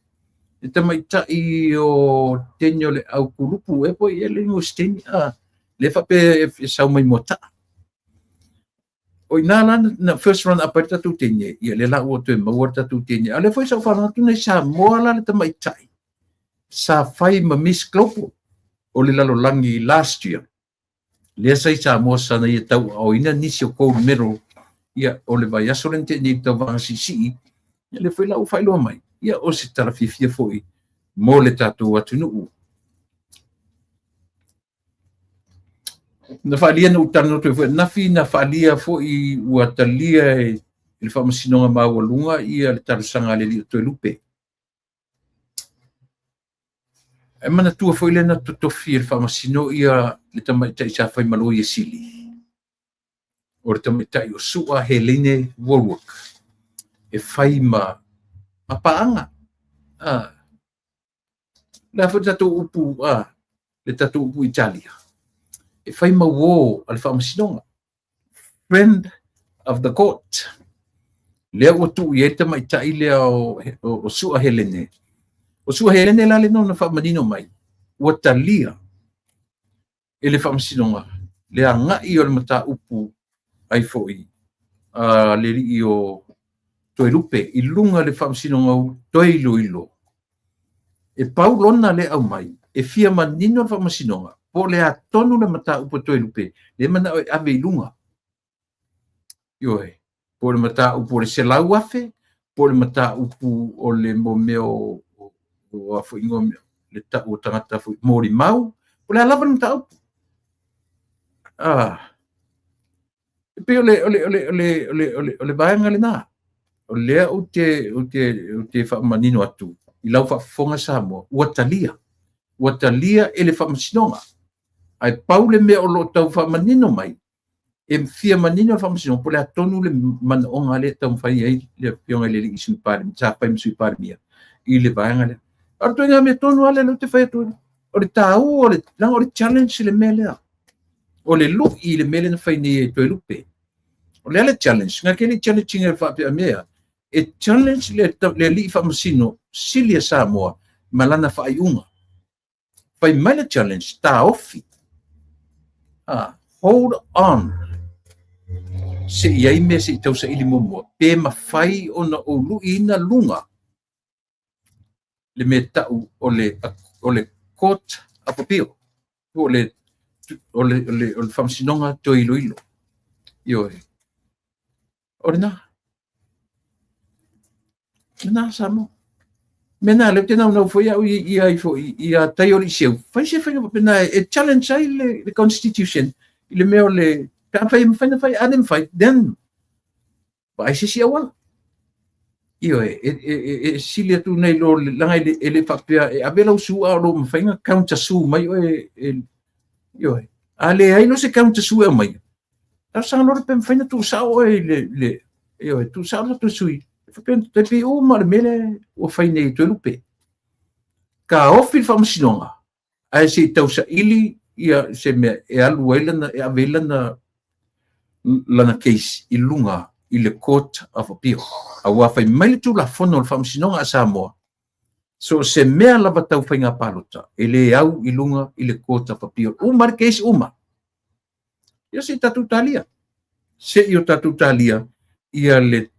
[SPEAKER 1] E tamaitai o tenyo le au kurupu e po i ele ngos teni le whape e sau mai mota. O ina na first run up ai tatou tenge ia le la ua tue mawar tatou tenge. A le fwoi sau whanau tuna i sa moa la le tamaitai. Sa whai ma Miss Global o le lalo langi last year. Lea sai sa moa sana ia tau o ina nisi o gold medal ia o le vai aso lente ni tau vanga sisi ia le fwoi lau whailoa mai. Ia o se tala fifia foi mo le tatou atu nuu. Na whaalia na utano tue foi nafi na whaalia foi ua talia e le whamasinonga mawalunga ia le tarusanga le li o toe lupe. E mana tua foi le na totofi le whamasino ia le tamaitai sa whai malo i sili. O le tamaitai o sua Helene Warwick. E whai ma paanga. La fo tatou upu le tatou upu Italia. E whai ma wo al whamasinonga. Friend of the court. Lea ua tu i e tamaitai lea o sua Helene. O sua Helene la le no na whamanino mai. Ua talia. E le whamasinonga. Lea ngai o le mata upu ai foi. Le ri o toe lupe. I lunga le whamasinonga u toe ilo. E paulona le au mai. E fia manino le whamasinonga. Po le atonu le mata upu toe lupe. Le mana o ave i lunga. Ioe. Po le mata upu o le selau afe. Po le mata upu o le momeo o afo ingo le o tangata fo mori mau. Po le alava le mata upu. Pe ole vaenga le na. O lea o te whamanino atu. I lau whafonga Samoa. Ua talia e le whamasinonga. Ai paule mea o lo tau whamanino mai. E fia manino le whamasinonga. Po le atonu le mana onga le tau mwhai ai. Le pionga le i sui pare. Sa pai msui pare mia. I le vaenga le. Arto inga me tonu ale lo te whai atu. O le tau o le challenge le mea lea. O le lu i le mele na whai ni e toi lupe. O le ale challenge. Nga ke le challenge inga le whapea mea. E challenge le li whamasino silia Samoa malana whai unga. Whai mai le challenge ta ofi. Hold on. Se iai mea se i tau sa ili momua. Pe ma whai o na o lu ina lunga. Le me tau o le court apopio. O le whamasinonga toi ilo. Ioe. O le na. Na Samoa. Mena le tena no foi ia tai o seu. Fai se fai pena e challenge ai le constitution. Le meo le ka fai adem fai then vai se awal. Io e silia tu nei lo langa ele papia e abela usua lo mfainga counter su mai io ale ai no se counter su mai. Ta sa no pe mfaina tu sa o le io tu sa tu sui. Pen te pi o mar mele o faine tu lupe. Ka ofil famsinonga. Ai se tau sa ili ia se me e alu elana e avelana lana case ilunga i le court of appeal. A wa fai mai tu la fono le famsinonga a Samoa. So se mea lava tau whainga palota. E le au ilunga i le court of appeal. Umar case uma. Ia se tatu talia. Se io tatu talia ia le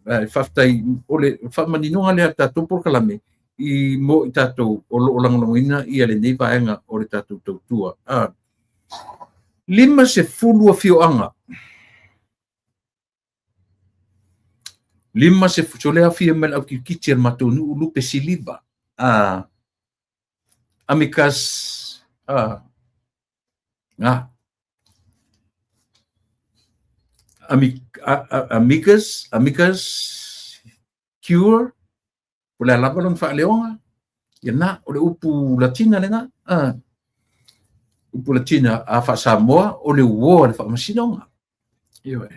[SPEAKER 1] whaftai o le whamaninonga le tatu porkalame i mo i tatu o langalongina ia le nei vaenga o le tatu tautua. 50 fioanga. 50 solea fia mel au kiti al matonu lupe siliva. Amicas amicas cure pula labalon fa leonga yana o le upu latina lenga upu latina a fa Samoa o le wo le fa masinonga yo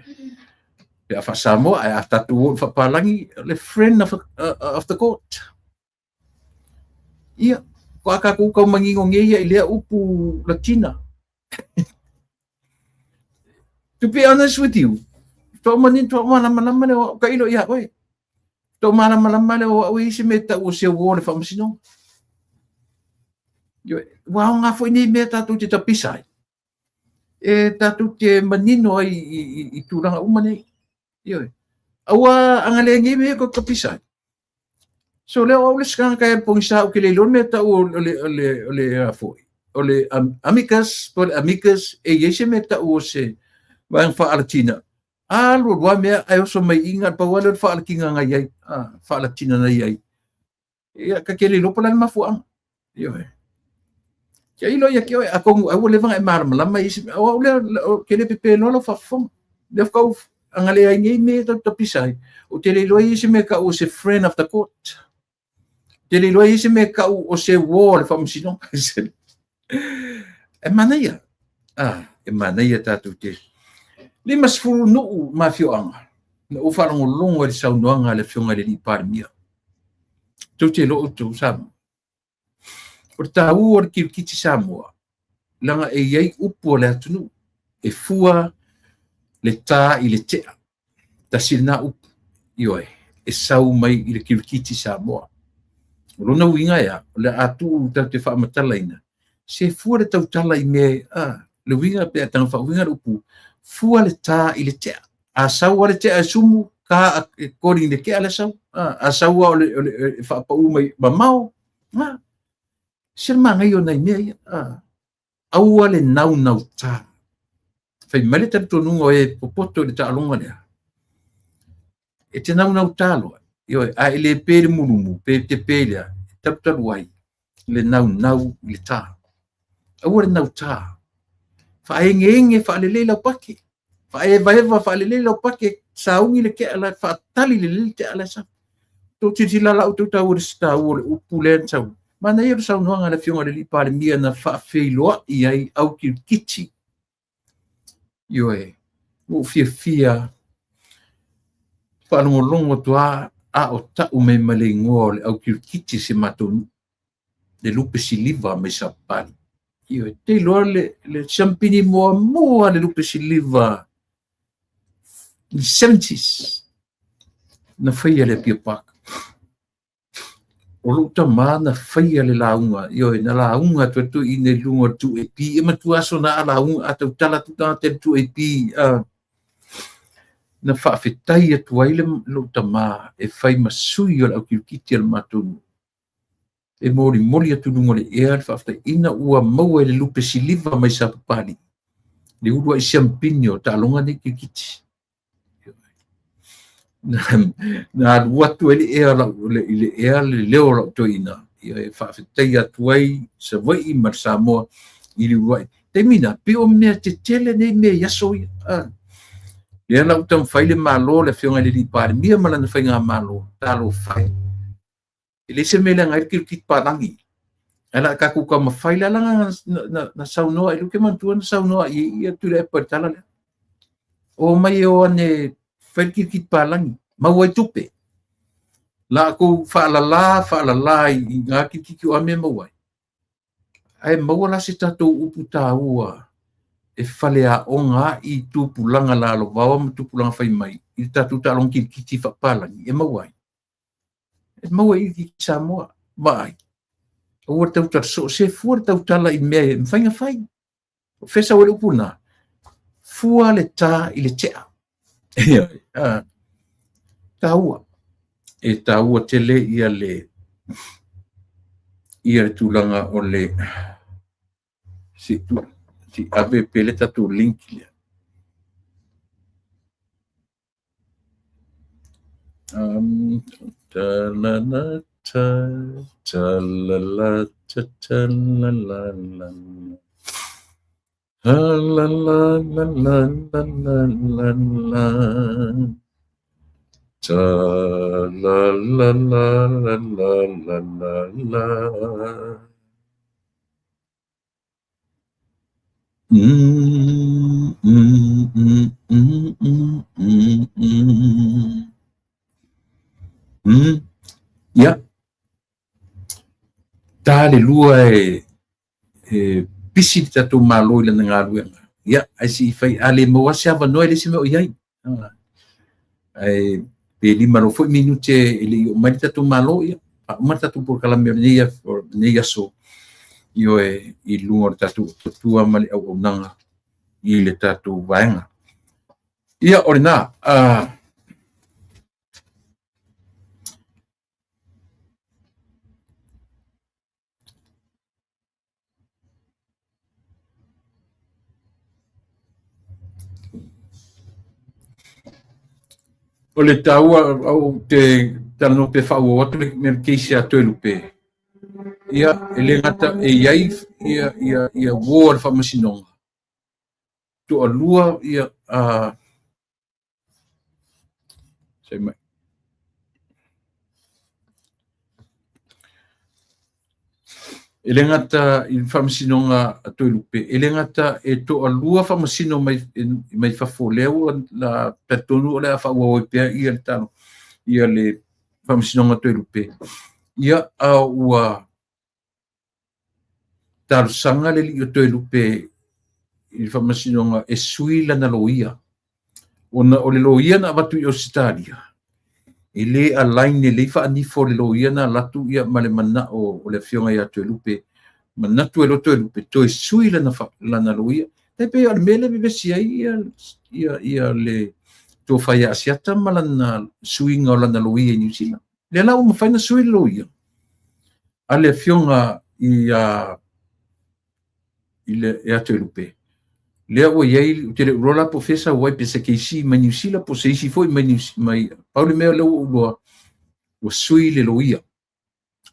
[SPEAKER 1] e a fa Samoa a tatu fa palangi le friend of the court ia ko aka ku ka mangingo ngeia ile upu latina. To be honest with you, to mana le ka ilo ia oi. To mana le o isi meta o se wo le famsino. Yo wa nga foi ni meta tu te tapisai. E tatu te manino i turanga umane. Yo. Awa angale ngi me ko tapisai. So le o le skan ka pong sa o ke le lon meta o le foi. O le amicas e yese meta o se Wang Faalatina. Lord wa mea ai oso mai ingat pa wala Faalakinga ngai Faalatina na ai. Ia ka kele lo pala mafuang. Yo. Ya ilo ya ke ako ai wala vang ai mar malama isi o le kele pepe no lo fafong. Le ka angale ai ngai me to pisai. O tele lo isi me ka o se friend of the court. Tele lo isi me ka o se wall famsino. E manaya. E manaya tatu te. 50 no mafioanga na ufarango longo le saunoanga le fionga le parmia tu te lo tu sam por tau or kiti Samoa langa e yai upo le atunu e fua le ta i le te ta sina up yoe e sau mai i le kiti Samoa lona winga ya le atu ta te fa matalaina se fua le tau tala i me le winga pe tang fa winga upu fua le ta i le tea. A sau le tea sumu ka according le ke ala sau. A sau o le whapa umai mamau. Sir manga yo nei mea. Aua le nau ta. Fai mele tato nungo e popoto le ta alonga lea. E te nau ta loa. Yo a ele pere murumu, pe te pelea, taputaru ai. Le nau le ta. Aua le nau ta. Faengenge faalele la pake faeva faalele la pake saungi le ke ala fatali le te ala sa to titila la to ta ursta ur upulen sa mana yo sa no ngala fionga le pa le mia na fa feilo ai au kiti yo e o fia fa no longo to a o ta o me malengo au kiti se matonu le lupe siliva me sa pali. Io te lo le champini mo le lupe siliva 70s na faia le piopak o luta mana faia le launga io na launga tu i ne lunga tu e pi e matu aso na launga atu tala tu ta tu e pi na fa fetai tu ai le luta ma e fai masui o au kiti al matunu e mori atu lunga le e alfa afta ina ua maua le lupe siliva mai sa pali le urua i champinio ta longa ne kiti na watu ele e le leo la toina ia fa fetai atuai se vai I mar Samoa I li wai te mina pe o mea te tele nei mea yaso ia la utam faile malo le fionga le li pare mia malana fai ngā malo talo fai ele se mele ngai ki parangi ala ka ku ka mafaila langa na saunoa ilu ke mantua na saunoa ia tu le pertala le o mai o ane fai ki parangi mau ai tupe la ko fa la I ngā ki o ame mau ai ai mau la se tatou upu tāua e fale a onga I tupulanga la lo wawa ma tupulanga fai mai I tatou talong ki fa palangi e mau ai ki Samoa mai o tau tar so se fuar tau tala I mea mwhainga whai o whesa wale upuna fua le tā I le tea tāua e tāua tele ia le tūlanga o le si ave pele tatu link le talala talala ya tale lua pisi tatu malo I ngā luenga ya ai si fai ale mo se ava no ele se me iai ai pe 5 minute ele o mai tatu malo ya ma tatu por kala me nei so io I lungo tatu tua mali au nanga I le tatu vaenga ia orina o le taua au te tano pe fa o otro me keisi a tolu pe ia ele ngata iai ia war fa masinonga to alua ia sei mai ele ngata I fa masinonga a tolu pe ele ngata e to alua fa masino mai fa foleu la petonu le fa o pe ia tano ia le fa masinonga tolu pe ia ua tarsanga le li to lupe I fa masinonga e sui lana loia ona o le loia na watu I Australia ele a line le fa ani fo le loia na latu ia male mana o le fionga ia to lupe mana tu lo to lupe to sui lana loia te pe al mele be sia ia le to fa ia siata malana sui ngolana loia New Zealand le la o fa na sui loia ale fionga ile e atu lupe le o ye te rola professor wai pesa ke si manusila po se si foi mai Paulo me lo o sui le loia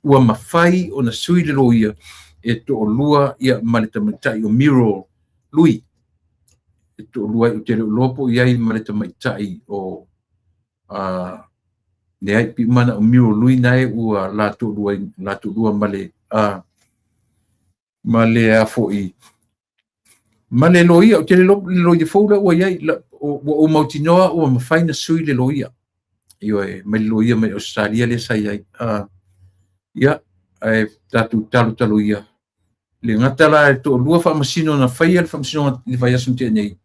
[SPEAKER 1] o mafai ona sui le loia e to lua ia maleta matai o miro lui e to lua te lopo ia maleta matai o ne ai pi mana o miro lui nai o la to lua male a foi male loia o te loia foula o ia o mautinoa o mafaina sui le loia io e mai loia mai Australia le sai ai ia e tatu talo ia le ngata la to lua fa masino na fai al fa masino le vai asunte nei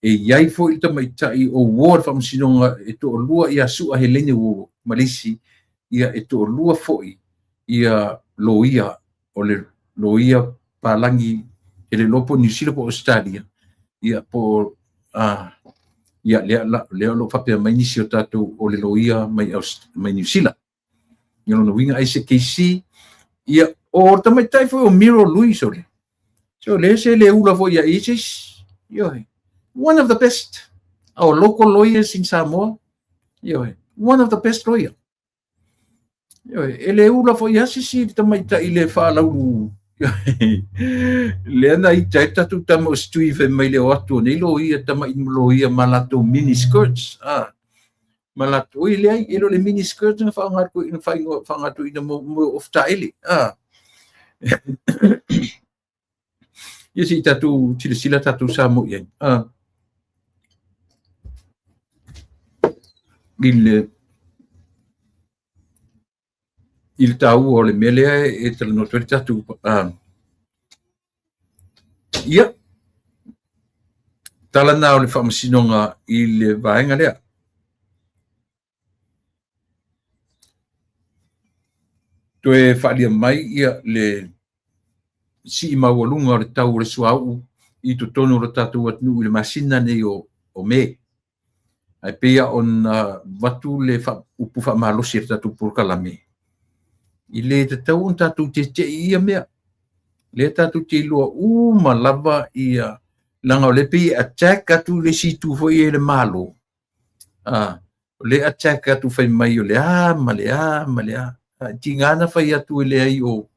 [SPEAKER 1] e iai fo I mai tai o war fa masino e to lua ia su a helene o malisi ia e to lua foi ia loia o le loia palangi ele lopo New Zealand po Australia ia po ia le lo fa pe mai nisio tatu o le loia mai New Zealand you know no winga ICKC ia o tamai tai foi o Miro Luis ole so le se le ula foi ia isis yo one of the best our local lawyers in Samoa Io one of the best lawyer. Io ele ula fo ia si tamai ta ile fa lau. Le ana I taita tu tamo stui fe mai le watu nei lo ia tamai lo ia malato mini skirts. Malato ile ai elo le mini skirts na fa ngar ko in fa ngatu ina mo of taili. Ia si tatu sila tatu samo ia. Il tau o le mele e te no tu tatu. Ia. Tala na o le whamasinonga I le vaenga lea. Toe whalia mai ia le si mawalunga o le tau le suau I to tono le tatu atnu I le masina nei o me. Ai pea on watu le upu whamalosi le tatu purkalame. I le te tau on tatu te ia mea. Le tatu te lua malava ia langa o le pe attack atu le situ foi e le malo. Le attack atu fai mai o le malea. Tingana fai atu le ai o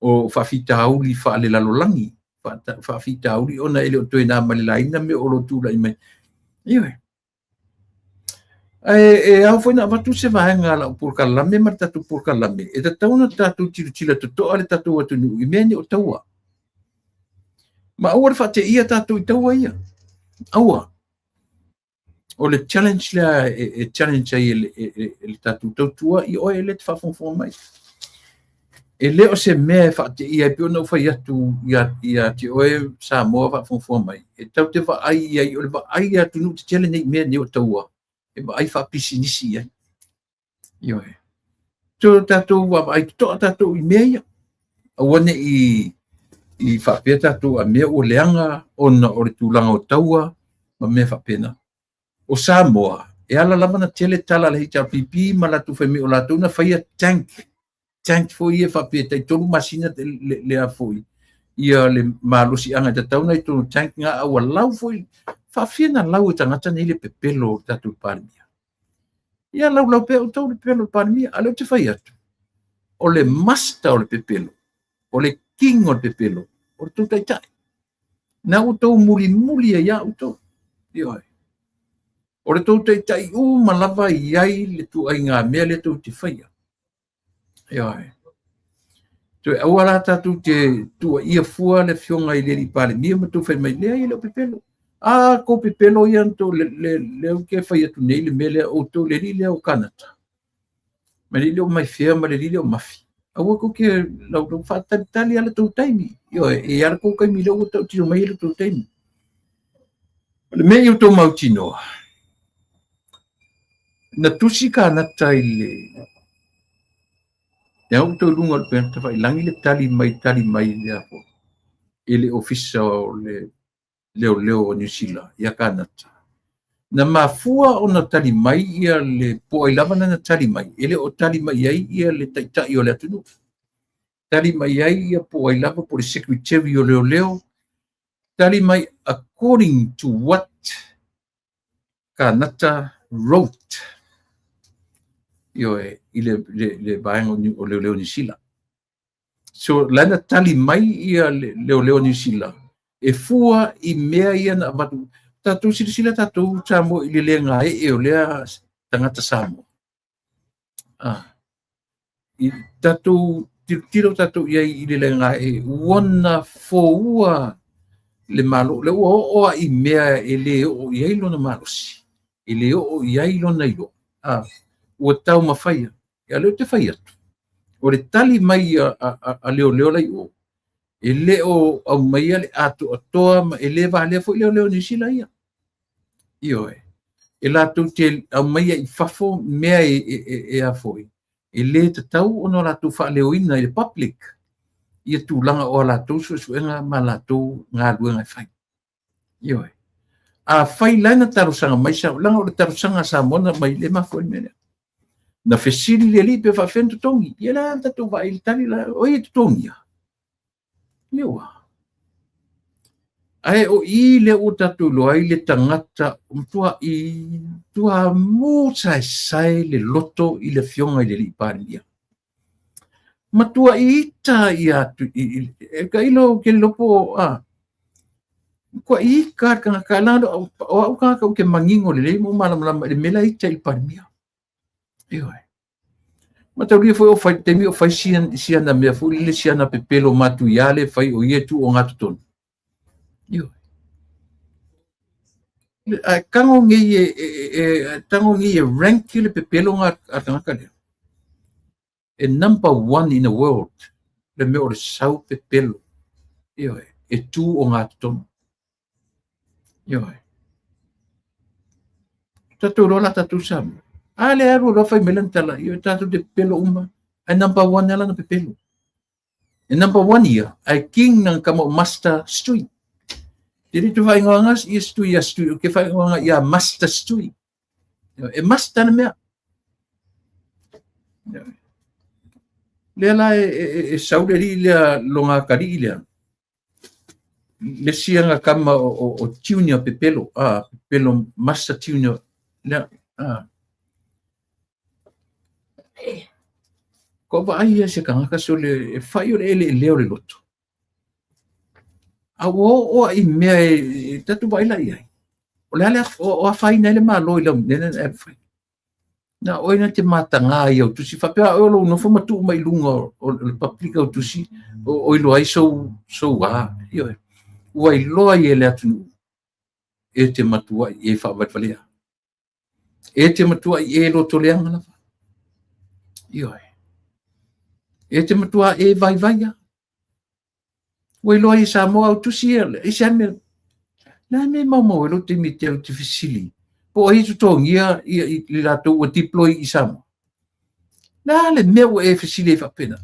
[SPEAKER 1] whawhitauli wha le lalolangi. Whawhitauli ona ele o toi nā malelaina me o lo tūla I mai. Iwe. Au foi na watu se vaenga la purkalame mar tatu purkalame. E tauna tatu tila to ale tatu atu nu I meni o taua. Ma aua fa te ia tatu I taua ia. Aua. O le challenge la challenge ai le tatu tautua I o ele te whafonfon mai. E leo se mea fa te ia pio no fa atu ia te oe sa moa whafonfon mai. E tau te wa ai ai o le wa ai atu nu te challenge mea ni o taua. E ba ai fa pisinisi ai. Io e. So tatu wa ai to tatu I mea. Awane I fa pe tatu a mea o leanga ona o le tulanga o taua ma mea fa pena. O Samoa e ala lava na tele tala le hita pipi ma la tu fe mi o la tu na faia tank fo ia fa pe tai tolu masina le a foi. Ia le malusi anga te tauna I tonu tank nga awa lau foi. Fa fiena lau tangata nei le pepelo tatu palmia. Ia lau pe o tau le pepelo palmia, ale o te fai atu. O le master o le pepelo. O le king o le pepelo. O le tau tai. Na o tau muli ia o tau. Io ai. O le tau tai malava iai le tu ai ngā mea le tau te fai. Io ai. Toe awala tatu te tua ia fua le fionga I le li palmia ma tu fai mai lea I le pepelo. Ko pepelo ia to le ke fai atu nei le mele o to le lile o Canada. Ma lile o mai fea ma le lile o mafi. Awa ko ke lau whatalitali ala tau taimi. Io e ala ko kai mila o tau tiro mai ala tau taimi. Le mea o tau mautinoa. Na tusi Canada I le. Ia o tau lunga le penta fai langi le tali mai le apo. Ele ofisa o le leo o New Zealand, ia Canada. Na mafua o na tali mai ia le po ai lava na tali mai. Ele o tali mai ai ia le taitai o le atunu. Tali mai ai ia po ai lava po le secretary o leo. Tali mai according to what Canada wrote. Io e le baenga o leo New Zealand. So lana tali mai ia leo New Zealand. E fua I mea ia na watu. Tatu sila tatu Samoa I le ngā e o lea tangata Samoa. I tatu tiro tatu ia I le ngā e wana foua le malo. Le oa I mea e le o ia ilo na malosi. E le o ia ilo na ilo. Ua tau mawhaia. Ia leo te whai atu. O le tali mai a leo lai o. E leo au mai ale atu atoa ma e le vale fo leo New Zealand ia. Io e. E la tu te au mai I fafo mea e a foi. E le te tau ono la tu fa leo ina I public. Ia tu langa o la tu suenga ma la tu ngā luenga fai. Io e. A fai lana tarusanga mai sa langa o le tarusanga sa mona mai le ma foi mea. Na fesili le li pe fa fentu tongi. Ia la tatu va il tali la o i tongi. Ioa. Ai o I le o tatu loa I le tangata tua mo sai le loto I le fionga I le liparia. Matua I ita I atu e ka ilo ke lopo ko I ka kalando o au ka ke mangingo le mo malam le mela ita I paria. Io. Matauri foi o fai temi o fai siana mea fu le siana pepelo matu yale fai o yetu o ngatu ton. Io. Kango ngi rank le pepelo ngaka le. E number 1 in the world. Le me o sau pepelo. Io. E tu o ngatu ton. Io. Tatu rola tatu sam. Ale aru lo fai melantala. Io tatu de pelo uma. E number 1 ala na pepelo. E number 1 ia. Ai king ng kamo master street. Jadi tu fai ngongas ia stui ke fai ngonga ia master stui. E master na mea. Lela e sauderi le longa kari le. Le sianga kama o junior pepelo, pepelo master junior. Le ko va ia se kanga ka so le fai o le leo le loto. O I mea tatu baila ia. O le ale o fai nele malo ila nene e fai. Na oina te matanga ia o tusi whapea o lo no whamatu mai lunga o le paprika o tusi o ilo ai so io e. Ua I loa I ele atunu e te matua I e whawatwalea. E te matua I e lo toleanga lawa. Io e. E te matua e vai. Ua ilo ai Samoa o tusi e se ame. Na me mau e lo te mite o te fisili. Po ai tu tongia I lato o deploy I Samoa. Na le meu e fisili e whapena.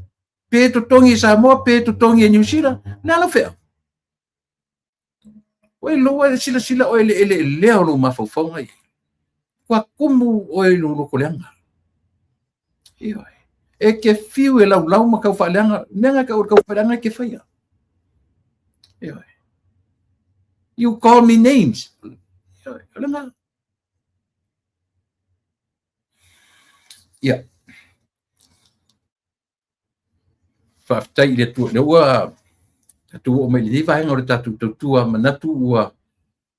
[SPEAKER 1] Pe to tongi Samoa, pe to tongi New Zealand. Na la whea. Oi loa sila o ele leo lo mafaufonga I. Kua kumu o lo koleanga. Io. E ke fiu e lau ma kau whaleanga. Nenga kau whaleanga ke whaia. Io. You call me names. Io. Ia. Whaftai le tua. Leua tatu o mai li vaenga o le tatu tua manatu ua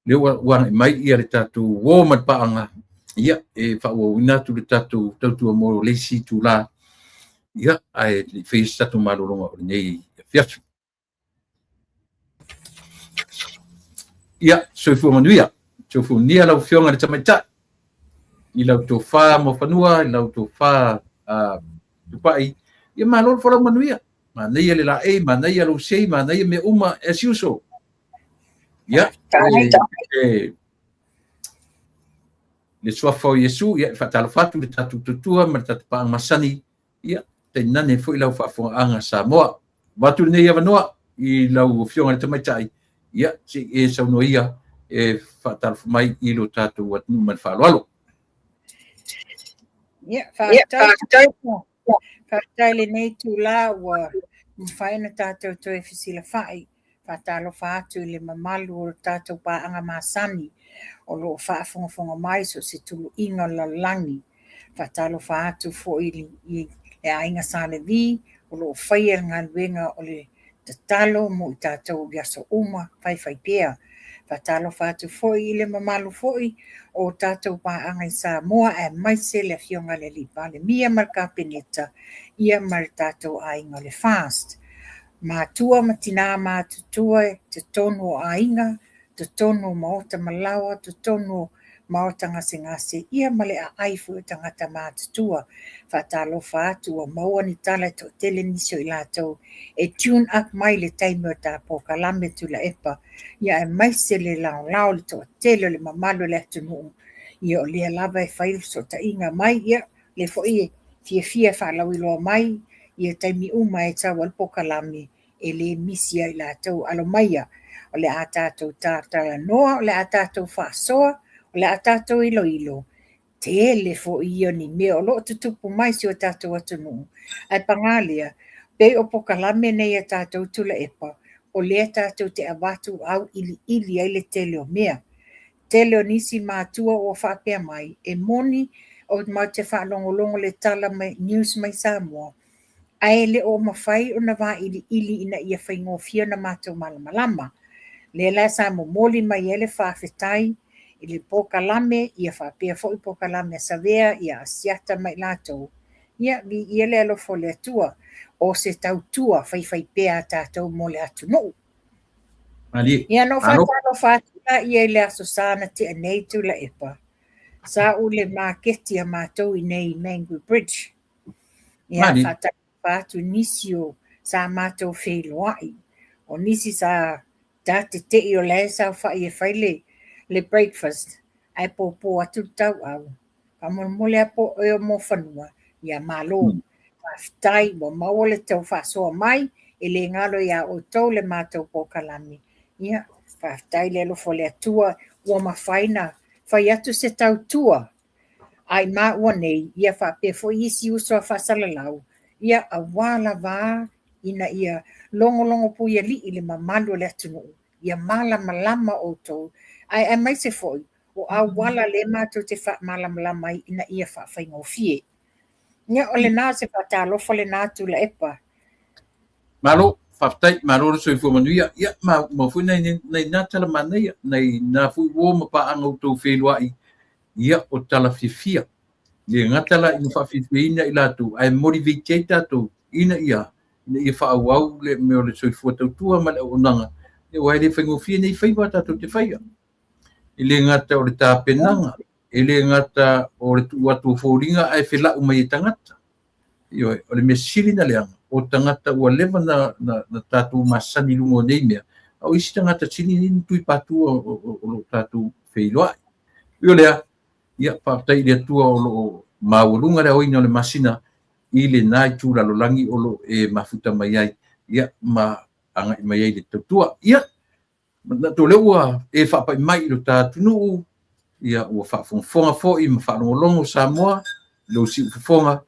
[SPEAKER 1] leua wang mai ia le tatu wo mat paanga. Ia e whaua inatu le tatu tua mo leisi tu la. Ia ai le face tatu malolonga o nei fiatu. Ia soifu manuia. Soifu nia lau fionga le tamaita. I lau tō whā mo whanua, I lau tō whā tupai. Ia malolo whalau manuia. Ma neia le la ma neia lo sei, ma neia me uma as usual. Ia. Le suafo Yesu, ia whatalo whatu le tatu tutua, ma tatu paang masani. Ia, te nane fo I lau whaafonga Samoa. Watu neia wanoa, I lau fionga le tamaitai. Ia, si e sauno ia, e whatalo mai I lo tatu wat numan whaaloalo.
[SPEAKER 3] Ia, whaatai le nei tū la ua mwhaina tātou toi fisila whai. Whaatalo whaatu I le mamalu o tātou paanga masani. O lo whaafonga mai so se tulu inga la langi. Whaatalo whaatu fo I le ainga sale vi. O lo whaia ngā luenga o le tatalo mo I tātou biaso uma whai pia. Whaatalo whaatu fo I le mamalu fo I o tātou paanga I Samoa e maise le fionga le lipa. Le mia marka peneta ia mar tātou ainga le fast. Mātua matina mātutua te tonu o ainga, te tonu o maota malawa, te tonu o maota ngase ia male a aifu tangata mātutua. Whaatalo whaatu o maua ni tala to tele nisio I lātou e tune up mai le taimi o tā pokalame tu la epa. Ia e maise le lao le to tele le mamalo le atunu. Ia o lea lava e whairu so ta inga mai ia le fo ie fia whaalau iloa mai ia taimi uma e tawa pokalame e le misia I lātou alo maia o le a tātou tātala noa, o le a tātou whaasoa, o le a tātou ilo. Te le fo ia ni mea o lo tutupu mai si o tātou atunu. Ai pangalia, pe o pokalame nei a tātou tula epa, o lea tātou te awatu au ili ai le tele o mea. Tele o nisi mātua o whapea mai, e moni o mau te whaalongolongo le tala mai news mai Samoa. Ai le o mawhai o na wā ili ina ia whaingofia na mātou malamalama. Le la sa momoli mai ele whawhetai, i le pokalame, ia whapea fo i pokalame savea, ia asiata mai lātou. Ia vi ia le alofo le atua, o se tautua whai pea tātou mo le atu no.
[SPEAKER 1] Ali.
[SPEAKER 3] Ia no whatalo whatila ia le aso sana te anei tu la epa. Sa ule maketi a mātou i nei Mangu Bridge. Ia whatalo whatu nisio sa mātou wheloai. O nisi sa te te o le sa whai e whaile le breakfast. Ai po atu tau au. Ka mole apo e o mo whanua. Ia malo. Whaftai mo mawole tau whasoa mai. E le ngalo ia o tau le mātou po kalami. Ia, whaftai le lofo le atua, ua mawhaina, whai atu se tau tua. Ai mā ua nei, ia whape fo isi uso a whasalalau. Ia a wala wā, ina ia longo pu ia li i le mamalu le atu nuu. Ia malama o tau. Ai mai se foi, o a wala le mātou te wha malama ina ia whai ngofie. Ia o le nā se whatalofa le nātu la epa.
[SPEAKER 1] Malo. Whaftai, maroro soi fumanuia, ia, ma fui nei nā tala manea, nei nā fui wō ma pa anga o tau wheluai, ia o tala whiwhia. Ia ngatala ina whawhiwhi ina i lātou, ai motivate tātou, ina ia whaauau le meo le soi fuatautua ma le onanga, e wai le whaingofia nei whaiwa tātou te whaia. I le ngata o le tāpenanga, i le ngata o le tuatu whōringa, ai whelau mai e tangata. Io, o le mea siri na leanga. O tangata ua lewa na tātou masani lungo nei mea. Au isi tangata sini nini tui pātua o tātou wheiloai. Io lea, ia whaatai lea tua o lo maurunga rea oina o le masina i le nai tūralo langi o lo e mafuta mai ai. Ia ma anga i mai ai le tautua. Ia, na tō leo ua e whaapai mai lo tātou nuu. Ia ua whaafonga fo i ma whaanongolongo Samoa, lo si ufonga.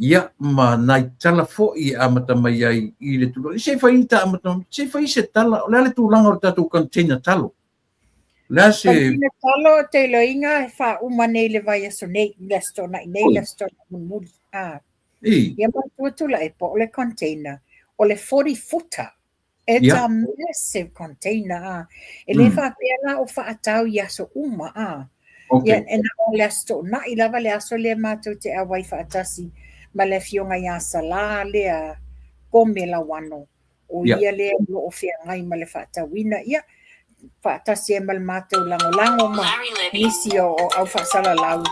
[SPEAKER 1] Ia ma nai tala fo i amata mai ai i le tūlanga. Se whai ta amata, se whai se tala, lea le tūlanga o tātou container talo. Lea se...
[SPEAKER 3] Container talo te loinga e wha umanei le vai aso nei, lesto na nei, lesto na munmuri. Ia matuatula e po o le container, o le 40 footer. It's a massive container. E le wha pēna o wha atau i aso uma. Ia e na o lesto na i lava le aso le mātou te awai wha atasi. Ma le fionga ia sala lea kome la wano. O ia lea lo o fia ngai ma le whaatawina. Ia whaatasi e ma le mātou lango ma nisi o au whaasala lau.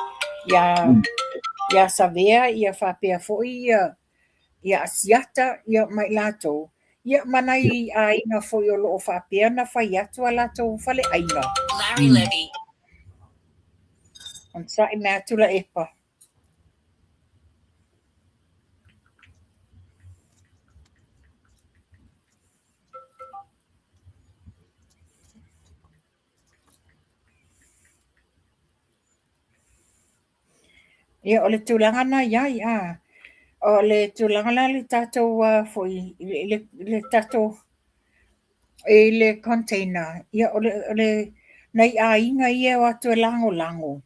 [SPEAKER 3] Ia savea, ia whapea foi, ia asiata, ia mai lato. Ia manai a ina foi o lo o whapea na whai atu a lato whale aina. Larry Levy. On sa i mea tula epa. Ia o le tūlanga na iai o le tūlanga la le tātou foi le tātou e le container. Ia o le nei a inga ia o atu e lango.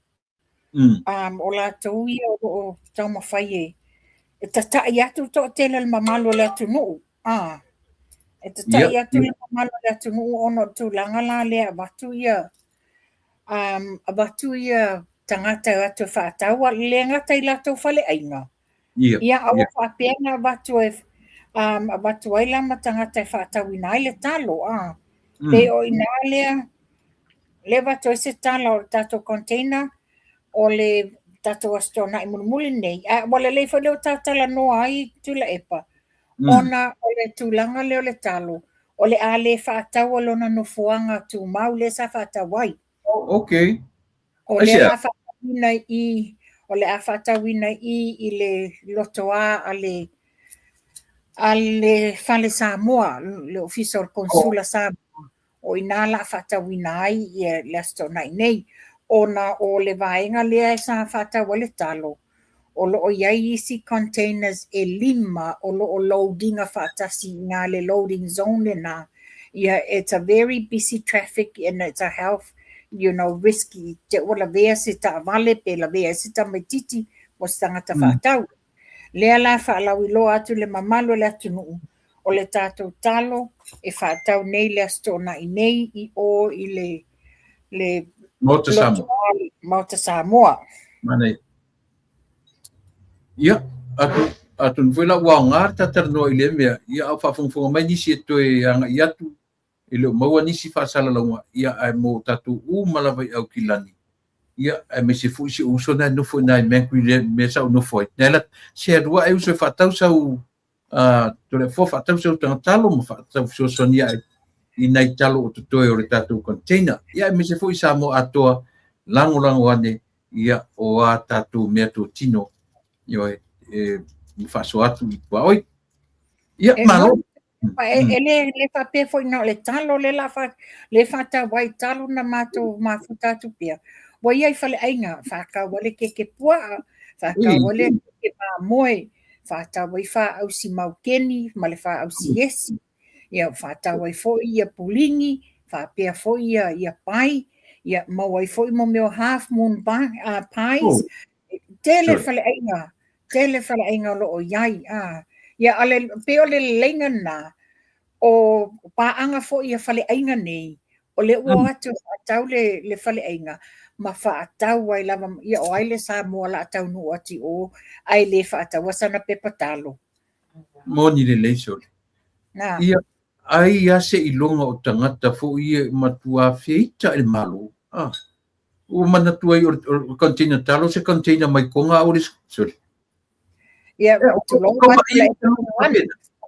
[SPEAKER 3] O la tau ia o tau mawhai e. E tatai atu to tele le mamalo le atu nuu. E tatai atu le mamalo le atu nuu ono tūlanga la le abatu ia. Abatu ia tangata atu whaataua, le ngata i lato whale aina. Ia awa whapena abatu abatu ai lama tangata i whaatau ina ai le talo. Pe o ina le watu i se tala o le tato container o le tato astona i munumuli nei. Wale le whale o tatala noa ai tula epa. Ona o le tūlanga le o le talo. O le a le whaatau alona no fuanga tu mau le sa whaatau ai.
[SPEAKER 1] Okay.
[SPEAKER 3] O le a whaatawina i le lotoa a le whale Samoa, le official consula Samoa. O ina la whaatawina ai i le astona nei. Ona o le vaenga lea e sa whaatawa le talo. O lo o iai isi containers e 5 o lo o loadinga whaatasi ngā le loading zone na. Yeah, it's a very busy traffic and it's a health, risky. Te ola vea se ta vale pe la vea se ta metiti mo tangata whaatau. Lea la whaalau I loa atu le mamalo le atu nuu. O le tātou talo e whaatau nei le astona I nei I o I le
[SPEAKER 1] Mota Samoa.
[SPEAKER 3] Mota Samoa.
[SPEAKER 1] Mana ia atu vela wa ngar ta terno ile me ia au fa funfunga mai nisi to e anga ia tu ile maua nisi fa sala lawa ia ai mo tatu u malava au kilani ia ai me se fu si uso na no fo na me kuile me sa no foi nela se rua eu se fa tau sa u to le fo fa tau sa talo mo fa tau so sonia I nei talo o te toe o le tatu container ia me se fu sa mo atoa lango ane ia o a tatu mea to tino yo mi faso atu I kua oi ia malo
[SPEAKER 3] Le fa pe foi no le talo le fa ta wai talo na mato mafuta tu pia wa ia fa le ainga fa ka wale ke pua fa ka wale ke pa moi fa ta wai fa au si maukeni ma le fa au si yesi ia fa ta wai foi ia pulingi fa pe foi ia pai ia ma wai foi mo meu half moon pies tele fa le ainga lo o yai ia ale pe o le lenga na o paanga fo ia fale ainga nei o le ua atu atau le fale ainga ma fa atau ai lava ia o ai le sa mo la atau no ati o ai le fa atau wasana pe patalo
[SPEAKER 1] moni le leiso
[SPEAKER 3] na
[SPEAKER 1] ia ai ia se ilonga o tangata fo ia matua feita e malo o manatua I o container talo se container mai konga o le sorry
[SPEAKER 3] ia tu lo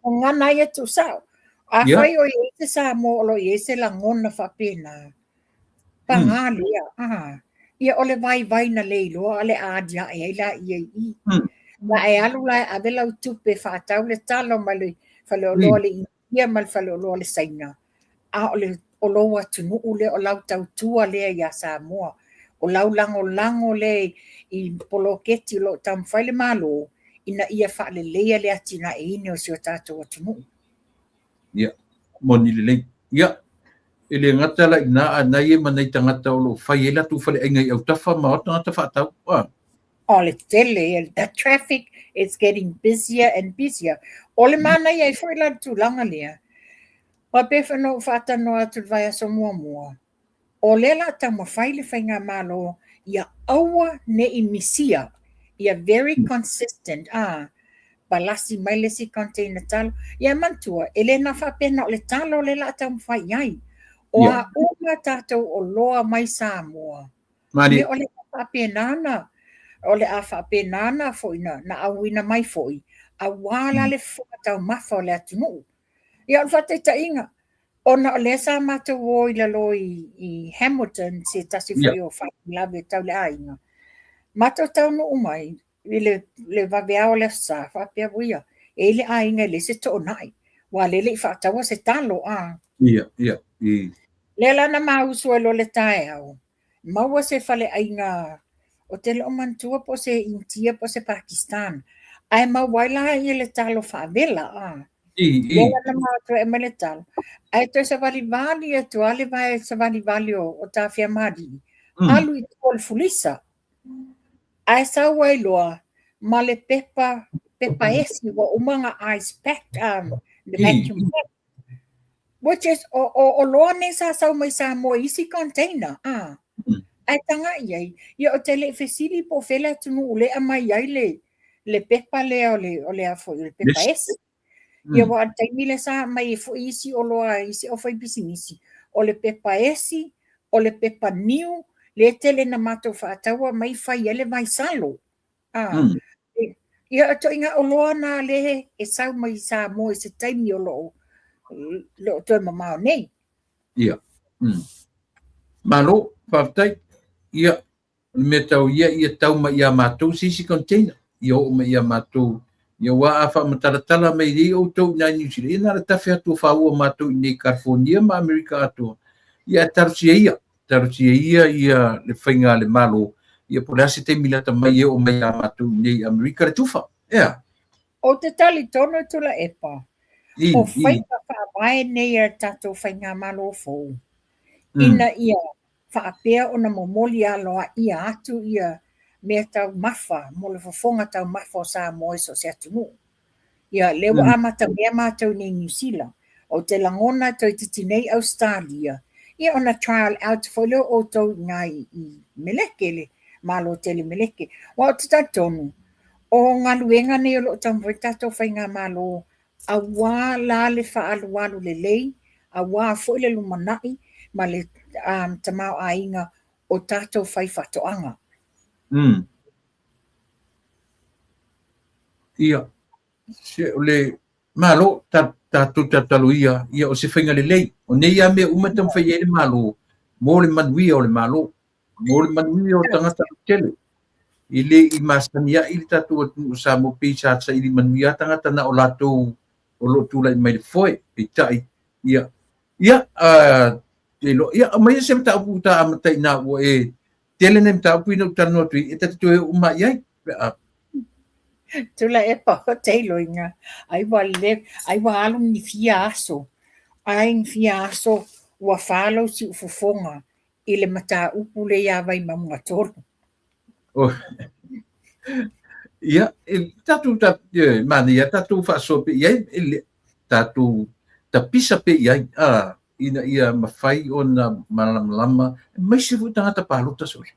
[SPEAKER 3] ngana ia tu sao a fai o ese sa mo lo ese la ngona fa pena pangalia ia ole vai na leilo ale adia e la ia I la e alu la avela tupe fa tau le talo male fa lo le ia mal fa lo le saina a ole o lo atu no ule o lau tau tua le ia sa mo o lau lango le I poloketi lo tam fai le malo ina ia fa le le atina e ine o sio tato atu no
[SPEAKER 1] ia moni le ia ele ngata la ina ana ye manai tangata o lo fai ela tu fale ainga au tafa ma o tangata fa tau
[SPEAKER 3] all it's tele the traffic is getting busier and busier ole mana ia foi la tu langa lea pa pe fa no fata no atu vai so mua ole la ta mo fai le fainga malo ia aua ne imisia ia very consistent balasi mai le si container talo ia mantua ele na fa pena le talo le la ta mo fai ai o a uma tato o loa mai Samoa
[SPEAKER 1] mari
[SPEAKER 3] ole fa penana ole a fa penana foi na awina mai foi a wala le fo ta mafo le atu ia fa te inga ona le sa mato wo I lo I Hamilton se tasi foi o fa la ve tau le ainga mato tau no mai le va vea o le sa fa pe buia ele ainga le se to nai wa le fa tau se talo
[SPEAKER 1] ia
[SPEAKER 3] le la na mau suelo le tae au mau se fale ainga o te lo mantua po se India po se Pakistan ai mau waila le talo fa vela le na mau to e mele talo ai to se vali tu ale vai se vali o ta fia madi alu I tol fulisa ai sa wailoa ma le pepa esi wa umanga ice pack the vacuum pack which is o loa ne sa mai sa mo isi container ai tanga ia o tele fesili po fela tunu ule amai ai le pepa le ole a foi le pepa esi ia wa taimi le sa mai fo isi o loa isi o foi bisinisi o le pepa esi o le pepa niu le tele na mato fa tawa mai fai ele mai salo ia to inga o loa na le e sa mai sa mo se taimi o lo to mama nei
[SPEAKER 1] ia malo fatai ia me tau ia tau ma ia matou sisi container ia o ma ia matou ia wa afa mataratala mai ri o tau na New Zealand ina ta fa tu fa o matou ni California ma America atu ia tarsia ia le fainga le malo ia polasi te milata mai o mai matou ni America tufa ia
[SPEAKER 3] o te tali tono tula epa o fai fa Wai nei e tatou whainga malo fōu. Ina ia whaapea o na momoli aloa ia atu ia mea tau mafa, mo le fofonga tau mafa o sa moe so se atunu. Ia lewa amata mea mātou nei New Zealand, o te langona tau titinei Australia, ia ona trial out whole o tau ngai i meleke le, malo tele meleke. Wa o te tatonu, o ngā luenga nei o lo tamu i tatou whainga malo, a wā la le whaalualu le lei, a wā fo le lumanai, ma le tamau a inga o tatou whai whatoanga.
[SPEAKER 1] Ia, se o le malo tatou tatalu ia o se whainga le lei. O nei a mea umatam whai e le malo, mo le manuia o le malo, mo le manuia o tangata tele. I le i masania i le tatou atu sa mo pisa sa i le manuia tangata na o latou o lo tula i mai le foe, i tai. Ia, mai se mta upu ta amatai na o e tele ne mta upu ina utanu atu i tatu e uma iai.
[SPEAKER 3] Tula e paho teilo inga, ai wa alu ni fia aso, ai fia aso wa whalo si ufufonga, i le mata upu le ia vai mamunga toro.
[SPEAKER 1] Ia, tatu mani ia tatu whaaso pe iai, tatu tapisa pe iai, ina ia mawhai o na malama, mai se fu tangata paluta sori.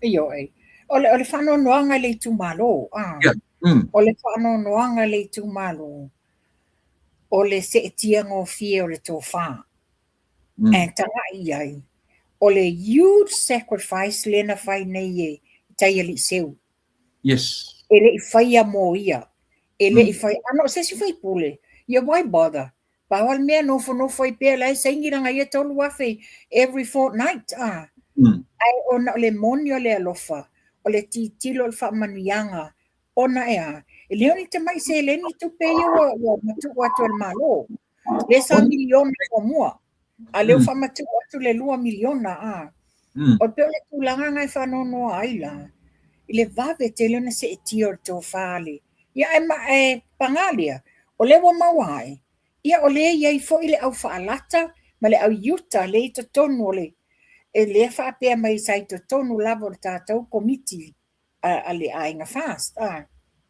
[SPEAKER 3] Iyo ei. Ole whano noanga le tu malo. Ole whano noanga le tu malo. Ole se tiango fie ole tō whā. E tanga iai. Ole huge sacrifice lena whai nei e tai ali seu.
[SPEAKER 1] Yes.
[SPEAKER 3] Ele I whai a mo ia. Ele I whai, ano se si whai pule. Ia why bother? Pawal mea nofo I pēr lai saingiranga ia tolu wafe every fortnight. Ai ona le monio le alofa. O le titilo le whaamanuianga, ona ea. E leo ni te mai se le ni tupe iwa matu watu el malo. Le sa miliona o mua. A leo whamatu watu le 2 miliona. O peo le tūlanga ngai whanono aila. I le vave te leo na se e tio tō whale. Ia e pangalia. O le wa mawai. Ia o le iai fo i le au whaalata, ma le au yuta le I to tonu o le. E le whaapea mai sai to tonu lavo le tātou komiti a le ainga fast.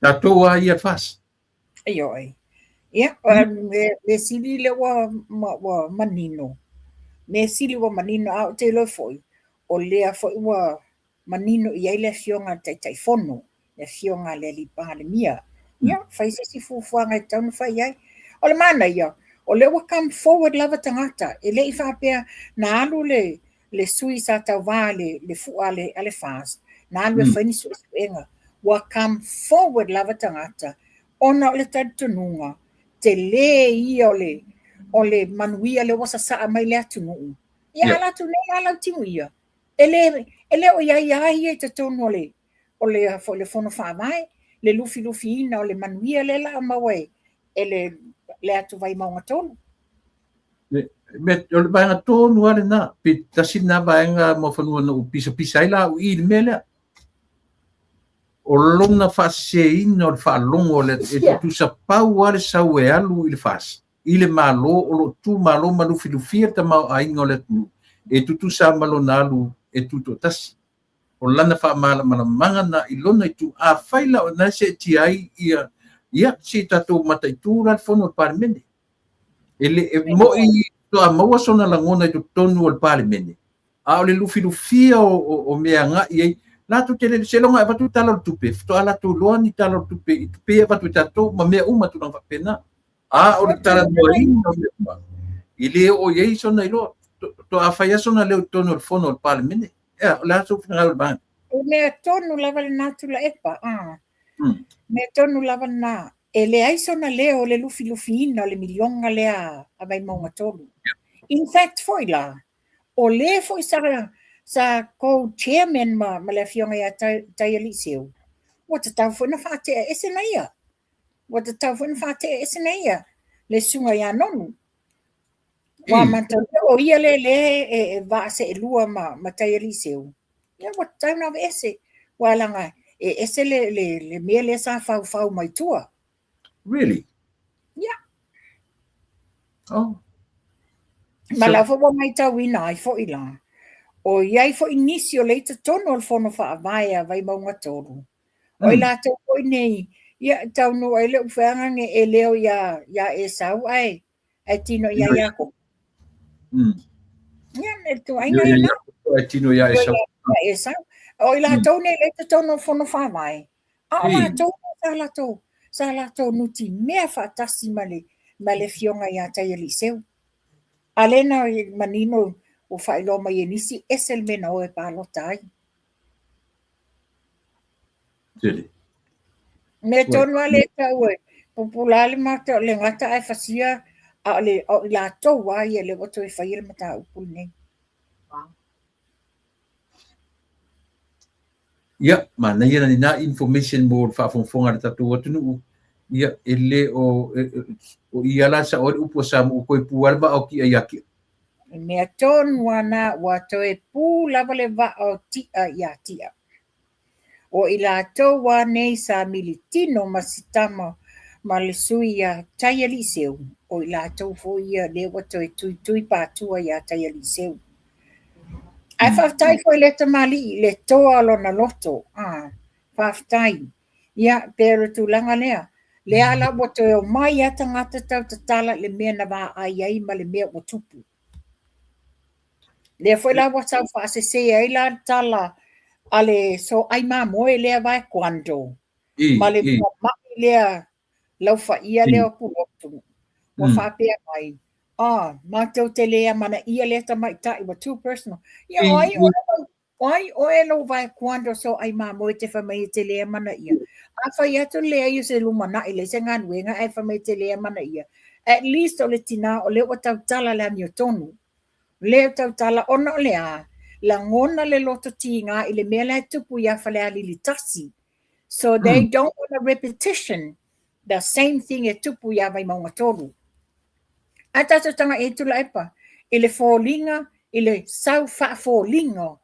[SPEAKER 1] Tātou a ia fast.
[SPEAKER 3] Iyo ai. Ia, me sili le wa manino. Me sili wa manino au te lo foi. O lea foi wa manino I ai le fionga tai fono. Le fionga le li pandemia. Ia, fai se si fufuanga I taunu fai ai. O le mana ia. O le wa come forward lava tangata. E le I whaapea na alu le sui sa tau vale le fua ale fast. Na alu e whaini suenga. Wa come forward lava tangata. Ona o le tatununga. Te le ia o le manuia le wasa saa mai le atunuu. Ia ala tu ne ala timu ia. Ele o ia te tonu o le fono whaamai. Le lufi ina o le manuia le la mawe. Ele le atu vai maunga tonu.
[SPEAKER 1] Me o le vaenga tonu ale na, pe tasina vaenga mo whanua na upisa ila u I le mele. O longa whaaseina o le whaalongo le e tusa pau ale sau e alu I le whaas. I le malo o lo tu malo malufi ta mau ainga o le tunu. E tutusa malo na alu e tuto tasi. O lana whaamala manga na I lona I tu a whaila o na se ti ai ia si tatou mata I tūra le whono parmene. Ele mo I to a maua sona langona I to tonu o le parmene. A o le lufia o mea nga I la tu tele se longa e watu tala o tupe. To ala tu loa ni tala o tupe. I tupe e watu tatou ma mea uma tu nang whapena. A o le tala noa ina o mea. I le o iei sona I loa. To a whaia sona leo tonu o le whono o le parmene. Ea, o le aso whina o bang.
[SPEAKER 3] O mea tonu lava le nātu la epa. Mea tonu lava na. E le aisona leo le lufi ina o le milionga lea a vai maunga tolu. In fact, foi la. O le foi sa co-chairman ma le fionga ia tai aliseu. Wata tau foi na whaate ese na ia. Wata tau foi na whaate ese na ia. Le sunga ia nonu. Wa mantau o ia le e vase e lua ma tai aliseu. Ia wata tau na ese. Wa langa e ese le mea le sa fau mai tua.
[SPEAKER 1] Really?
[SPEAKER 3] Yeah.
[SPEAKER 1] Oh.
[SPEAKER 3] Ma la fo mai tau ina ai fo ila. O iai fo inisio leita tono al fono fa vai a vai maunga toru. O ila to ko nei ia tau no ele u fanga nge e leo ya e sau ai. Ai tino ia ia ko. Ia ne tu ai ngai na.
[SPEAKER 1] Ai tino ia e sau.
[SPEAKER 3] E sau. O ila to nei leita tono fono fa vai. A la to sa la to nuti mea fa tasi male fionga ia tai eliseu. Alena manino o whaelo mai e nisi esel mena o e pālota ai.
[SPEAKER 1] Tele.
[SPEAKER 3] Me tonu ale tau e, populale mata o le ngata ai whasia a le o la tau ai e le wato e whaile mata upul nei.
[SPEAKER 1] Ia, mana ia na information board whaafonfonga le tatu watunu. Ia, ele o ia la sa ori upo sa mo koe pualba o ki ayaki.
[SPEAKER 3] Mea tonu ana wato e pū lava le va o tia ia tia. O i la tau wa nei sa militino masitama ma le sui ia tai eliseu. O i la tau fo ia le wato e tui pātua ia tai eliseu. Ai whaftai koe le tamali le toa alona loto. Whaftai. Ia, pero tu langa lea. Le ala wato e o mai ata ngata tau tatala le mea na wā ai ma le mea o tupu. Le foi la what's out fa se ai la tala ale so ai ma mo le vai quando male ma le lau fa ia le pu mo fa pe mai ma te tele mana ia le ta mai ta i too personal ia oi o e lo vai quando so ai ma mo te fa mai tele mana ia a fa ia to le ia se lumana ile se ngan wenga ai fa mai tele mana ia at least o le tina o le o tala le mi tonu le tau tala ona lea la ngona le loto tinga i le mea le tupu ia whale ali li tasi. So they don't want a repetition. The same thing e tupu ia vai maunga toru. A tato tanga e tula epa. I le fōlinga, i le sau wha fōlinga.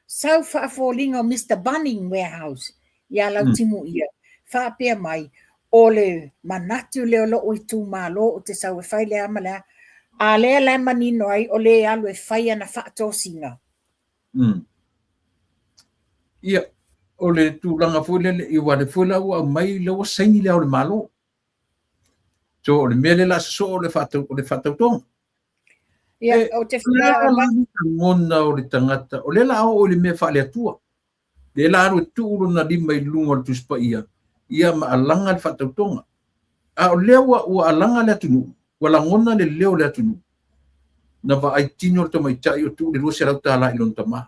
[SPEAKER 3] Sau wha fōlinga Mr. Bunning Warehouse. Ia lau timu ia. Wha pia mai. O le manatu leo lo ui tū mālo o te sau e whai lea malea. A lea lai manino ai o le alu e whai ana whaatosinga.
[SPEAKER 1] Ia, o le tūlanga fwile i wane fwile au mai lewa saini lea o le malo. So o le mea le la so o le whaatautonga.
[SPEAKER 3] Ia, o te whai
[SPEAKER 1] ngona o le tangata, o le la o le mea whaale atua. Le la aru e tūro na lima i lunga le tuspa ia. Ia ma alanga le whaatautonga. A o lewa ua alanga le atunu. Wala ngona le leo le atunu. Na va ai tino to mai tai o tu le rosa la tala i lon tama.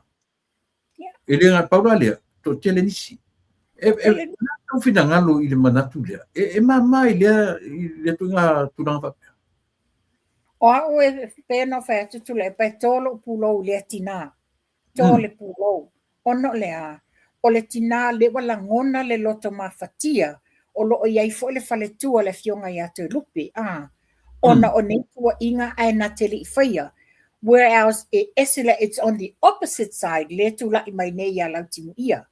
[SPEAKER 1] E le ngai paula lea, to tele nisi. No fina ngalo i le manatu lea. E mai le tunga tunanga papea.
[SPEAKER 3] O au e pēna whai atu le pai tolo pulou le tina. Tole pulou. Ono lea. O le tina le wala ngona le loto mawhatia. O lo o iai fo le whaletua le fionga i atu lupi. Ona o nei tua inga ai na tele i whaia. Whereas it's on the opposite side, le tu la i mai nei a lau timu ia.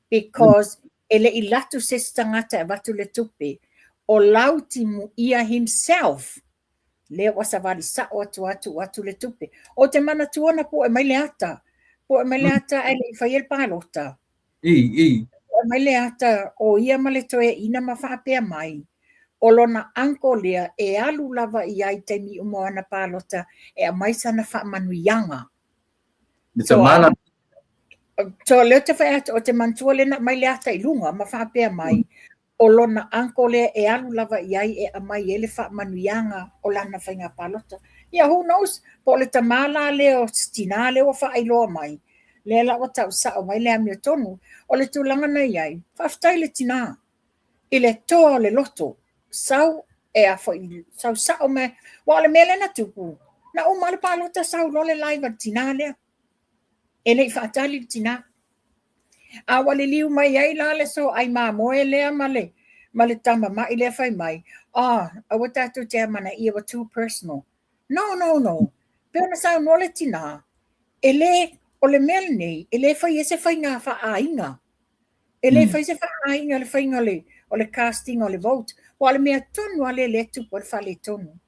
[SPEAKER 3] Because ele i latu se stangata e watu le tupe, o lau timu ia himself, le wasa wali sa o atu le tupe. O te mana tuona po e mai le ata. Po e mai le ata e le i whaia le pālota. Po e mai le ata o ia ma le toe ina ma whaapea mai. O lona anko lea e alu lava i ai te mi umo ana pālota e a maisana wha manuianga. So leo te whai ata o te mantua lena mai le ata i lunga ma whaapea mai. O lona anko lea e alu lava i ai e a mai ele wha manuianga o lana whainga pālota. Yeah, who knows? Po le tamala leo stina leo wha ailoa mai. Le la o tau sa o mai lea mio tonu. O le tūlanga nei ai. Whaftai le tina. I le toa le loto. Sau e a foi sau sao me wale mele na tupu na o male palota sau lole live tina le ele fatali tina a wale liu mai ai la le so ai ma mo ele male tama ma ile fai mai a wata tu te mana I was too personal no pero na sau no le tina ele o le mele nei ele fai ese fai nga fa ainga ele fai se fa ainga le fai ngale o le casting o le vote. Wale mea tonu ale le tupu al whale tonu.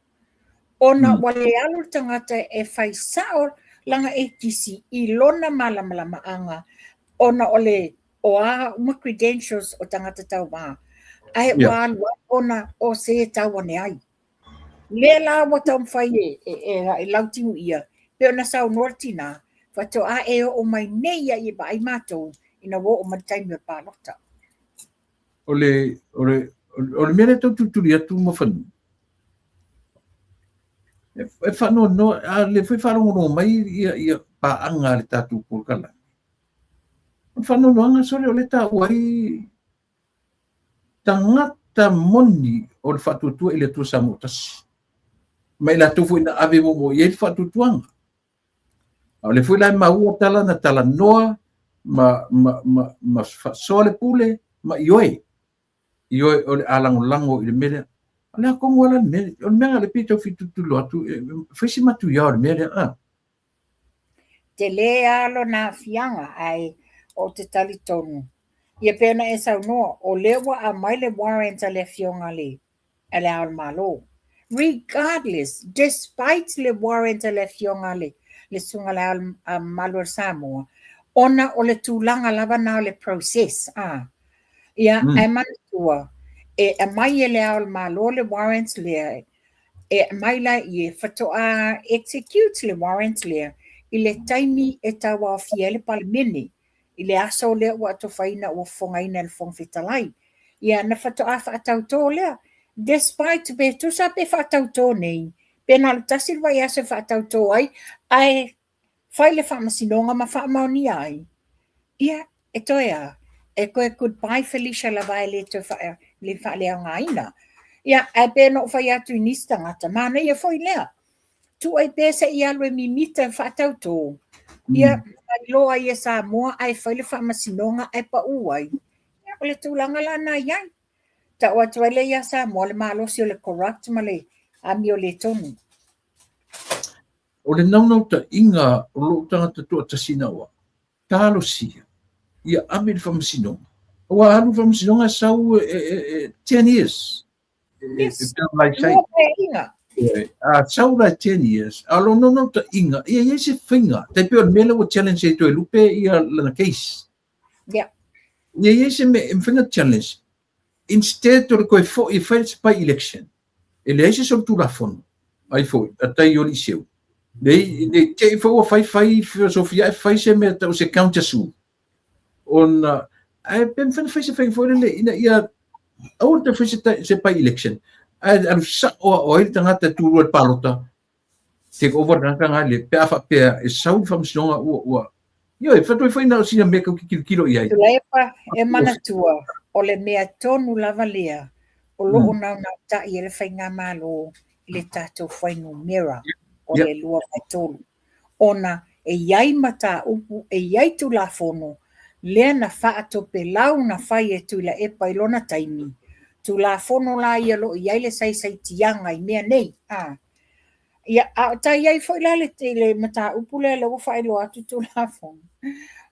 [SPEAKER 3] Ona wale alu tangata e whai sao langa e kisi I lona malamalama anga. Ona ole o a uma credentials o tangata tau wā. Ai wā ona o se tau ane ai. Le la wa tau mwhai e lautingu ia. Pe ona sau nortina. Fato a e o mai neia I ba ai mātou. Ina wo o mataimi o pālota.
[SPEAKER 1] Ole mele tau tuturi atu ma whanu. E whanu no, le whi wharongo no mai ia paanga le tātou kūrkala. Whanu no anga sore o le tā uai tangata moni o le whatutua I le tua sa motasi. Mai la tufu ina ave mo I le whatutuanga. O le whi lai maua tala na tala noa, ma sole pule, ma ioi. Ioi o le alango I le mele. Ala kongo ala mele. O le mea le pito fitutulu atu. Whesi matu ia o le mele.
[SPEAKER 3] Te le alo na fianga ai o te talitonu. Ia pena e sau noa, o lewa a mai le warrant a le fionga le, a le al malo. Regardless, despite le warrant a le fionga le sunga le al malo Samoa, ona o le tūlanga lava na o le process. Ia, ai manatua, e mai e le al malo le warrant le, e mai la I fatoa execute le warrant le, I le taimi e tawa o fia le palimini, I le aso le ua to whaina ua whongaina le whongwhitalai. Ia na whatoa whaatauto lea, despite be tusa pe whaatauto nei, pe na le tasir vai ase whaatauto ai whai le whamasinonga ma whaamauni ai. Ia, e toia, e koe goodbye Felicia la vai le to le whaalea ngaina. Ia, e pe no whai atu nista ngata, mana ia whoi lea. Tu ai pesa I alwe mimita whaatauto. Ia, ai loa ia Samoa, ai whaile whamasinonga, ai pa uai. Ia, o le tūlanga la na iai. Ta o atu ele ia Samoa, le malosi o le corrupt ma le ami o le tonu.
[SPEAKER 1] O le naunau ta inga o lo tangata tua tasina wa. Talo sia. Ia ame le whamasinonga. Wa alu whamasinonga sau 10 years.
[SPEAKER 3] Yes.
[SPEAKER 1] Like say.
[SPEAKER 3] Inga.
[SPEAKER 1] Sau la 10 years. Alo no ta inga. Ia se whinga. Te pio mele o challenge e toi lupe ia lana case.
[SPEAKER 3] Yeah.
[SPEAKER 1] Ia se me whinga challenge. Instead to koe fo I first by election. Ele ese so tu la fon. Ai foi, atai o liceu. Nei te fo fai filosofia fai se me ta se counter su. On ai ben fai se fai foi le ina ia o te fai se by election. Ai sa o tangata tu ro palota. Take over na kanga le pe afa pe e sau famsonga o Yo, e whatoi whaina o sina meka ki kilo I ai.
[SPEAKER 3] Tulepa e manatua o le mea tonu lava lea o loo nau ta I le whainga malo I le tātou whainu mera o le lua mai tolu. Ona e iai mata upu e iai tu la fono lea na whaato pe lau na whai e tu la e pailona taimi. Tu la fono la ia lo iai le sai tianga I mea nei. Ia ta iai foi la le mata upu le lo whai lo atu tu la fono.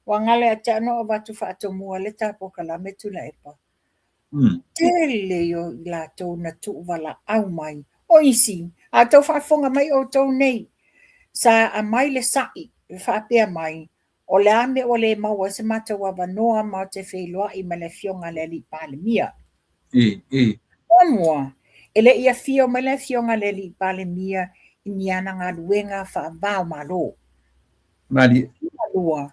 [SPEAKER 3] Wangale ate ano o watu whaato mua le tapo kala me tu la epa. Tele yo I la tau na tu wala au mai. O isi, a tau whaafonga mai o tau nei. Sa a mai le sai, le whaapea mai. O le ame o le maua se mata wa wanoa ma te wheilua I ma le fionga le li pale mia. O mua, ele ia fio ma le fionga le li pale mia I niana ngā luenga whaavao malo.
[SPEAKER 1] Mali.
[SPEAKER 3] Lua.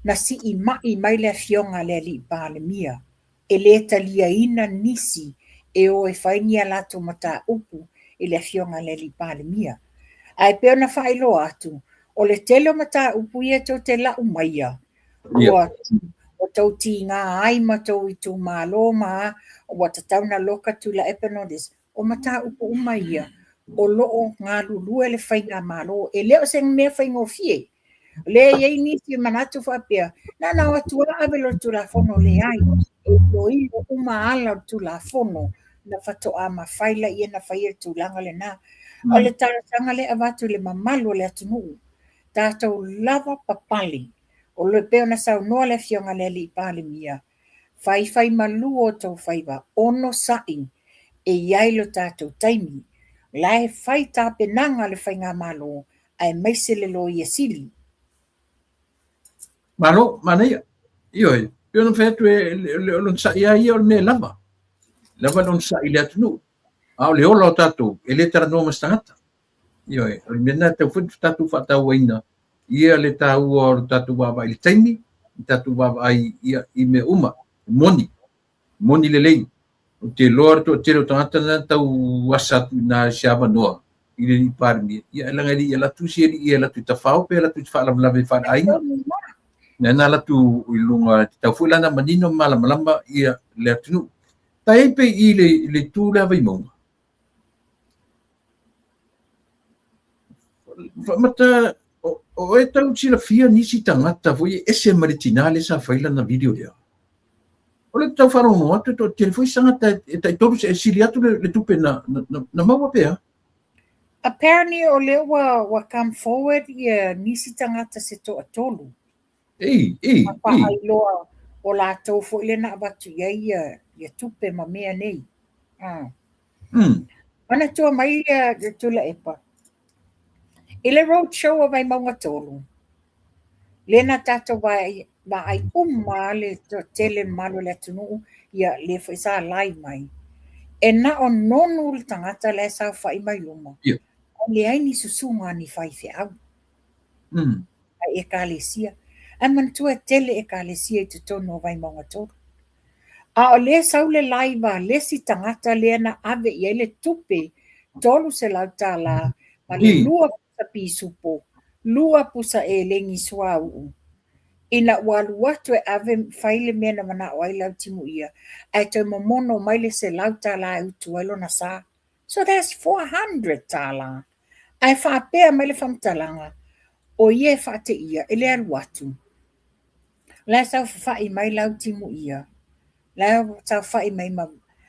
[SPEAKER 3] Na si I mai le fionga le li pale mia. E le talia ina nisi e o e whainia lato mata upu I le fionga le li pale mia. Ai peo na whailo atu, o le telo mata upu ia tau te lau maia. O tau ti ngā ai matou I tu malo ma, o wata tau na loka tu la epenodis, o mata upu umaia, o loo ngā lulua le whainga malo, e leo se mea whaingo fie. Le iei nisi manatu whapea, na watua avelo tu la fono le ai, e loi o uma ala tu la fono, na whatoa ma whaila I na whaia tu langa le na. O le taratanga le avatu le mamalu le atunu. Tātou lava papali, o le peo na sau noa le fionga le li pale mia. Whai malu o tau whaiwa, ono sai, e iai lo tātou taimi. Lai fai tapenanga le whainga malo, ai maise le lo ia sili.
[SPEAKER 1] Malo, mana ia. Ioi, pio no fetu lon sa ia ia o me lava. Lava lon sa ile atunu. Au le ola o tatu, ele tara no mastangata. Ioi, o mena te futu tatu fata waina. Ia le tau o tatu baba ile taimi, tatu baba ai ia i me uma, moni le lei. O te loa to te ro tangata na tau wasatu na siava noa. Ile i parmi. Ia langa ia la tu sieri ia la tu tafao pe la tu fala lave fala ainga. Na la tu ilunga tau fulana manino malama ia le atunu. Tai pe i le tu la vai monga. Mata o e tau sila fia nisi tangata foi ese maritinale sa faila na video dia. O le tau wharo no atu to telefoi sangata e tai toru se sili atu le tupe na maua pea.
[SPEAKER 3] Apparently o le wa come forward ia nisi tangata se to atolu.
[SPEAKER 1] Ei.
[SPEAKER 3] Pa ai loa o la tau fo ile na batu ia tupe ma mea nei. Mana tua mai ia tula epa. Ile road show o vai maunga tolu. Lena tata vai ai le tele malo le tunu ia le foi sa lai mai. E na o nonu le tangata le sa fai mai luma.
[SPEAKER 1] Yeah.
[SPEAKER 3] O le ai ni susunga ni fai fe au. Ai e kalesia. A mantua tele e kalesia i te tono vai maunga tolu. A o le sau le laiva, le si tangata le na ave i ele tupe, tolu se lauta la, ma le lua pusa pisupo, lua pusa e lengi sua uu. Ina walu watu e ave faile mena mana o ai lau timu ia, ai te momono maile se lauta la utu ailo na sa. So that's 400 tala. Ai whaapea maile whamtalanga, o ie whaate ia, ele alu watu. La sau whai mai lau timu ia. La tau whai mai ma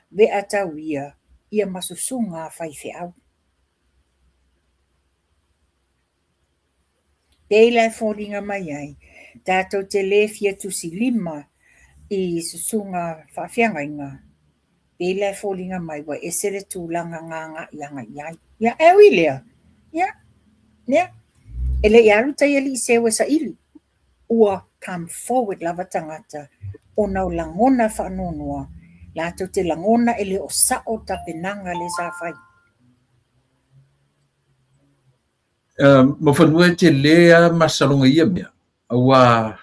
[SPEAKER 3] vea tau ia masusunga whai whiau. Pei lai whoringa mai ai, tātou te le fia tusi lima i susunga whawhianga inga. Pei lai whoringa mai wa esere tūlanga nganga ianga iai. Ia ewi lea. Ia. Ele iaru tai ali sewa sa ili. Ua come forward lava tangata. O nau langona whanonua, la tau te langona ele o sao tapenanga le sa whai.
[SPEAKER 1] Ma whanua te lea masalonga ia mea, wa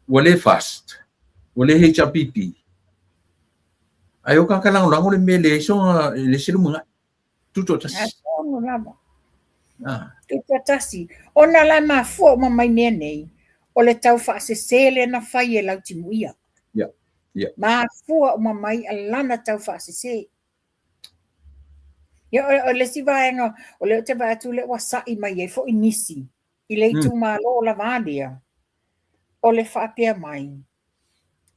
[SPEAKER 1] le fast, wa le HRPP. Ai o ka lango le me le songa le siru mga, tuto tasi.
[SPEAKER 3] Ono lama. Tuto tasi. Ona lai mafua ma mai mea nei, o le tau whaasesele na whai e lau timuia.
[SPEAKER 1] Yeah.
[SPEAKER 3] Ma fua o mamai alana tau whaasese. Ia o le si vaenga, o le te vātu le wasai mai e fo inisi. I le tu malo la vādia. O le whaapea mai.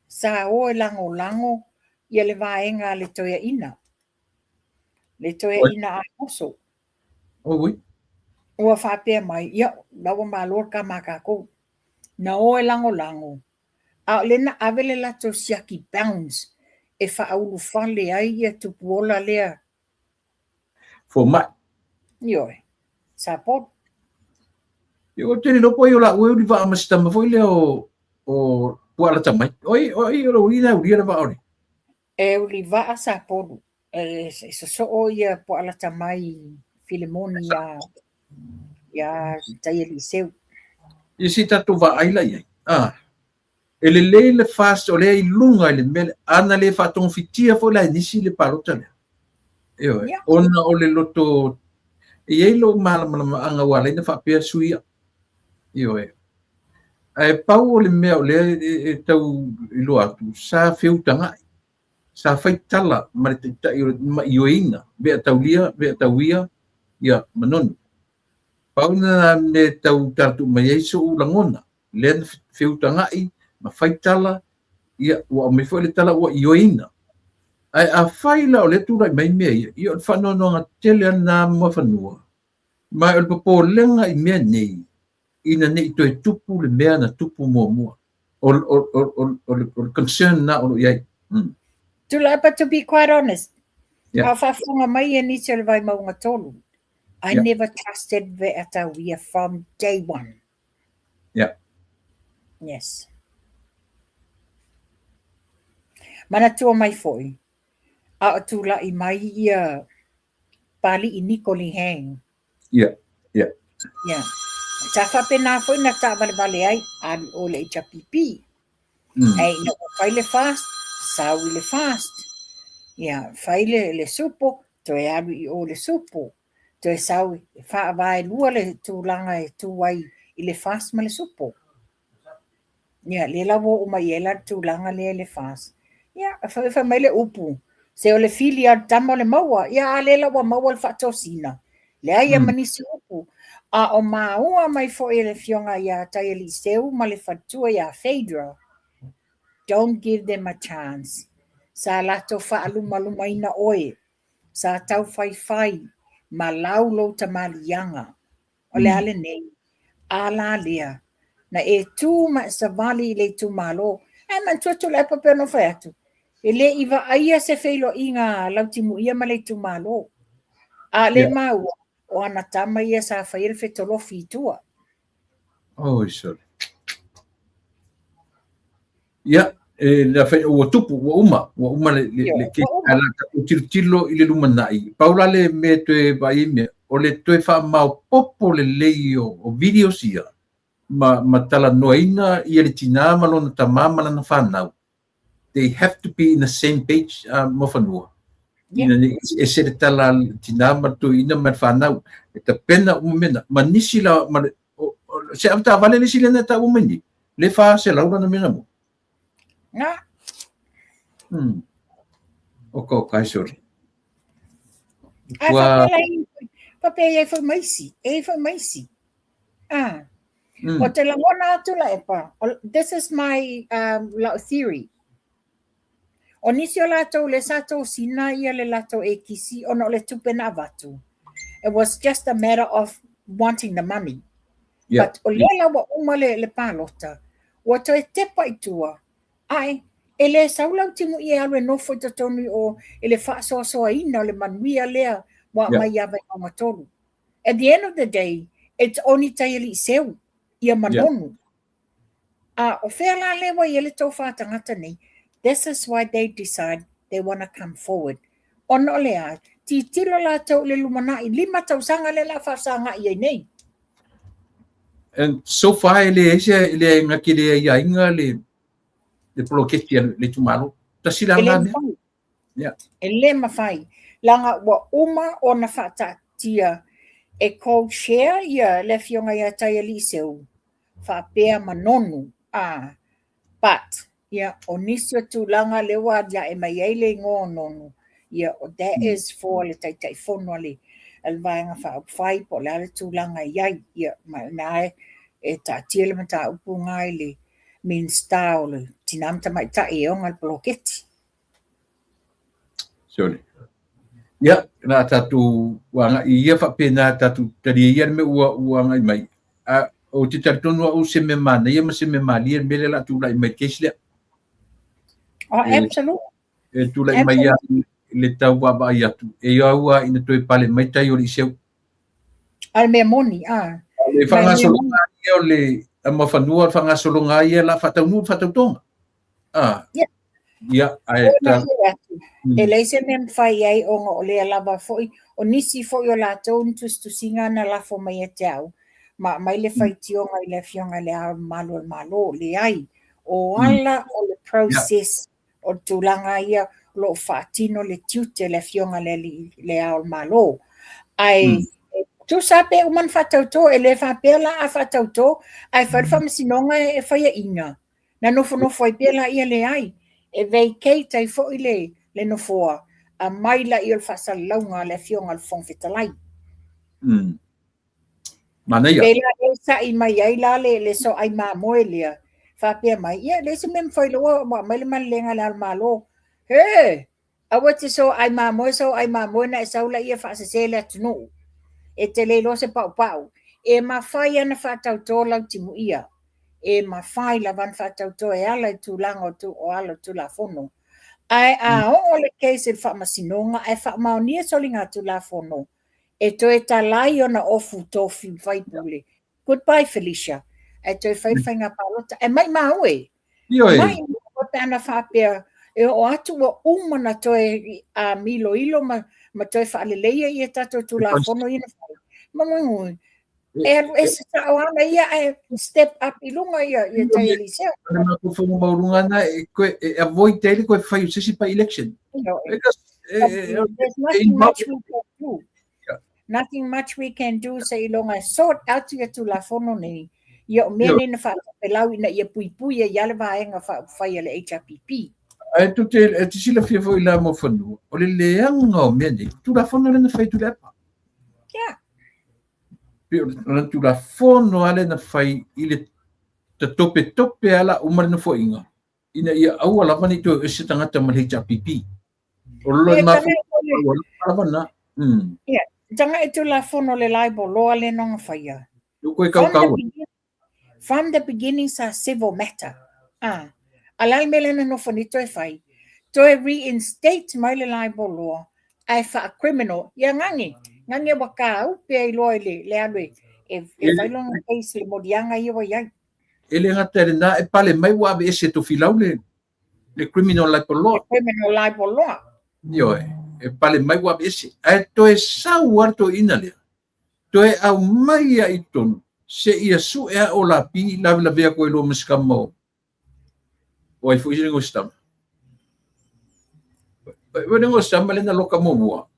[SPEAKER 3] Sa o e lango, ia le vaenga le toia ina. Le toia ina a oso.
[SPEAKER 1] Oi.
[SPEAKER 3] Ua whaapea mai, ia, lawa malo ka makako. Na o e lango. A lena avele la to siaki bounce e whaaulu whale ai ia tupuola lea.
[SPEAKER 1] For mai.
[SPEAKER 3] Ioi, sa pot.
[SPEAKER 1] Yo teni lopo yo la ue uri vaa masitama foi leo o puala tamai. Oi, uri na uri na vaa ori.
[SPEAKER 3] E uri vaa sa pot. So o ia puala tamai Filemoni ia tai Eliseu.
[SPEAKER 1] Isi tatu vaa aila iai. Ele le fast o le ilunga ele mele ana le fatong fitia fo la nisi le parota le. Yo, ona o le loto e lo mala anga wala ina fa pe suia. Yo. Ai pau o le me o le tau ilo atu sa feutanga. Sa faitala ma te yo ina be taulia be tauia ya manon. Pau na le tau tatu mai so ulangona. Le feutanga ma faitala ia wa me foi le tala wa ioina ai a faila o le tura mai me ia fa no nga tele na mo fanua ma el popo lenga I me nei ina nei to tupu le me na tupu mo o concern na o ia
[SPEAKER 3] To be quite honest,
[SPEAKER 1] Yeah.
[SPEAKER 3] A whaafunga mai e nisi o le vai maunga tolu. I
[SPEAKER 1] Yeah.
[SPEAKER 3] never trusted Ve'atawia from day one.
[SPEAKER 1] Yeah.
[SPEAKER 3] Yes. Mana tua mai foi. A tu la I mai ia pali I Nicoli hang.
[SPEAKER 1] Yeah. Yeah.
[SPEAKER 3] Yeah. Ta whapena foi na ta vale ai ali o le HPP. Ai no faile fast, sa le fast. Yeah, faile le supo, to e alu I o le supo. To e sau fa vai lua le tūlanga e tuai I le fast ma le supo. Yeah, le lawo o mai ela tūlanga le fast. Yeah, fa mai le upu. Se o le fili a tamo le maua, ia a le lawa maua le fatosina. Le ai manisi upu. A o maua mai fo e le fionga ia tai Eliseu ma le fatua ia Phaedra. Don't give them a chance. Sa lato whaaluma ina oe. Sa tau whai ma laulo ta malianga. O le ale nei. Ala lea. Na e tū ma sa vali le tū malo. E man tuatu le pape no whai atu. E le iwa aia se whailo inga lautimu ia ma le tū malo. A le mau. O ana tama ia sa whaire whetolofi tua.
[SPEAKER 1] Oh, sorry. Yeah. La fai o tupu o uma le ke ala o tilo I le lumanai paula le me te vai me o le toe fa mau popo le leio o video sia ma tala noina I le tina malona tamama na fanau they have to be in the same page mo fanua ina e se tala tina ma to ina ma fanau e ta pena umena manisi la se ata vale le sile na ta umeni le fa se la na mena mo
[SPEAKER 3] na
[SPEAKER 1] Oko kai sorry.
[SPEAKER 3] Papaya foi maisi. E foi maisi. O te langona atu la epa. This is my theory. O nisi o lato le sato sina ia le lato e kisi o no le tupena vatu. It was just a matter of wanting the money.
[SPEAKER 1] Yeah.
[SPEAKER 3] But o lela wa umale le palota. O to e tepa itua. Ai, ele saulau timu I alwe nofo tatonu o ele whaasoasoa ina o le manuia lea wa mai awa I matolu. At the end of the day, it's only taili seu ia manonu. O whea la lewa I ele tau whātangata nei, this is why they decide they want to come forward. Ono lea, ti tilo la tau le lumanai, 5 tau sanga le la whaasanga I nei.
[SPEAKER 1] And so far ele ngaki le ia inga le proketi le tumalo. Tasila ngame. Yeah.
[SPEAKER 3] Ele mawhai. Langa wa uma o na whatatia e co-share ia le fionga ia tai Eliseu. Whapea manonu. But, ia o nisio tūlanga le wadia e mai eile ngō nonu. Ia o that is for le tai whono le alvaenga whai po le ale tūlanga iai. Ia mai nae e ta tiele mata upu ngai le min stau le tinamta mai ta e onga le bloketi.
[SPEAKER 1] Sorry. Ya, na tatu wanga ia fa pena tatu tadi ia me wanga mai. O te tartonu o se me mana, ia ma se me mali me le la tu lai mai kesle.
[SPEAKER 3] Oh, absolutely.
[SPEAKER 1] E tu lai mai ia le tau wa ba ia tu. E ia ua ina toi pale mai tai o li seu.
[SPEAKER 3] Al me moni,
[SPEAKER 1] Le fanga solonga ia o le ama fanua fanga solonga ia la fatau tonga. Ia ai ta.
[SPEAKER 3] E leise me fai ai o ngo le lava foi o nisi foi o la ton tu singa na la fo mai te au. Ma mai le fai tionga I le fionga le malo le ai. O ala o le process o tulanga ia lo fatino le tiute le fionga le au malo. Ai tu sape o man fatauto e le fa pela a fatauto ai fa sinonga e fai inga. Na no foi pela ia le ai. E vacate ai fo ile le no foa a mai la I fa launga le fionga le fong fitalai.
[SPEAKER 1] Mana ia.
[SPEAKER 3] Bela e sa I mai ai la le so ai ma moelia. Fa pe mai ia le se mem foi lo mai le man lenga la malo. He! A wati so ai ma mo na sa la ia fa se le tunu. E te le lo se pau. E ma fai ana fa tau to la timu ia. E ma fai la van fa tau to e ala tu lango tu o ala tu la fono. Ai o le case whaamasinonga e whaamaonia soli ngā tulafono. E toe talai ona ofu tofi whaipule. Goodbye, Felicia. E toe whaiwhai ngā palota. E mai maue. Mai o te ana whapea. E o atu wa umana toe milo ilo ma toe whaaleleia i e tato tulafono ina whai. Mamangui. E se taoana ia e step up i lunga ia i tai Eliseo.
[SPEAKER 1] Ana ko fo maurunga na e avoid tele ko fai sisi pa election.
[SPEAKER 3] There's nothing much we can do. Nothing much we can do sa ilonga sort out ia tulafono nei. Ia o mea nei na whapelau ina ia pui ia yale vaenga whai ale HRPP.
[SPEAKER 1] Ai tu te sila fia fo ila mo fonu. O le leanga o mea nei. Tulafono le na fai tu lepa.
[SPEAKER 3] Yeah.
[SPEAKER 1] Ona tulafono ale na fai ile te tope ala umar na fo inga. Ina ia au ala mani to ese tangata ma le HRPP. O lo na fo na.
[SPEAKER 3] Yeah. Tanga e tulafono le laibo loa le nonga whaia. From the beginning sa civil matter. Alai mele na nofonito e whai. To e reinstate mai le laibo loa. Ai wha a criminal. Ia ngangi. Ngangi wakau pe ai loa le alwe. E whailonga case le modianga iwa iai.
[SPEAKER 1] Ele ngata na e pale mai wa be ese to filau le criminal libel law.
[SPEAKER 3] Criminal libel law.
[SPEAKER 1] Yo e pale mai wa be ese. E to e sau arto ina le. To e au mai a itonu. Se ia su e o la pi la vea ko lo miskamo. O ai fuisi ngo stam. Wena ngo stam le na loka mo.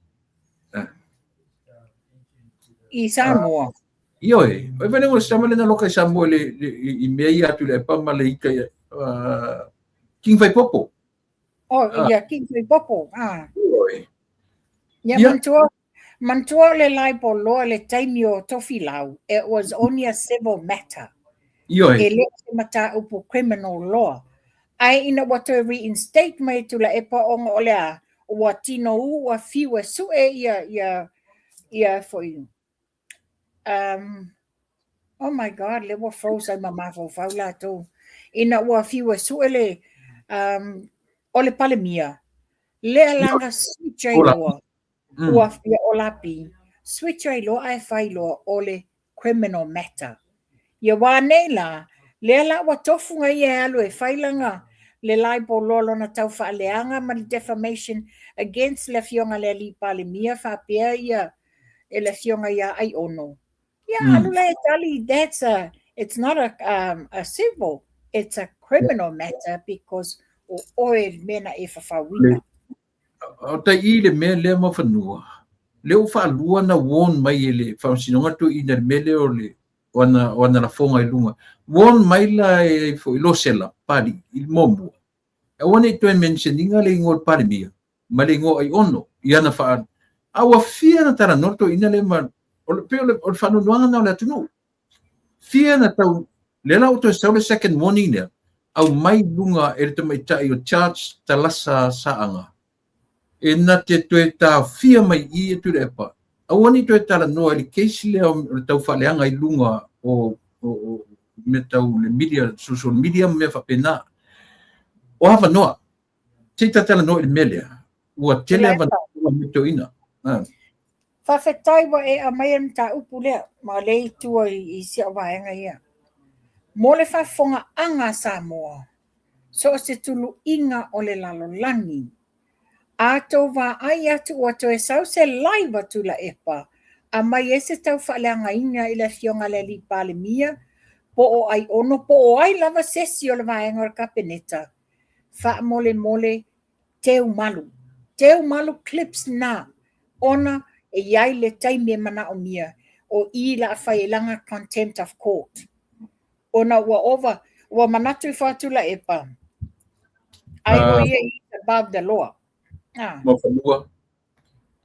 [SPEAKER 3] I Samoa.
[SPEAKER 1] Yo e wena ngo stam le na loka Samoa le i mei atu le pa male ika King Fai Popo.
[SPEAKER 3] Oh, yeah, King Fai Popo. Yeah, Mantua le laibo loa le taimi o tofi lau. It was only a civil matter.
[SPEAKER 1] Yo
[SPEAKER 3] e le mata upo criminal law. Ai ina wato reinstate mai tu la epa onga olea o tino u a fiwa su e ia foi. Oh my God, le wa froze mama fo faula to. Ina wa fiwa su ele ole palemia. Le alanga switch ai loa. Ua fia olapi. Switch ai loa ai fai loa ole criminal matter. Ia wānei la, lea la wa tofunga i e alu e whailanga le laibo lolo na tau whaaleanga ma le defamation against le fionga le li pale mia whapea ia e le fionga ia ai ono. Ia alu le tali, it's not a civil, it's a criminal matter because o oe mena e whawina.
[SPEAKER 1] O tai I le mea lea ma whanua. Leo whaalua na won mai e le whaosinonga tu ina mele o le wana la fonga I lunga. Won maila e fo ilo sela pari il momu. E wana I toe mentioninga le ingo pari mia. Ma le ingo ai ono. Iana whaan. Awa fia na tara norto ina le ma. O le whanu nuanga na o le atunu. Fia na tau. Lela o toe sau le second warning lea. Au mai lunga e le tamai tai o charge talasa saanga. E na te toe ta fia mai I e tu le epa. Awani to tala no ali case le tau faleanga I lunga o me tau le media social media me fa pena o hava no te tala no il melia o tele ava no me to ina
[SPEAKER 3] fa fetai wa e a mai ta upule ma le tu I sia vaenga ia mo le fa fonga anga Samoa so se tulu inga o le lalolani ato va ai atu o to e sau se laiva tu la epa. A mai ese tau whaleanga inga I la fionga le li pale mia, po o ai ono, po o ai lava sesi o le vaenga o kapeneta. Wha mole teu malu. Teu malu clips na. Ona e iai le taimi mana o mia, o I la whaelanga contempt of court. Ona ua manatu whatu la epa. Ai o ia I above the law.
[SPEAKER 1] Ma whanua.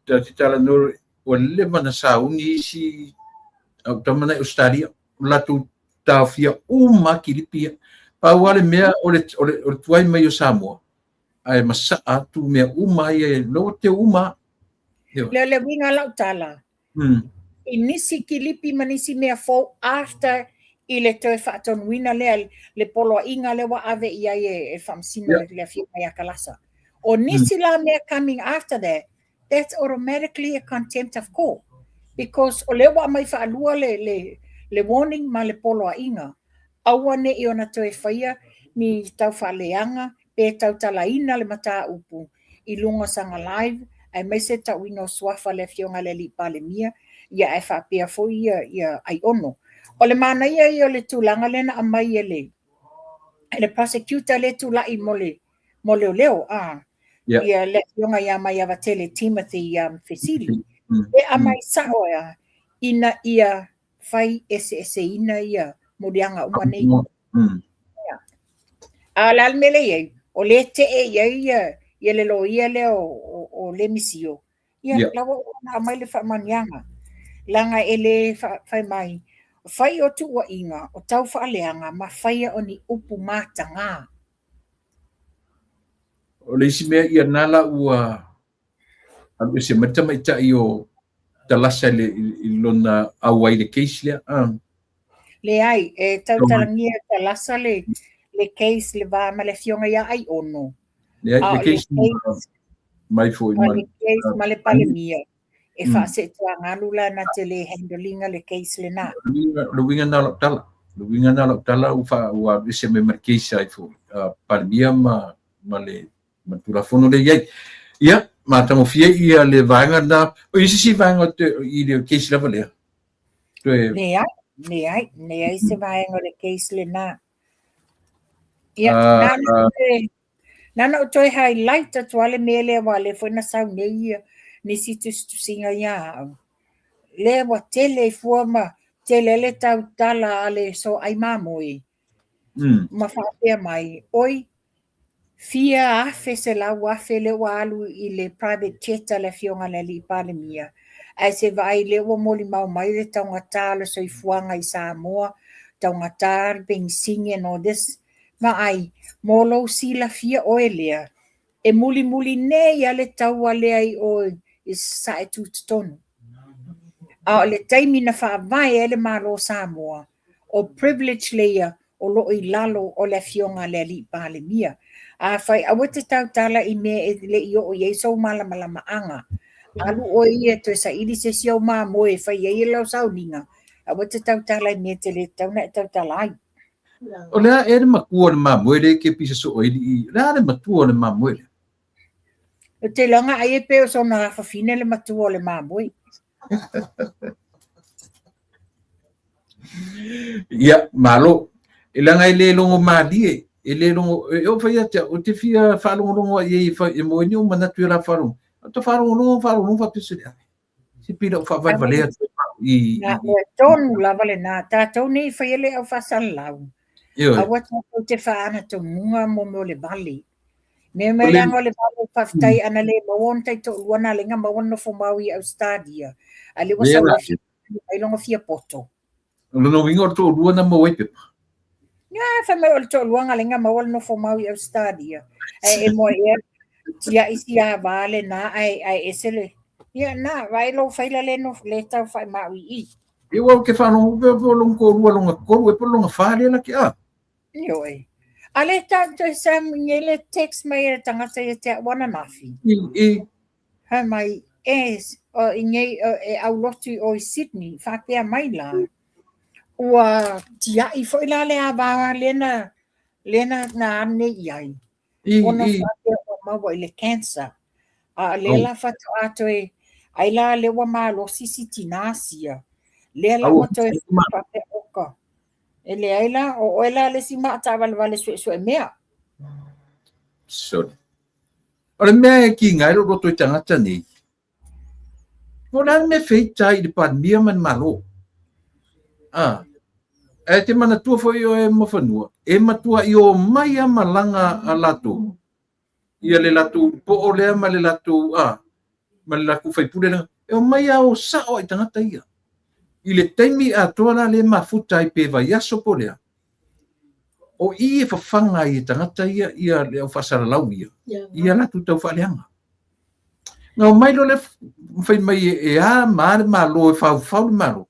[SPEAKER 1] Te tala no o le mana sauni si au tamana I Australia. Latu tawhia uma kilipia. Pa wale mea o le tuai mai o Samoa. Ai masa atu mea uma e lo te uma.
[SPEAKER 3] Le winga lau tala. I nisi kilipi manisi mea fo after I le toe whaaton wina le polo inga le wa ave ia e whamsina le fia mai a kalasa. O nisi la mea coming after that, that's automatically a contempt of court. Because o lewa mai whaalua le warning ma le polo a inga. Aua ne i ona toe whaia ni tau whaaleanga, pe tau talaina le mata upu. I lunga sanga live, ai mai se tau ino swafa le fionga le li pale mia, ia e whapea fo ia ai ono. O le mana ia le tūlanga lena a mai ele. Le prosecutor le tūlai mo leo, ia le fionga ia mai ava tele Timothy Fesili. E a mai saoa ina ia fai ese ina ia modianga umanei. A la mele ye o le te ia le lo ia le o le misio. Ia lawa na mai le fa manianga. Langa ele fai mai. Fai o tu wa inga o tau fa leanga ma fai o ni upu matanga.
[SPEAKER 1] O le isi mea ia nala ua abe se matama ita i talasa le ilona awai le case lea.
[SPEAKER 3] Le ai, tau talangia talasa le case le va ma le fionga ia ai ono.
[SPEAKER 1] Le case mai fo i
[SPEAKER 3] le case ma le palemia. E fa se tua ngalula na te le handlinga le case le na.
[SPEAKER 1] Le winga na lo tala. Le winga na lo tala ua ise me case ai fo. Palemia ma le matura fono le iai. Ia, ma tango fia ia le vanga na, o isi si vanga i le case lava lea.
[SPEAKER 3] Ne ai se vanga le case le na. Ia, nana o toi highlight a tuale mele wa le foi na sau nei ni situ singa ia. Le wa tele forma tele le tau tala ale so ai mamoi. Ma whapea mai, oi, fia afe se la wafe le walu i le private jet le fionga le li pale mia. Ai se vai le wa moli mau mai le taungata le so i fuanga i Samoa, taungata being singing and all this. Ma ai, molo si la fia oe lea. E muli ne ia le taua lea i oe i sa e tūtutonu. A le taimi na whaavai e le malo Samoa, o privilege lea o lo i lalo o le fionga le li pale mia. A whai awete tau tala i mea e le i o iei malama anga. Alu o ia to sa ili se siau maa moe whai e lau sau ninga. Awete tau tala i mea te le tau na e tau tala ai.
[SPEAKER 1] O lea e le makua le mamoe le ke pisa so oili i. Lea le matua le mamoe le.
[SPEAKER 3] O te langa ai e peo so na whawhine le matua le mamoe.
[SPEAKER 1] Ia, malo. E langa i le longo malie. E le longo, e o whai atia, o te fia whalongo i e moe ni o manatu i la whalongo. O te whalongo whapisa lea. Si pira o whawai valea.
[SPEAKER 3] Na o tonu lava le na, tātou nei whai ele au whasan lau. Awa tātou te whaana tō munga mo le vali. Me leanga le vali whaftai ana le mawon tai tō luana lenga mawon no whomau i au stadia. A le wasa wafi, ai longa fia poto.
[SPEAKER 1] Lono wingo tō luana mawai pepa.
[SPEAKER 3] Nga, whamai o le tō luanga lenga mawon no whomau i au stadia. E mo e, tia isi a vale na ai esele. Ia na, vai lo whaila le no le tau whai maui i.
[SPEAKER 1] E wau ke whanongo pe longa rua longa koru e pe longa whare na ki a.
[SPEAKER 3] Ioi. Ale tātou sa ngele text mai e tangata e te wana mafi. Ha mai o ingei e au lotu o i Sydney, whapea mai la. Ua tia i fo ila le abawa lena na ane iai. Ona whapea o maua i le cancer. A lela whatu ato e aila lewa maa lo sisi tinasia. Lela wato e whapea oka. E le aila o oela le si mata vale sue mea.
[SPEAKER 1] Sorry. Ora mea e ki ngai roto i tangata nei. Ora me feita i le pandemia man malo. E te mana tua foi o e mawhanua. E matua i o mai a malanga a lato. Ia le lato po o lea ma le lato ma le laku whaipure na. E o mai a o sao i tangata ia. I le taimi a toa le mafuta i pe vai aso po lea. O i e whawhanga i tangata ia le au whasara lau ia. Ia la tu tau whaleanga. Ngau mai lo le whai mai e a maare malo e whau malo.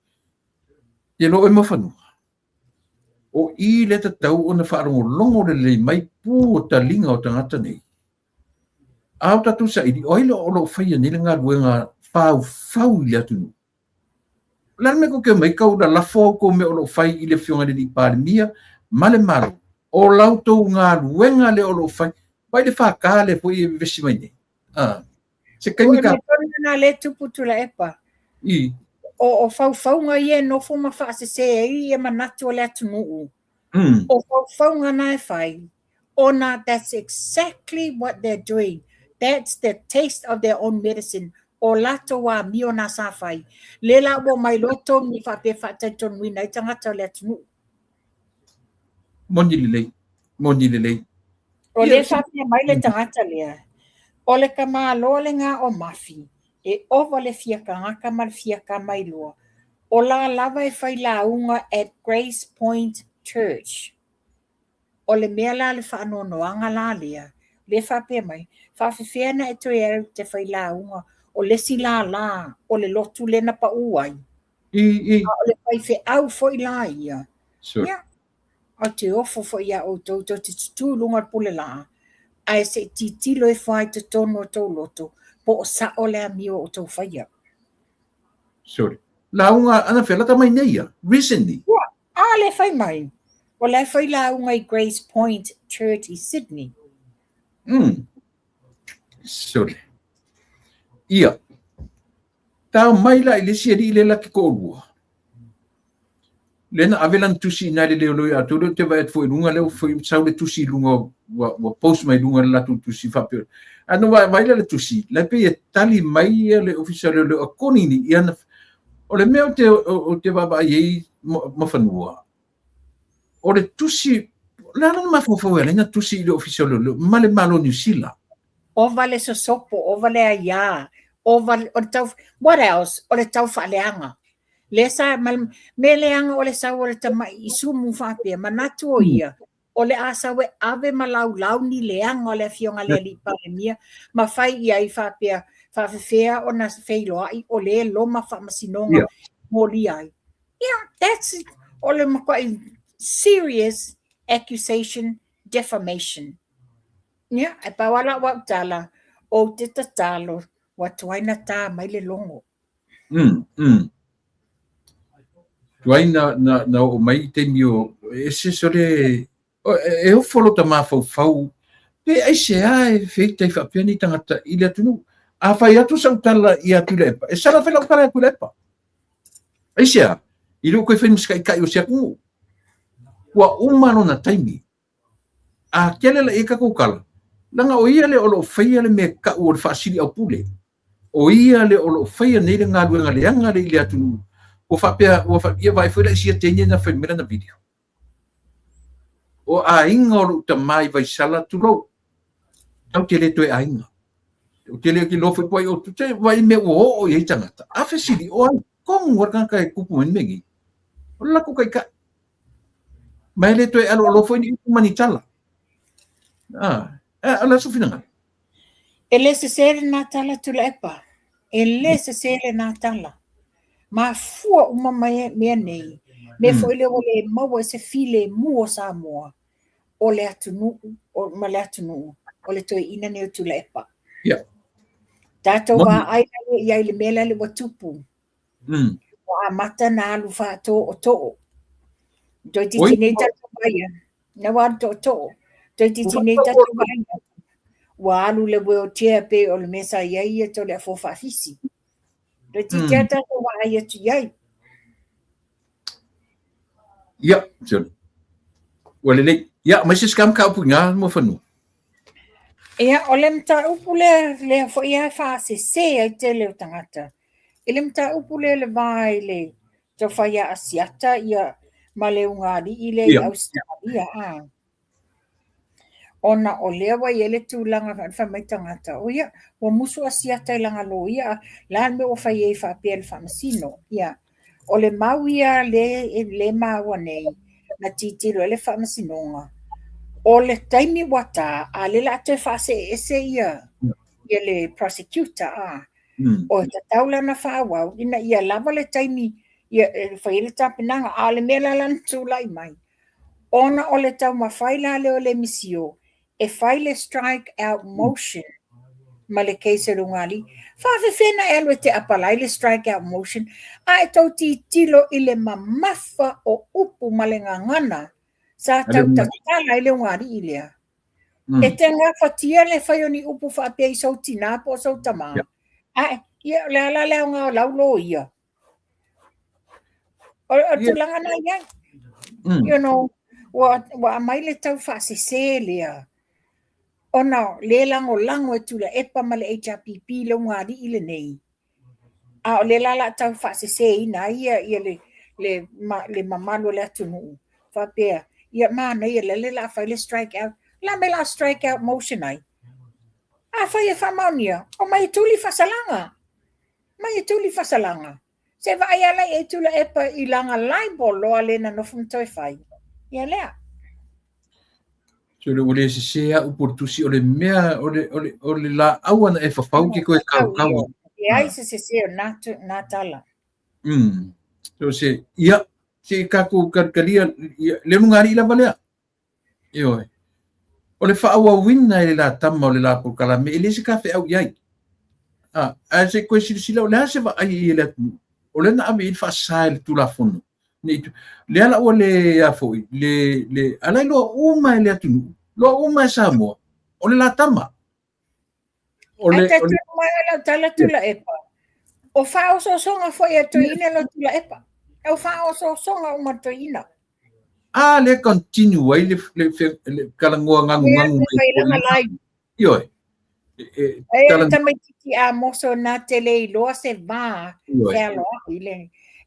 [SPEAKER 1] Ia lo e mawhanua. O i le ta tau o na wharongo longo le mai pu o ta linga o tangata nei. Au tatu sa ili oile o lo fai ni nga luenga fau ile atu. La me ko ke mai kau da la fo ko me o lo fai ile fionga de pandemia male malo. O lauto nga luenga le o lo fai. Pai le fa ka le foi vesi mai ni. Se kai
[SPEAKER 3] O
[SPEAKER 1] ka
[SPEAKER 3] na le tuputu la epa.
[SPEAKER 1] I
[SPEAKER 3] O fau nga ye no fo ma fa se e manatu o le atu nuu.
[SPEAKER 1] mm
[SPEAKER 3] O fau nga na e fai. Ona, that's exactly what they're doing. That's the taste of their own medicine. O lato wa mio na sa fai. Lela wo mai loto ni fa pe fa taton wina i tangata le atu nuu.
[SPEAKER 1] moni le.
[SPEAKER 3] O le fa pe mai le tangata lea. O le ka malo le nga o mafi. E ova le fiaka ngaka mal fiaka mai loa. O la lava e fai la unga at Grace Point Church. O le mea la le whaanonoanga la lea. Le fa pe mai. Fa whiwhiana e toi eru te fai la unga. O le si la. O le lotu le na pa uai.
[SPEAKER 1] I
[SPEAKER 3] O le fai fe au foi la ia.
[SPEAKER 1] so
[SPEAKER 3] Ia. O te ofo foi ia o tau te tutulunga pule la. Ai se titilo e fai te tono tau loto. Po o sa o le amio o tau fai ia.
[SPEAKER 1] sorry. La unga ana fela ta mai nei recently.
[SPEAKER 3] Le fai mai. O le fai la unga i Grace Point Church i Sydney.
[SPEAKER 1] Sorry. Ia. Ta mai la ile si ile la ki ko lua. Lena avelan tusi na le lo ya todo te vai foi lunga le foi sau le tusi lunga wa post mai lunga la tusi fa pe. Ano vai le tusi. La pe tali mai le official le akoni ni ia o le mea o te baba ye ma fanua. O le tusi la na ma fo le na tusi le official le male malo New Zealand.
[SPEAKER 3] O vale sosopo, o vale aia, o vale o tau, what else? O le tau whaaleanga. Le sa me leanga o le sa o le tamai i sumu whapea, manatu o ia. O le asa we ave malau lau ni leanga o le fionga le li palemia, ma fai ia i whapea, whawhewhea o na wheiloa o le loma whamasinonga mori ai. Yeah, that's o le makwai serious accusation, defamation. Yeah, e pawala wa tala o te tatalo wa tuaina ta mai le longo.
[SPEAKER 1] Tuaina na o mai te mio ese sore e o folo ta ma fau pe ai se ai feita i fa peni tangata ile tunu a fai atu sa utala i atu lepa e sala fela para atu lepa ai se i lo ko fe mskai kai o se ku wa umano na taimi a kele la eka ko kala langa o ia le o lo fai le me ka o fa sili au pule o ia le o lo fai nei le ngalu ngale anga le ile atu o fa ia vai foi la sia tenia na foi mera na video o a inga o ta mai vai sala tu lo tau te le toi a inga o te le ki lo foi poi o tu te vai me o i tangata a fe sili o kong warkan kai kupu men mengi o la ku kai ka mai le toi alo lo foi ni mani tala ala so finanga
[SPEAKER 3] Ele se sere na tala tula epa. Ele se sere na tala. Ma fua uma mea nei. Me foi le o le maua se file mua sa moa. O le atunu, o ma le atunu. O le toi ina ne o tula epa.
[SPEAKER 1] Yeah.
[SPEAKER 3] Tato wa aina ia le mela le watupu. O a mata na alu fa to o to. Doi ti tine tatu vaya. Na wa to to. Doi ti tine tatu vaya. Wa alu le weo tia pe o le mesa iai e to le fofa fisi. Doi ti tia tatu wa aia tu iai.
[SPEAKER 1] Ya, so. Wale ya, mas is kam ka punya mo fanu.
[SPEAKER 3] Ia, o le mta upu le fo ia fa se ai te leo tangata. Ele mta upu le vai le to whaia asiata ia ma le ungari i le Australia. Ona o lea wai ele tūlanga whamai tangata. O ia, o musu asiata i langa lo ia, lan me o whaia i whapea le whamasino. Ia, o le mau ia le maua nei, na titilo ele whamasinonga. O le taimi wata, a le la te whase ese ia le prosecutor. O te taula na whawau, ina ia lava le taimi, ia whaile tapinanga, a le mela lan tūlai mai. Ona o le tau mawhaila le o le misio, e whaile strike out motion ma le case lungali faafefena e alu e te apalai le strike out motion a e tau titilo i le mamafa o upu ma le gagana sa tau tatala i le lungali i lea e te gafatia le fai o ni upu faapea i sau tinā po o sau tamā ae ia le ala le aoga o laulo ia o tulaga na iai you know wa mai le tau faasesē lea ona le lango e tula epa ma le HRPP le ngari i le nei. A o le lala tau faasesē ina ia le mamalo le atunu. Whapea, ia mana ia le la fai le strike out. La me la strike out motion ai. A fai e whamaunia, o mai tuli fasalanga. Se vai ala e tula epa i langa laibo loa lena no fumtoi fai. Ia lea.
[SPEAKER 1] So le ole se sea o portusi ole mea ole la awana e fafau ke koe kau.
[SPEAKER 3] E ai se na tala.
[SPEAKER 1] So se ia se kako karkaria le ngari la valea. Io. Ole fa awa winna le la tama ole la por kala me ele se kafe au yai. A se koe sila ole se va ai ele ole na ame il fa sai tu la fono. Le ala o le afoi le ala lo uma le atunu lo uma Samoa o le la tama o le
[SPEAKER 3] la tala tula epa o fa o so songa foi e to ina lo tula epa o fa o so songa uma to ina
[SPEAKER 1] le continue le kalangoa ngangu yo
[SPEAKER 3] tamai titi a moso na tele lo se va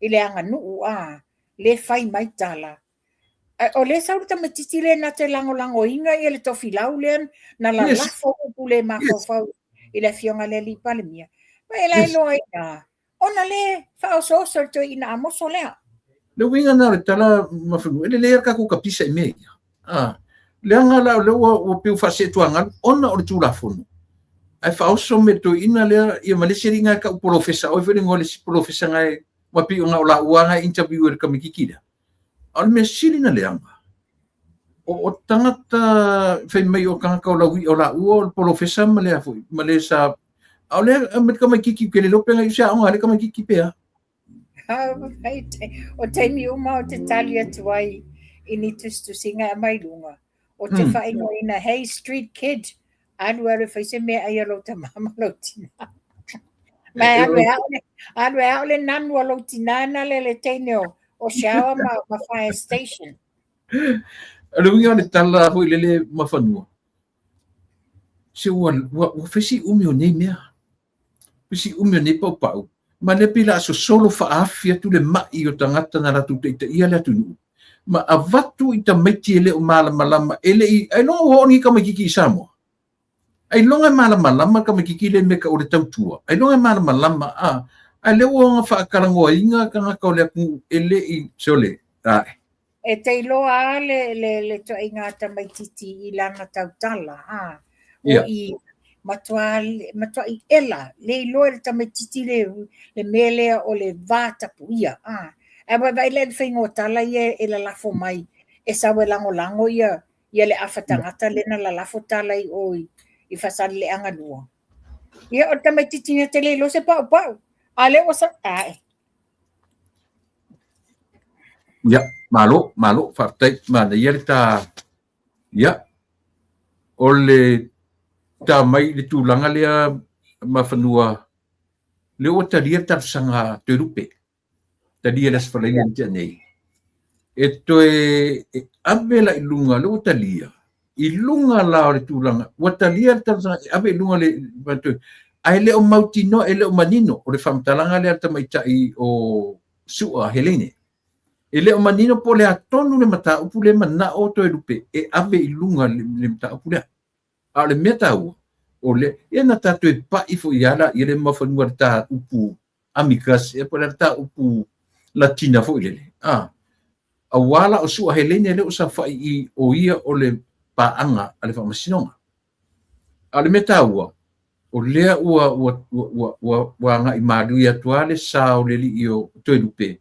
[SPEAKER 3] ile anga nu le fai mai tala. O le sau ta matiti le na te lango inga i le tofilau len na la lafo upu le mafofau i le fionga le li palemia. Ma e lai loa ina. Ona le fao soso to ina amoso lea.
[SPEAKER 1] Le winga na le tala mafunu. Ele le erka ku kapisa i mea. Le anga la le o piu fase tuanga ona o le tūlafonu. Ai fao so me to ina le ia maleseri nga ka profesa o fere ngole si profesa ngai wapi nga ola uanga interviewer ka mikikida. Al me sili na leanga. O tangata fai mai o kanga ka ola ua o profesa male afu male sa ole amet ka mikiki ke le lope nga isa o ngale ka mikiki pea.
[SPEAKER 3] O te mi uma o te talia tuai initus tu singa mai lunga. O te fai no ina hey street kid anu are fai se me ai lo te mama lo tina. Ma anu le nanu lo tina na le teneo o shawa ma fire station.
[SPEAKER 1] Alu ngi ole tala ho le mafanua. Se wa fesi umio nei mea. Fesi umio nei pau. Ma le pila so solo fa afia tu le mai o tangata na ratu te ia le atu. Ma avatu i ta maiti ele o malama ele i ai no ho ni ka makiki Samoa. Ai longa malama ka makiki le me ka o le tautua. Ai longa malama ai le o fa karangoa inga ka ka le ku ele i sole. Ai.
[SPEAKER 3] E te iloa le to inga ta maititi i lana tautala o i matua i ela le iloa le ta maititi le mele o le vata puia e vai le whaingo tala ia e la lafo mai e sawe lango ia le awhatangata le na la lafo tala i oi i whasari le anga lua ia o ta maititi na te le ilo se pau a le o sa
[SPEAKER 1] Ya, malo, fartai, mana yerta, ya, ole ta mai le tūlanga lea mawhanua, le o ta ria sanga te rupe, ta ria las whalaia tia nei. E toe, abela i lunga, le o ta lia, i lunga la o le tūlanga, o ta ria sanga, abe lunga le, ai le o mautino, e le o manino, o le whamtalanga lea ta mai tai o sua Helene. Ele o manino po le atonu le mata upu le mana o to rupe e ave i lunga le mata upu le. A le meta o le e na tatu e pa i fo iala i le mawhanua ta upu amigas e po le ta upu latina fo i le. A wala o sua Helene le o sa fai i o ia o le paanga a le whamasinonga. A le meta o lea ua nga i maru i atuale sa o le li i o to rupe.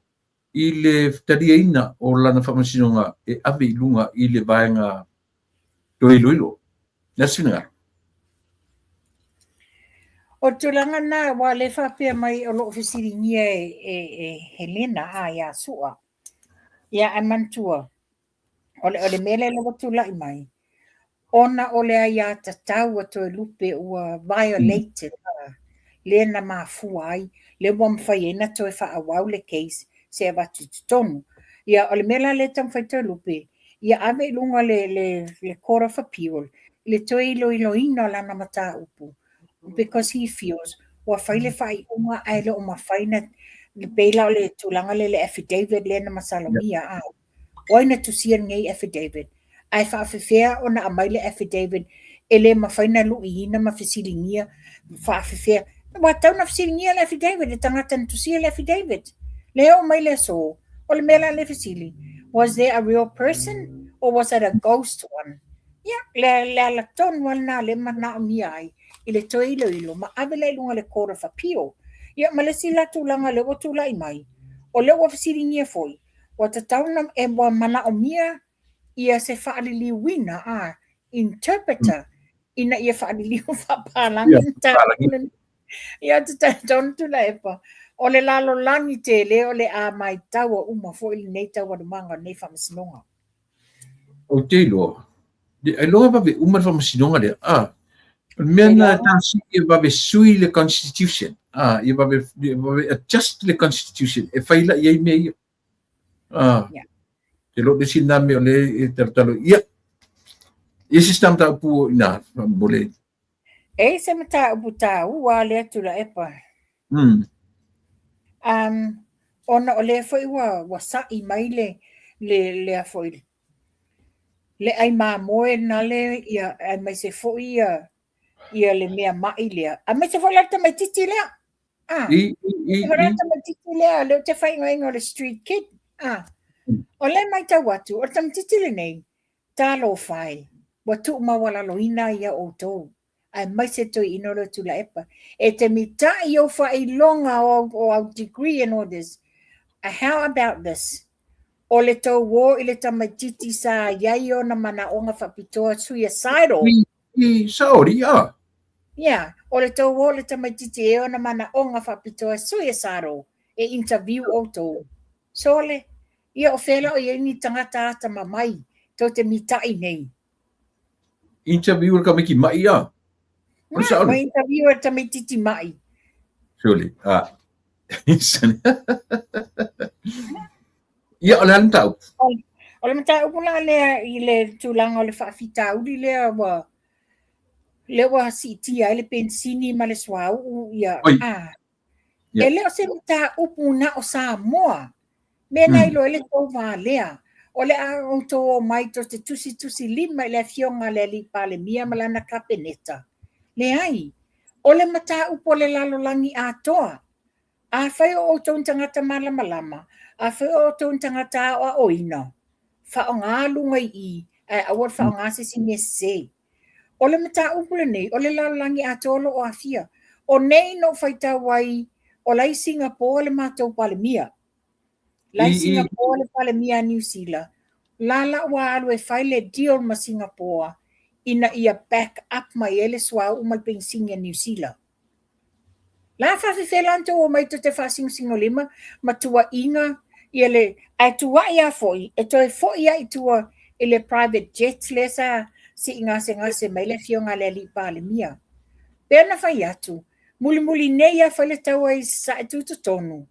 [SPEAKER 1] I le taria ina o lana whamasinonga e ave i lunga i le vaenga toi loilo. Nasi nga.
[SPEAKER 3] O tulanga na wa le whapea mai o loo whesiringia e Helena a ia sua. Ia e mantua. Ole mele le watulai mai. Ona ole ai a tatau ato e lupe ua violated. Le na mafua ai. Le wam whaiena to e whaawau le case se e watu tutonu. Ia ole mela le tam whai to lupe. Ia ave lunga le Court of Appeal. Le toi ilo ina lana mata upu. Because he feels wa whaile whai unga ai le o mawhaina le peila o le tulanga le affidavit le na masalomia a. Waina tu sia ngai affidavit. Ai whaafewhea o na amaile affidavit ele mawhaina lui ina mawhesiringia whaafewhea. Wa tau na whesiringia le affidavit le tangata na tu sia le affidavit. Leo mai le so. O le mela le whesili. Was there a real person or was it a ghost one? Yeah, le ala ton wana le mana o mia ai. Ile toi ilo ma avele lunga le Court of Appeal. Ia ma le sila tulanga le watula i mai. O le wafisiringia foi. Wa tatauna e wa mana o mia ia se whaalili wina a interpreter ina ia whaalili o whapalangi ta. Ia tatauna tula epa. O le lalo langi te le o le a mai taua uma fo ili nei taua de manga nei whamasinonga.
[SPEAKER 1] O te loa. Ai loa babe umar whamasinonga le. Mena tasi ia babe sui le Constitution. Ia babe adjust le Constitution. E whaila iai mea ia. Te lo de siname o le e tartalo. Ia. Ia sistam ta upu ina. Bole.
[SPEAKER 3] E se mata upu ta ua le atula epa. Ona o le foi wa sa'i mai le a foi. Le ai moe na le ia ai mai se foi ia le mea mai lea. A mai se foi lata mai titi lea. Lata mai titi lea le te whai ngoinga o le street kid. O le mai tau watu, o tam titi le nei, tā lo whai. Watu mawala lo ina ia o tō. Ai mai se toi inoro tula epa. E te mita i o whai longa o au degree and all this. How about this? O le tau wō i le tamatiti sa iai o na mana o ngā whapitoa suicidal.
[SPEAKER 1] Saori,
[SPEAKER 3] Yeah, o le tau wō le tamatiti e o na mana o ngā whapitoa suicidal. E interview o tō. So le, ia o whela o iai ni tangata ata mamai. Tau te mitai nei.
[SPEAKER 1] Interview ka miki mai ia.
[SPEAKER 3] Ma interview e tamatiti mai.
[SPEAKER 1] Surely. Ia o le ala tau.
[SPEAKER 3] O le mata upuna lea i le tūlanga o le whaafitauri lea wa siti ai le pensini ma le swau ia. E leo se mata upuna o Samoa. Mena ilo ele tau wā lea. O le a o tō o mai to te tusi lima i le fionga le li pale mia malana kapeneta. Le ai. O le mata upo le lalolangi a toa. A whai o tōn tangata malama. A whai o tōn tangata o oina. Wha o ngā lunga i. Awar wha o ngā se singe se. O le mata upule nei. O le lalolangi a tōlo o a fia. O nei no whaita wai. O lai Singapore le mātou pale mia. Lai Singapore le pale mia New Zealand. Lala wa alu e whai le deal ma Singapore. Ina ia back up mai ele swa umal pensinga New Zealand. La whawhiwhelanto o mai to te whasingo lima, ma tua inga, ia le, ai tua ia foi, e toi foi ia i tua ele private jets le sa, si inga se mai le fionga le li pale mia. Pena whai atu, muli nei ia whai le tau ai sa e tutu tonu.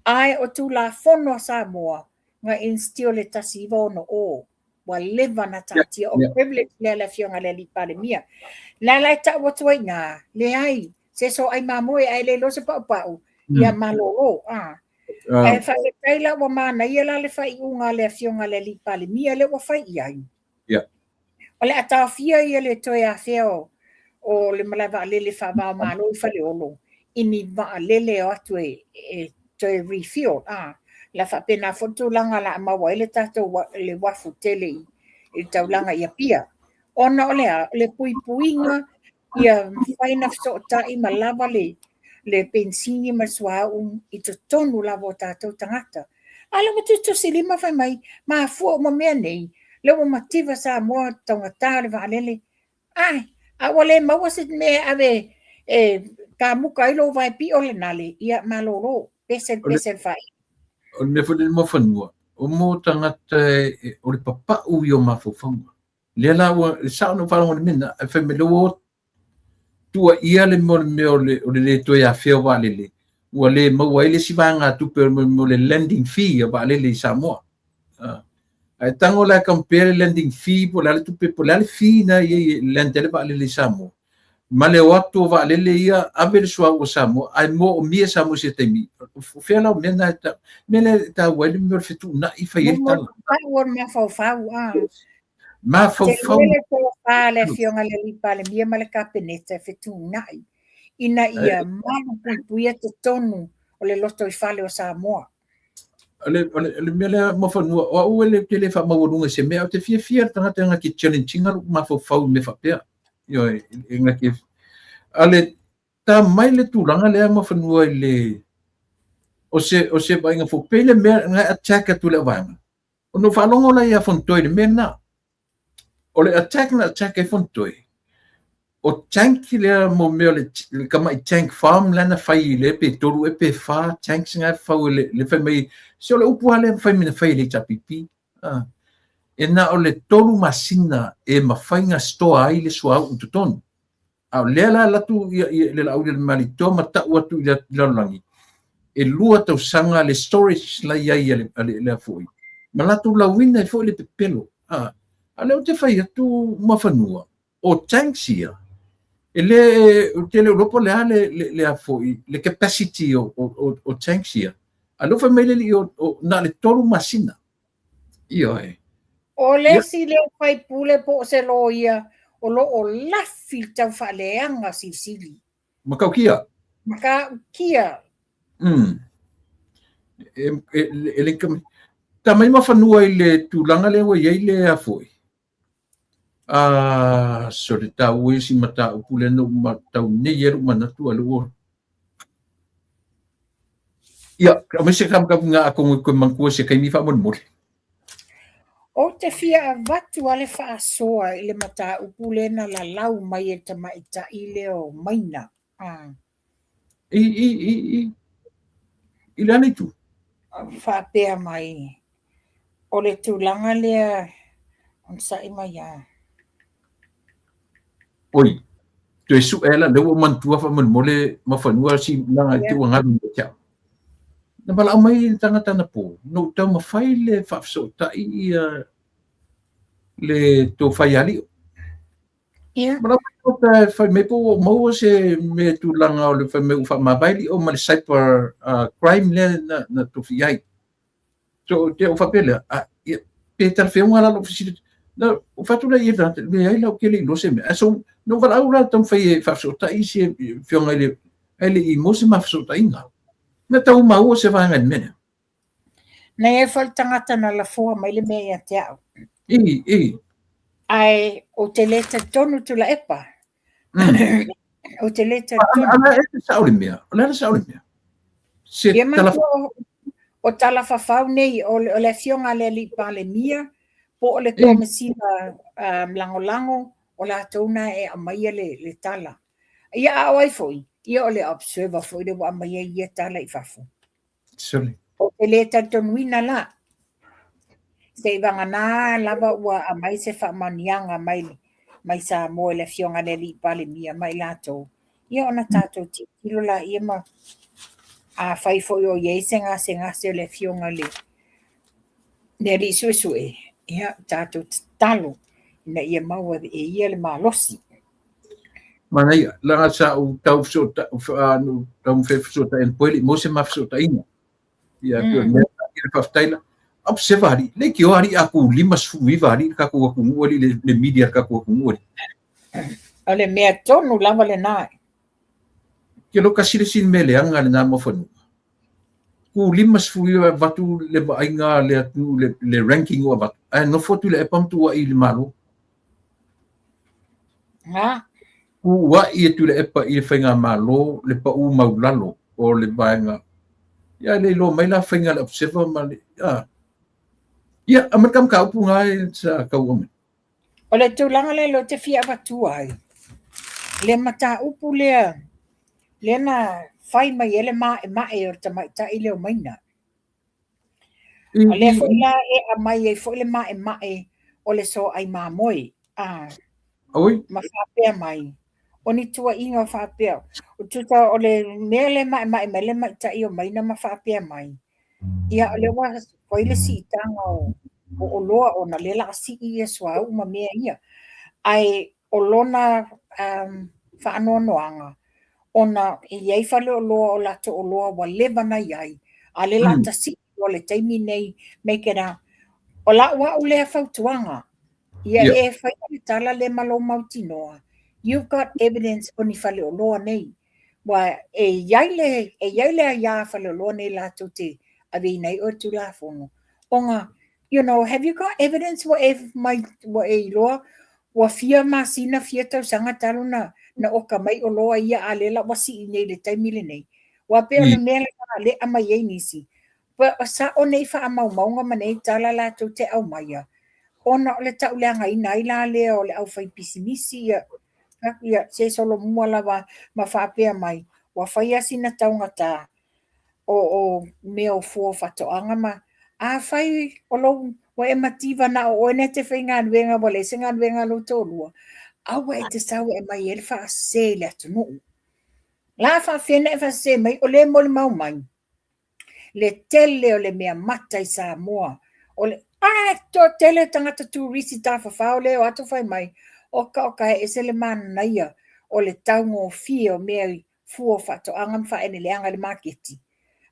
[SPEAKER 3] Ai o tu la fono sa moa, nga instio le tasiva ono o, wa leva na tatia o privilege le fionga le li pale mia. La ta watu ai ngā, le ai, se so ai mamoe ai le lo se pau ia malolo ai fa le kaila wa mana ia la le fai unga le fionga le li pale mia le wa fai ai ole ata fia ia le toi a feo o le malava le fa va malo fa le olo ini va le o atu e toi refill la fa pena foto langa la ma wa le tato le wafu tele i taulanga ia pia ona ole le puipuinga ia faina so tai malava le pensini maswa i to tonu la vota to tangata ala mo tu silima fa mai ma fu mo me nei le mo motiva sa mo tangata le valele ai a wale ma was it me ave ka muka i lo vai pi o le nale ia malolo pesel fai.
[SPEAKER 1] O me fo le mo fanua. O mo tangata o le papa u yo mafofanga. Le la wa sa no fa ngone mina fa me lo tua ia le mo le to ya fe wa le wa le mo wa le si vanga tu per mo le lending fee ba le Samoa. Ai tango la compare lending fee po la tu pe po la fee na ye lendele ba le Samoa. Ma le watu va le ia ave le sua o Samoa ai mo o mia Samoa se temi. Fe la mena ta mele ta wa le mo fe tu na I fa ye ta. Ma fo
[SPEAKER 3] le fa le fionga le lipa le mia male kapeneta fe tu nai. Ina ia malu puia te tonu o le loto I fale o Samoa.
[SPEAKER 1] Le mele mo fa no o le tele fa ma wonga se me o te fia tanga ki challenging ma fo me fa pe. Yo inga ki ale ta mai le tulanga le mo fa no le o se ba inga fo pele me nga attack tu le vanga. O no fa longo la ia fontoi le mena. O le attack e fontoi. O tank le mo me le kama tank farm lana fai le pe toru e pe fa tank singa fa le fa mai se o le upu ale fa me fai le chapipi e na o le toru masina e mafainga stoa ai le sua u tutonu a le la tu le la le mali to mata u tu le langi e lua tau sanga le storage la ia le foi ma la tu la wina foi le pelo ale o te fai tu mafanua o tank sia ele o tele Europa le afoi le capacity o tanksia alo fa mele o na le toru masina io
[SPEAKER 3] o le si le fai pule po se lo ia o lo o la filta fa leanga sili
[SPEAKER 1] maka kia ele kam tamai mafanua ile tulanga le wa ile afoi so le tau e si mata o pule no matau ne yeru manatu alu ia me se kam nga ako ko mangku se kai mi fa mon
[SPEAKER 3] o te fia vatu ale fa soa ile mata o pule na la lau mai e tama ita ile o maina
[SPEAKER 1] ile ani tu
[SPEAKER 3] fa pe mai o le tulanga le on sa mai
[SPEAKER 1] oi tu e su ela le o mantua fa mon mole ma fa nua si na tu nga lu cha na bala mai tanga na po no ta ma fai le fa so ta I le to fai ali ma ta fa me po mo se me tu langa o le fa me fa ma baili o ma cyber crime le na to fiai so te o fa pele Peter fe un ala lo no o fatu la ida le ai la ke le lo se me so no va aura tam fai fa so ta I se fiong ele I mo se ma so ta inga na tau ma o se va ngan mena
[SPEAKER 3] na e fal tangata na la fo mai le me te ai o te leta tonu tu la epa o te leta tonu
[SPEAKER 1] ana e sauri mea ona sauri mea se
[SPEAKER 3] tala o tala fa fa nei o le fionga le li pa le mia po le komesina lango o la tona e amai le tala ia ai foi ia o le observer foi de wa mai ia tala I fafu
[SPEAKER 1] sorry
[SPEAKER 3] o te leta tonuina la se vanga na lava wa amai se fa manianga mai sa mo le fionga le li pa le mia mai lato ia ona tato ti kilo la ia ma a fai foi o ye senga se le fionga le li sue ia tato talo na ia mau e ia le malosi
[SPEAKER 1] mana ia la sa o tau so ta no tau fe so ta en poli mo se ma so ta ina ia tu ne ia fa taila observari le ki ori aku limas fuivari ka ku ngoli le media ka ku ngoli
[SPEAKER 3] ale me tonu lava le nai
[SPEAKER 1] ke lo kasile sin mele anga na mo fonu ku limas fuiva vatu le bainga le tu le ranking o vatu no fotu le pam tu I le malo ku wa I tu le epa I fenga malo le pa u maulalo o le bainga ya le lo mai la fenga le observer mal ya amakam ka upu ngai sa ka u
[SPEAKER 3] o le tulanga le lo te fia vatu ai le mata upu le Lena fai mai ele mae o tamaita ile o maina.
[SPEAKER 1] I-
[SPEAKER 3] A le fo
[SPEAKER 1] i-
[SPEAKER 3] ila a mai e fo ile mae o le so ai mamoi.
[SPEAKER 1] Oi?
[SPEAKER 3] Mawhapea mai. O ni tua inga whapea. O tuta o le mele mai mele mai ta i o maina mawhapea mai. Ia o le wa koile si itanga o loa o na lela si i e swa uma mea ia. Ai o lona whaanoanoanga. Ona i ei whale o loa o lato o loa wa leva na iai. A le lata si o le taimi nei make it a. O la wa o lea whautuanga. Ia e whai tala le malo mautinoa. You've got evidence o ni whale o loa nei. Wa e iaile a ia whale o loa nei lato te avi nei o tu la fono. Onga, you know, have you got evidence wa e loa wa fia masina fia tau sanga talu na oka mai o loa ia a lela wasi i nei le taimile nei. Wa pe o le mele le ama iei nisi. Pa sa o nei wha amau maunga ma nei tala lato te au maia. Ona o le tau leanga i nai la lea o le au whai pisimisi ia se solo mua lava ma whaapea mai. Wa whai asina taunga tā o mea o fua whatoanga ma. A whai o lo wa e mativa na o ene te whainga nuenga wa le singa nuenga lo tōlua. Awa e te sau e mai e le wha se le atu nuu. La wha whina e wha se mai o le mole mau mai. Le tele o le mea mata i sa moa. O le to tele tangata tu risi ta whawhao le o atu whai mai. Oka e se le mana naia o le taungo o fia o mea i fua whato angam wha ene le anga le maketi.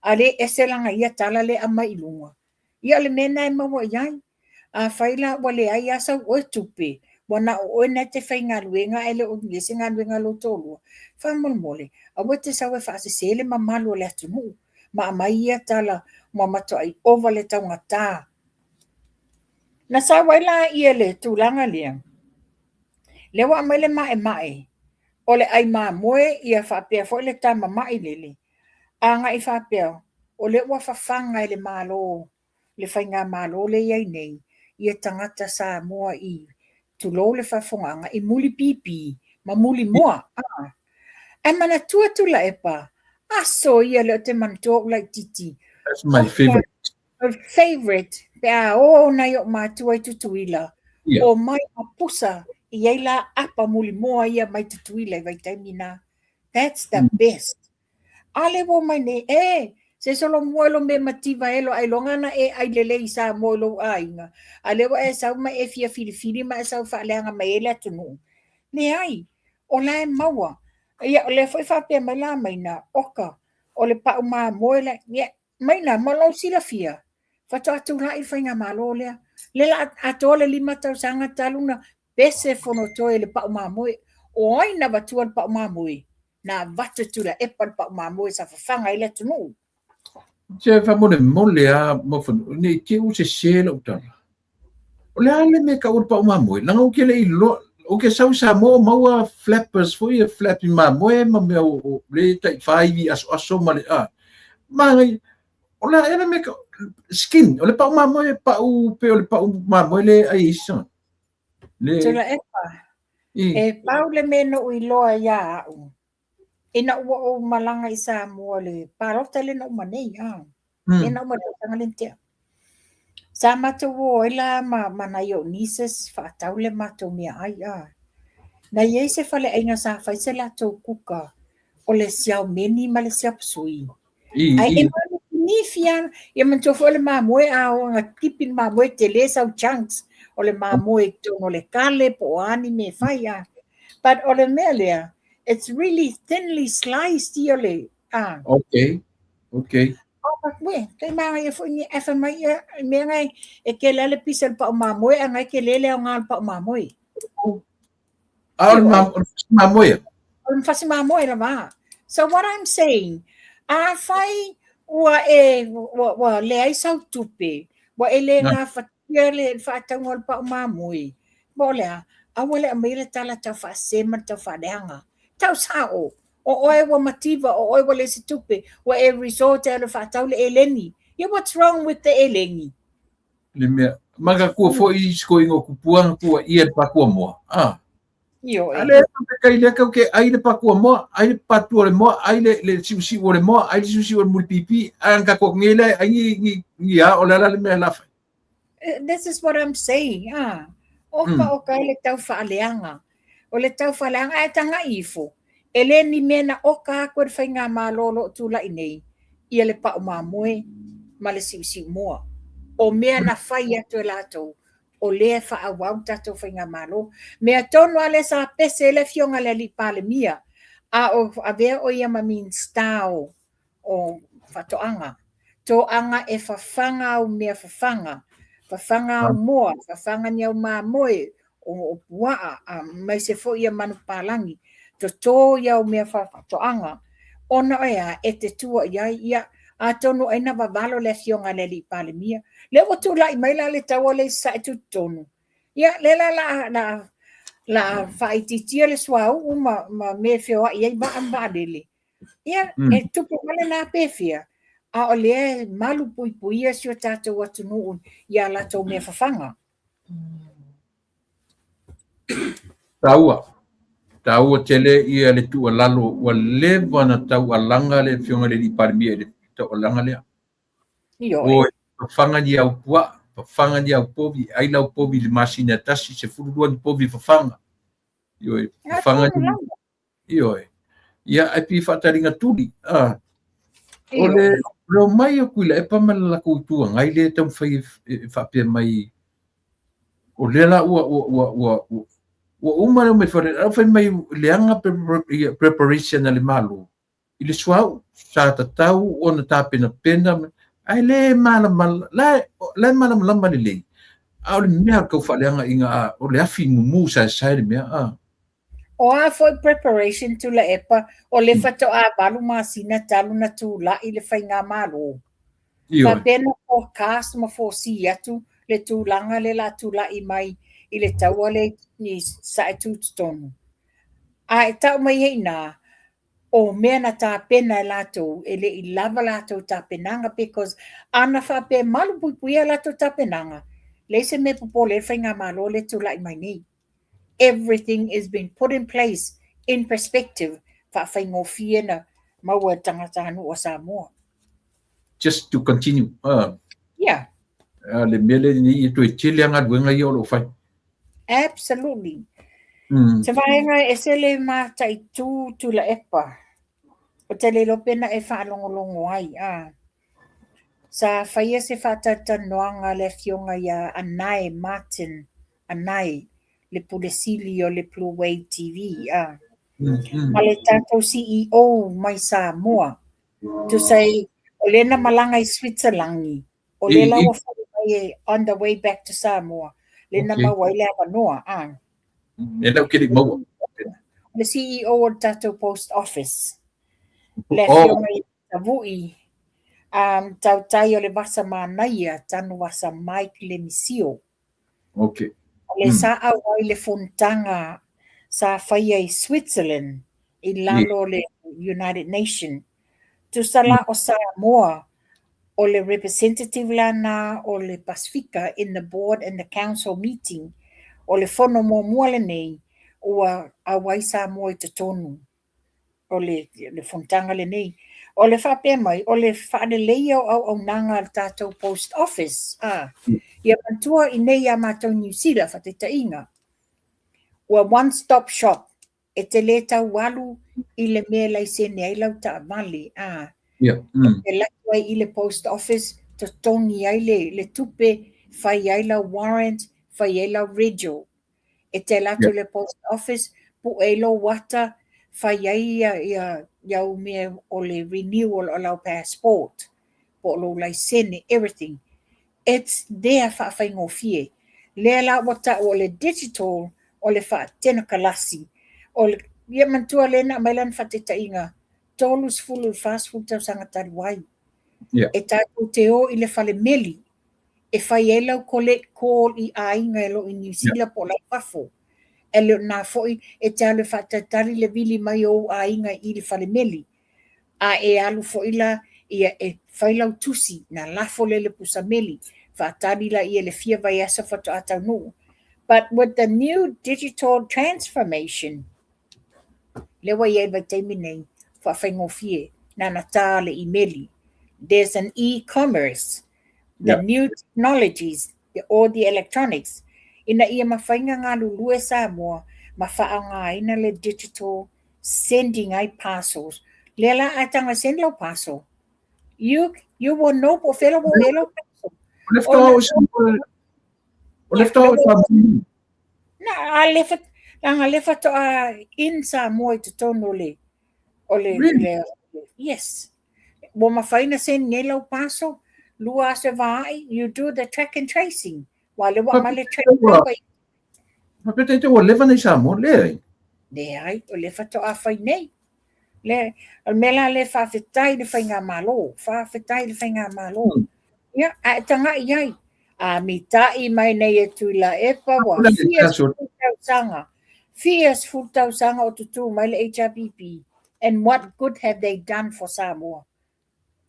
[SPEAKER 3] A le e se langa ia tala le ama i lunga. Ia le mena e maua iai. A whaila wa le ai asa o e tupe. Wana o ene te whainga luenga ele o ngese ngā luenga lo tōlua. Whamole. A wete sa we whaase sele ma malu o le atu nuu. Ma mai ia tala ma mato ai ova le taunga tā. Na sa waila ia le tūlanga lea. Le wa mai le mae. O le ai maa moe ia whapea fo le tā mai lele. A nga i whapea. O le ua whawhanga le malo. Le whainga malo le iai nei. Ia tangata sa moa i. Tulo le whawhonganga i muli pipi. Ma muli moa. E mana tua tula e pa. Aso ia le o te mantua ulai titi.
[SPEAKER 1] That's my favorite.
[SPEAKER 3] Favorite. Pea o na yo mātua i tutuila.
[SPEAKER 1] Yeah.
[SPEAKER 3] O mai a pusa i eila apa muli moa ia mai tutuila i vaitamina. That's the best. Ale wo mai ne se solo moelo me mativa elo ai longana e ai lele i sa moelo ainga. Ale wo e sa mai e fia filifili ma e sa whaaleanga mai ele atunu. Ne ai, o la e maua. Ia o le foi whapea mai la mai na oka. O le pau maa moele. Ia, mai na malau sila fia. Whato atu la i whainga malo lea. Lela ato le 5 tau sanga taluna. Bese fono toe le pau maa moe. O aina watua le pau maa moe. Na watu tula epa le pau maa moe sa whawhanga i le tunu.
[SPEAKER 1] Je mole a mofon ni ke u se sele o tala. O le ale me ka urpa uma moe. Langa o ke le ilo o ke sa mo maua flappers foi e flapping ma moe ma me o le tai fai aso ma le a. Ma o la ena me ka skin o le pa uma moe pa u pe o le pa uma moe le ai isa. Le
[SPEAKER 3] Tula epa. E pau le meno ui loa ia au. Ina ua o malanga isa mua le parota le na umanei a. Le na umanei tanga lentea. Sa mato wo ila mana yo nises whaatau le mato mea ai a. Na iei se whale ainga sa whaise la tau kuka o le siau meni ma le siau psui. Ai e mani ni fian, ia man tofo le mamoe a o nga tipin mamoe te le sau chunks o le mamoe tono le kale po ani me whai a. But o le mea lea, it's really thinly sliced i o le a.
[SPEAKER 1] Okay.
[SPEAKER 3] We, kay mga i efa mai mea ngai e ke lele pisal pa mamoe a ngai ke lele o ngal pa mamoe.
[SPEAKER 1] Mamoe.
[SPEAKER 3] Fasi mamoe la va. So what I'm saying, a fai wa le ai sau tupe, wa ele nga fatia le fatangol pa mamoe. Bola, a wale a mele tala ta fa sema ta fa deanga. Tau sao. O oe wa mativa, o oe wa le se tupe, wa e resort e le fatau le eleni. Yeah, what's wrong with the eleni?
[SPEAKER 1] Le mea, maga kua fo i sko ingo kupua kua ia pa kua moa.
[SPEAKER 3] Io
[SPEAKER 1] Ale kai le ka ke ai le pakua mo, ai le patu le mo, ai le siusi o le mo, ai le siusi o le mulpipi, an ka ko ngele ai ni a o la le me la.
[SPEAKER 3] This is what I'm saying. Oka le tau whaaleanga. O le tau whaaleanga e tanga ifo. E le ni mena oka koe whai ngā mālolo tūla i nei. Ia le pa o māmoe, ma le siusi mua. O mea na whai atu e lātou. O le whaawau tātou whai ngā mālo. Mea tonu ale sa pese le fionga le li pāle mia. A vea o ia ma min stao o whatoanga. Tō anga e whawhanga o mea whawhanga. Whawhanga o moa, whawhanga ni au mā moe o puaa, mai se fo ia manu pālangi. Tō iau mea whawhatoanga. Ona ea e te tua ia a tonu aina wawalo le fionga le li pāle mia. Le o tū lai mai la le taua le sa e tu tonu. Ia le la whaititia le swau ma me whioa iai ma ambadele. Ia e tupu male nā pewhia. A o lea malu pui a sio tātou atu nuun ia la tau mea whawhanga.
[SPEAKER 1] Taua tele ia le tua lalo wa le wana tau alanga le fionga le li parmia le tau alanga lea. O whanga ni au pua, whanga ni au povi, ai lau povi le masina tasi se furua ni povi whanga. Ioi, whanga ni. Ioi. Ia ai pi whataringa tuli. O le lo mai o kuila e pamala la koutua ngai le tau whai whapea mai o le la ua umana me whai mai leanga preparation na le malu i le suau sa tatau o na tāpena pena ai le malama le malama lama le lei au le mea kau whaleanga inga o le afi mumu sa le mea
[SPEAKER 3] O a foi preparation tu la epa o le fato a balu masina talu na tu la i le whai ngā malo. Ka bena forecast ma fosi atu le tu langa le la tu la i mai i le taua le ni sa e tu tonu. A e tau mai hei nā o mea na tā pena e lato e le i lava lato tā penanga because ana whape malu pui lato tā penanga. Le se me pupo le whai ngā malo le tu la i mai nei. Everything is being put in place in perspective fa whaingofia na maua tangata anu o Samoa.
[SPEAKER 1] Just to continue.
[SPEAKER 3] Yeah.
[SPEAKER 1] Le mele ni i tue chile anga duenga i olo whai.
[SPEAKER 3] Absolutely. Te whaenga e sele mā tai tu la epa. O te le lopena e whaalongolongo ai. Sa whaia se whatata noanga le fionga ia Anai Martin. Anai. Le Pulesili o le Blue Wave TV. Ma le tātou CEO mai Samoa. To say, o le na malanga i Switzerlangi. O le lawa whai on the way back to Samoa. Le na maua i le awanoa.
[SPEAKER 1] E lau kiri maua.
[SPEAKER 3] Le CEO o tātou post office. Le fionga i Tavui. Tau tai o le wasa mānaia, tanu wasa Mike le Misio.
[SPEAKER 1] Okay.
[SPEAKER 3] Le sa awai le fontanga sa whaia i Switzerland i lalo le United Nations. Tu sala o Samoa o le representative lana o le Pasifika in the board and the council meeting o le fono mua le nei ua awai Samoa i te tonu o le fontanga le nei. O le whapea mai, o le whaaneleia au nanga tātou post office. Ia mantua i nei a mātou New Zealand whateta inga. Ua one-stop shop. E te le tau walu i le mea lai sene ai lau ta amali. E latu ai i le post office, to tongi ai le tupe, whai ai lau warrant, whai ai lau rego. E te latu le post office, pu e lo wata, whai ai iau mea o le renewal o lau passport. Po lo lai sene, everything. It's there for whaingofie. Lea la wata o le digital o le wha tena kalasi. O le ia mantua lena mailan whateta inga. Tolus fulu fast food tau sangatari wai. E tātou te o i le whale meli. E whai e lau collect call i ainga e lo i New Zealand po lai wafo. E leo nā foi e te alu whatatari le vili mai o ainga i le whale meli. A e alu foi la ia e whailau tusi na lafo le pusa meli. Whaatari la ia le fia vai asa whatu atau no. But with the new digital transformation, lewa ye ba te mine fa fie na natale imeli. There's an e-commerce, the
[SPEAKER 1] Yeah.
[SPEAKER 3] new technologies, all the electronics. Ina ia mawhainga ngā lulue Samoa, mawhaanga ina le digital sending ai parcels. Lela atanga send lo parcel. You will know po fela wo elo parcel. Na a lefa to in Samoa I te tono le.
[SPEAKER 1] Really?
[SPEAKER 3] Yes. Wo mawhaina send ngelo parcel. Lua se vai, you do the track and tracing. Wale wa male track
[SPEAKER 1] Mapete te o lewa nei Samoa, le.
[SPEAKER 3] Le ai, o le fato a whai nei. Le, o mela le whawhetai le whainga malo. Whawhetai le whainga malo. Ia, a tanga i ai. A mi tai mai nei e tuila e pa wa. Fierce futau sanga o tutu mai le HRPP. And what good have they done for Samoa?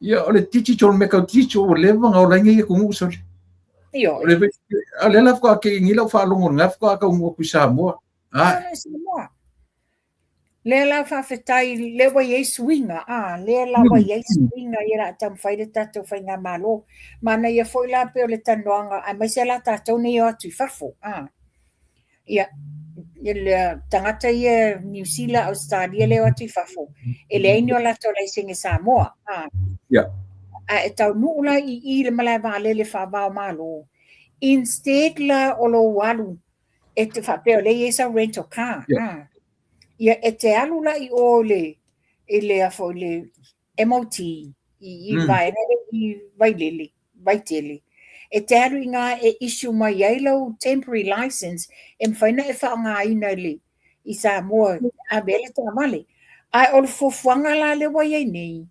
[SPEAKER 1] Ia, o le digital me kau digital o lewa ngau lainga ia kungu usori.
[SPEAKER 3] Io,
[SPEAKER 1] O le ale la fko ke ngila whalongo nga fko ka ungo ku Samoa.
[SPEAKER 3] Samoa. Le la whawhetai, le wa ye swinga, le la wa ye swinga i ra tam whaire tatou whainga malo. Mana ia foi la pe o le tanoanga, a mai se la tatou nei o atu whafo. Ia, le tangata ia New Zealand, Australia le o atu whafo. E le aini o la tau singe Samoa.
[SPEAKER 1] Ia.
[SPEAKER 3] E tau nuula i le malai vale le whawao malo. Instead la o lo walu, e te whapeo le ia sa rental car. Ia e te alula i ole i le afo le MOT i vaitele. E te alu i ngā e issue mai ai lau temporary license e mwhaina e whaanga ina le i Samoa a bele te amale. Ai o le fofuanga la le wai ai nei.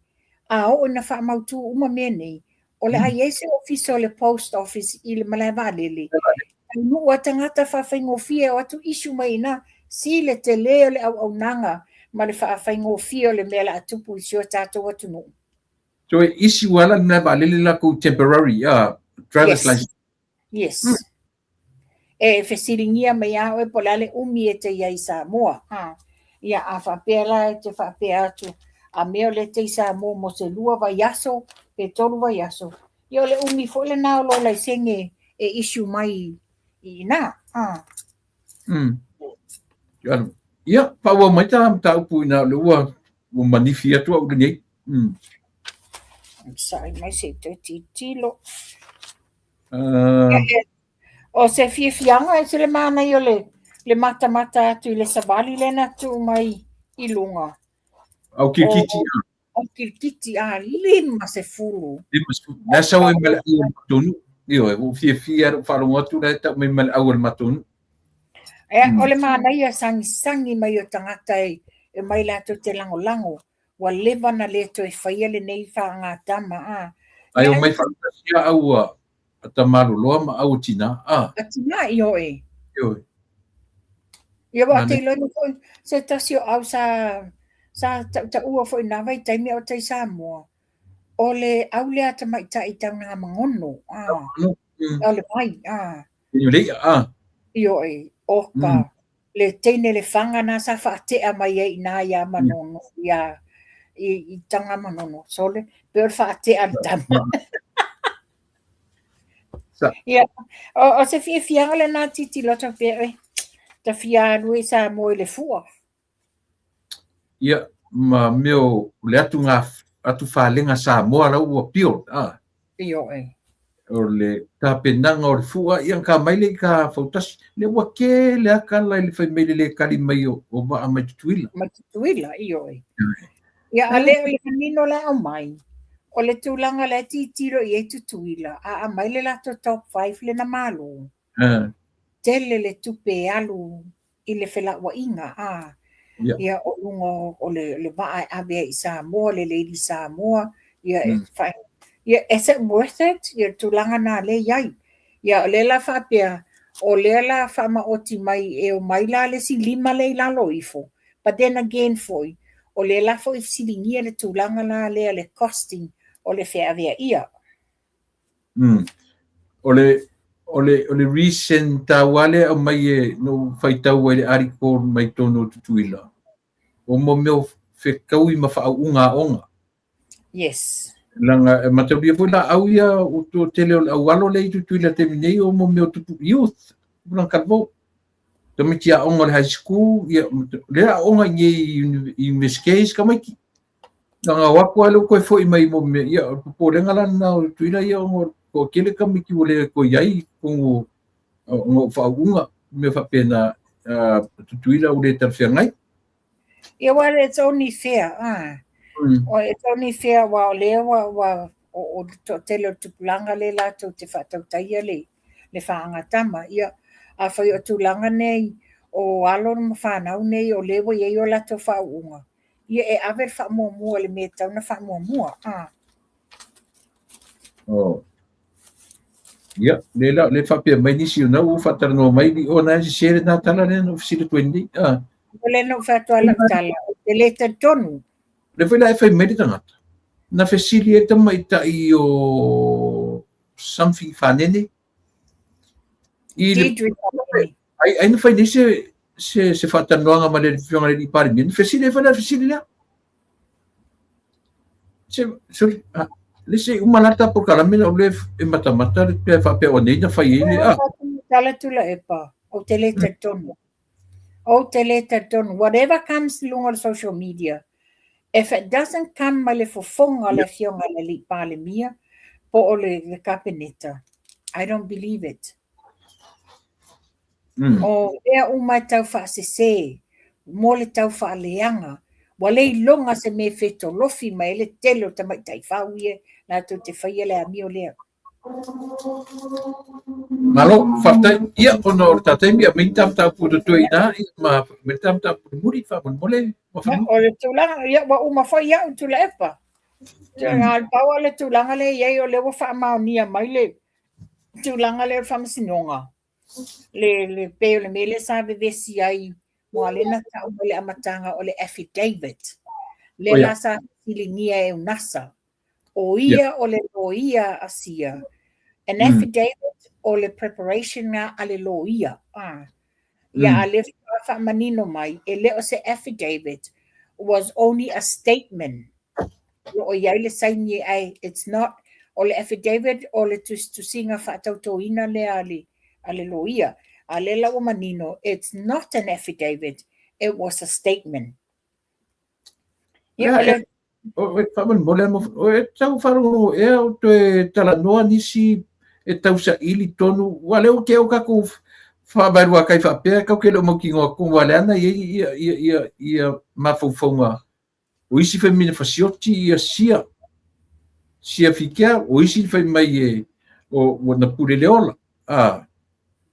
[SPEAKER 3] A o na whaamautu uma mea nei. O le ai ese office o le post office i le malai valele. Nua tangata whawhaingofia o atu issue mai na si le te leo le au nanga ma le whawhaingofia o le mea la atupu i sio tātou atu no.
[SPEAKER 1] So e isi wala na valele la ko temporary driver's license.
[SPEAKER 3] Yes. E whesiringia mai au e polale umi e te iai Samoa. Ia a whapela e te whapea atu. A mea le te Samoa mo se lua vai aso, pe tolu vai aso. Ia le umi fo le nao lo lai senge e issue mai i nā.
[SPEAKER 1] Ia, paua mai ta upu ina le ua o manifi atu au nei.
[SPEAKER 3] Sorry, mai se te titilo. O se fianga e se le mana i o le mata atu i le savali le na tu mai i lunga.
[SPEAKER 1] Au kirkiti.
[SPEAKER 3] Au kirkiti lima se fulu.
[SPEAKER 1] Na sau e mele au matunu. Io, e fia whalongo atu na ta me mele au matunu.
[SPEAKER 3] O le mana ia sangi mai o tangata e mai lato te lango. Wa lewa na le to e whaia le nei whaanga tama.
[SPEAKER 1] Ai o mai whakasia au a tamaru loa ma au tina.
[SPEAKER 3] A tina i oe.
[SPEAKER 1] Io.
[SPEAKER 3] Ia wa te lono ko se tasio au sa ta ua fo ina vai taimi o te Samoa. O le au le ata mai ta i tau ngā mangono. O le mai.
[SPEAKER 1] Io lei,
[SPEAKER 3] Io e oka. Le teine le whanga na sa whaatea mai e ina ia manono. Ia i tanga manono. So le peur whaatea le tama. Ia. O se fianga le nā titi lota pere. Ta fia lui sa mo le fua.
[SPEAKER 1] Ia, ma meo le atu ngā atu whalenga Samoa lau ua pio.
[SPEAKER 3] Io e.
[SPEAKER 1] O le ka penanga o le fua ia ka maile ka fautasi le ua ke le akala le fai maile le kali mai o maa mai tutuila.
[SPEAKER 3] Mai tutuila, io e. Ia ale o le kanino la o mai. O le tūlanga le titiro i e tutuila. A maile la to top 5 le na malo. Tele le tupe alu i le whela wa inga. Ia o lungo o le maa abea i Samoa, le lady Samoa. Ia e whai. Ia, is it worth it? Ia tūlanga nā le iai. Ia o le la whapea, o le la whama oti mai e o mai la le si lima le lalo ifo. But then again foi, o le la fo i silingia le tūlanga nā le costing o le whea vea ia.
[SPEAKER 1] O ole recent tawale o mai no faitau ele ariko mai tono tutuila. O mo meo whekau I mawhaaunga onga.
[SPEAKER 3] Yes.
[SPEAKER 1] Langa matauria po la au ia o to tele o au alo le tutuila te minei o mo meo tutu youth. Pulang kalbo. Tamiti a onga le high school, ia le a onga nge investigations kamai. Langa wapu alo koe fo I mai mo me ia po renga lana o tuila ia o ko kele kamiki o le ko iai ko ngo whaaunga me whapena tutuila o le tarwhiangai.
[SPEAKER 3] Yeah, well, it's only fair. Or it's only fair wa le wa o to tele tupulanga le la to te whatautaia le whaangatama. Ia a whai o tūlanga nei o alo na whanau nei o lewa iei o lato whaunga. Ia e awer whamuamua le me tauna whamuamua.
[SPEAKER 1] Oh. Ya, le whapea mai nisi o nau o whataranoa mai ni o nai si sere nā tala ne no fisira 20.
[SPEAKER 3] Le no whatuala tala, te leta tonu.
[SPEAKER 1] Le whaila e whai mai tangata. Na fesili e tama I tai o something whanene. Ai na whai nisi se whataranoanga ma le whionga le pari mia. Fesili e whaila fesili lea. Sorry, lese umalata por kalamina o le e matamata le pe whapea o nei na whai ele.
[SPEAKER 3] Tala tula e pa, o te leta tonu. O te leta tonu. Whatever comes along on social media, if it doesn't come ma le fofonga le whionga le li pale mia, po o le kapeneta. I don't believe it. O ea umai tau whaasese, mo le tau whaaleanga, wa lei longa se me wheto lofi mai le telo ta mai tai whauie, nā tu te whaia le a mio lea.
[SPEAKER 1] Malo, whaftai, ia ona o tātai mia, mai tam tā puto tui nā, ma mai tam tā puto muri, whamun mole,
[SPEAKER 3] o le tūlanga, ia wa uma whai au tula epa. Ngā paua le tūlanga le iei o le wa whaamaunia mai le tūlanga le whamasinonga. Le peo le mele sa vevesi ai, mua le na tau le amatanga o le affidavit. Le la sa silingia e unasa. O ia o le loia asia. An affidavit o le preparation nga ale loia. Ia ale whamanino mai, e leo se affidavit was only a statement. O ia le saini ai, it's not, o le affidavit o le tusinga whaatautoina le ale loia. Ale la o manino, it's not an affidavit, it was a statement.
[SPEAKER 1] Ia, o whaman mole mo, o e tau wharongo e o te talanoa nisi e tau sa ili tonu, wale o ke o kako whabarua kai whapea, kau ke lo mo ki ngoa kong wale ana ia mawhauwhaunga. O isi whai mina whasioti ia sia whikea, o isi whai mai e o na pure leola.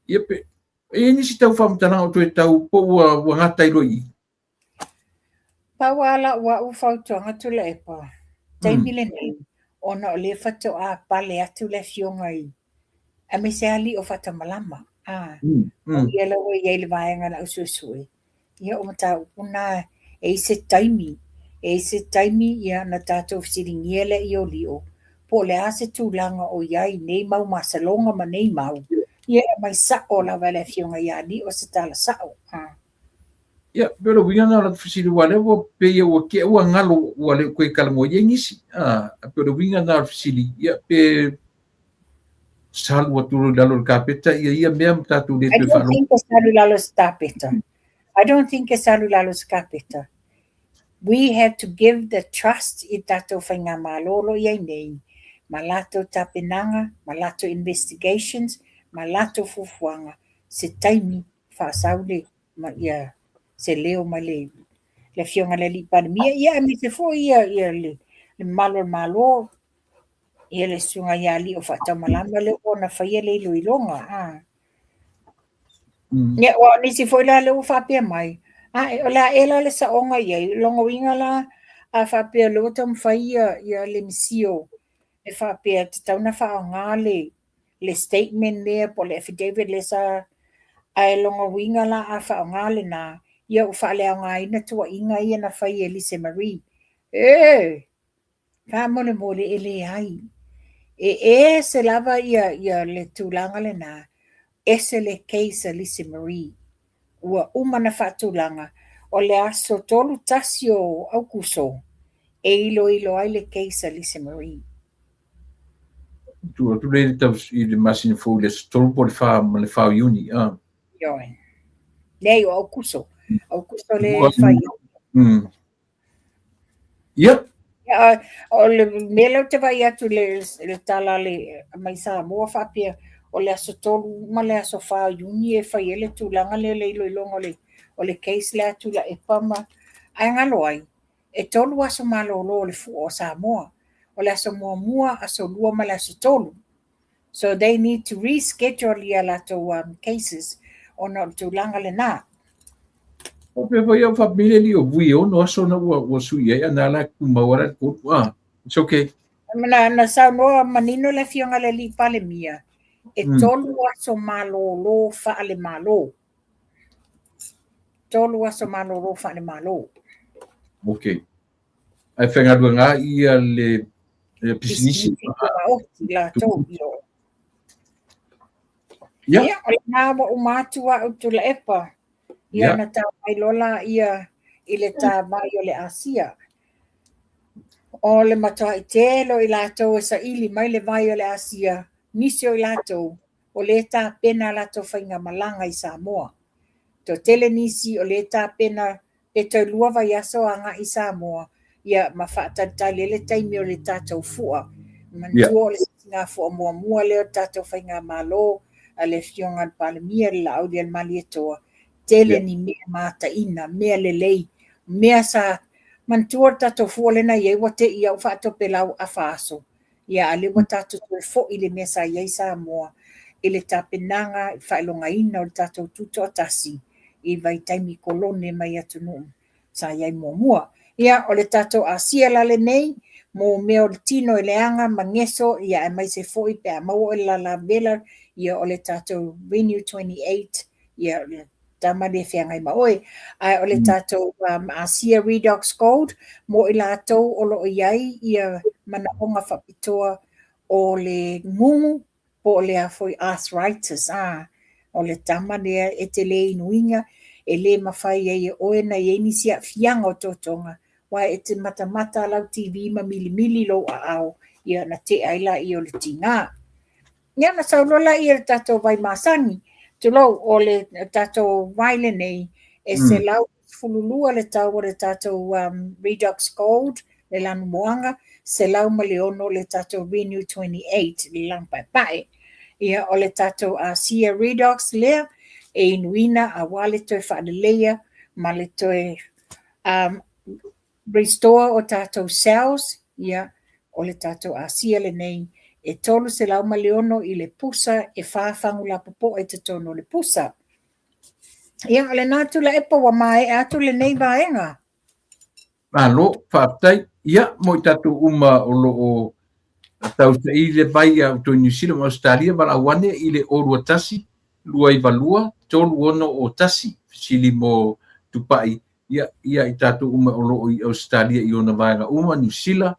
[SPEAKER 1] Ia pe, e nisi tau whamtalanga o tue tau po ua ngata iroi.
[SPEAKER 3] Pawala wa ufautonga tula epa. Taimi le nei, ona o le whato a pale atu le fionga I. A me se ali o whata malama. O ia lawa I eile vaenga na ususui. Ia o mata una e se taimi. E se taimi ia na tatou fisiringia le I o lio. Po le ase tūlanga o iai nei mau masalonga ma nei mau. Ia mai sa o la vale fionga ia li o se tala sao.
[SPEAKER 1] Ia, pero winga na la fisiri wale wo pe ia wo ke ua ngalo wale koe kalango ia ngisi. Pero winga na la fisiri ia pe salu waturu lalo kapeta ia mea tatu le te whalo.
[SPEAKER 3] I don't think it's salu lalo stapeta. I don't think it's salu lalo skapeta. We have to give the trust I tatou whainga malolo iai nei. Malato tapenanga, malato investigations, malato fufuanga. Se taimi whaasaule ma ia se leo ma le fionga le li pandemia. Ia me se fo ia le malo ia le sunga ia li o whatamalama le o na whaia le iloilonga. Ia o nisi fo ila le o whapea mai. O la ela le saonga ia, longa winga la a whapea le o tam whaia ia le misio. E whapea te tauna whaonga le statement lea po le affidavit le sa ai longa winga la a whaonga le na ia o whalea ngā ina tua inga ia na whaia Lise Marie. Ka mole ele ai. E se lava ia le tūlanga le nā, ese le keisa Lisa Marie, ua umana whaatūlanga, o le aso tolu tasi o Aukuso, e ilo ai le keisa Lisa Marie.
[SPEAKER 1] Tu le tau I le masina fo le stol po le fa uni.
[SPEAKER 3] Ioe. Nei o Aukuso le whai.
[SPEAKER 1] Ia.
[SPEAKER 3] O le mele o te vai atu le tala le mai Samoa whapia, o le aso tolu ma le aso wha uni e whai ele tūlanga le iloilonga o le case le atu la e pama. Ai ngalo ai, e tolu aso malolo le fu o Samoa, o le aso mua aso lua ma le aso tolu. So they need to reschedule ia lato cases o na tūlanga le nā.
[SPEAKER 1] O pe vai o família li o vui o no aso na o sui ai ana la kumawara ko. It's okay.
[SPEAKER 3] Na sa noa manino le fionga le li pale mia. E tolu aso malolo fa ale malo. Tolu aso malolo fa ale malo.
[SPEAKER 1] Okay. Ai whenga ngā ia le pisinisi.
[SPEAKER 3] La to yo.
[SPEAKER 1] Ia.
[SPEAKER 3] Ia, o le nā wa umatua au tu la epa. Ia na tā mai lola ia I le tā mai o le Asia. O le matua I telo I lātou e sa ili mai le vai o le Asia. Nisi o I lātou. O le tā pena lātou whainga malanga I Samoa. To tele nisi o le tā pena e tau lua vai aso anga I Samoa. Ia ma whaatatai le taimi o le tātou fua. Mantua o le singa fua mua leo tātou whainga malo. A le fionga palemia le lau le mali etoa. Tele ni mea mata ina, mea lelei, mea sa mantua tato fuolena ye wate ia u whaato pelau a whaaso. Ia ale wa tato tue fo I le mea sa iei Samoa. I le tapenanga I whaelonga ina o le tato tuto atasi. I vai taimi kolone mai atunu. Sa iei mua. Ia o le tato Asia lale nei, mo mea o le tino I le anga mangeso, ia e mai se fo I pe a mau o la vela, ia o le tato Renew 28, ia tama le whiangai maoi, ai o le tātou Asia Redox Gold, mo I lātou o lo iai ia manaonga whapitoa o le ngungu po o le afoi arthritis, o le tama lea e te le inuinga, e le mawhai e oe na i nisi a whianga o totonga, wai e te mata lau TV ma mili lo a au, ia na te aila I o le tinga. Ia na saulola I le tātou vai masangi, tulau o le tātou waile nei, e se lau fululua le tau o le tātou Redox Gold, le lanu moanga, se lau maleono le tātou Renew 28, le lang pai. Ia o le tātou Asia Redox lea, e inuina a wale toe whaadeleia, ma le toe restore o tātou cells, ia o le tātou Asia le nei, e tolu se lau maleono I le pusa e whaafangu la popo e te tono le pusa. Ia le nātu la epa wa mai atu le nei vaenga.
[SPEAKER 1] Alo, whaatai, ia, mo I tatu uma o lo o tau sa I le vai a to New Zealand o Australia, wala wane I le orua tasi, lua I valua, tolu ono o tasi, sili mo tupai, ia I tatu uma o lo I Australia I ona vaenga uma, New Zealand,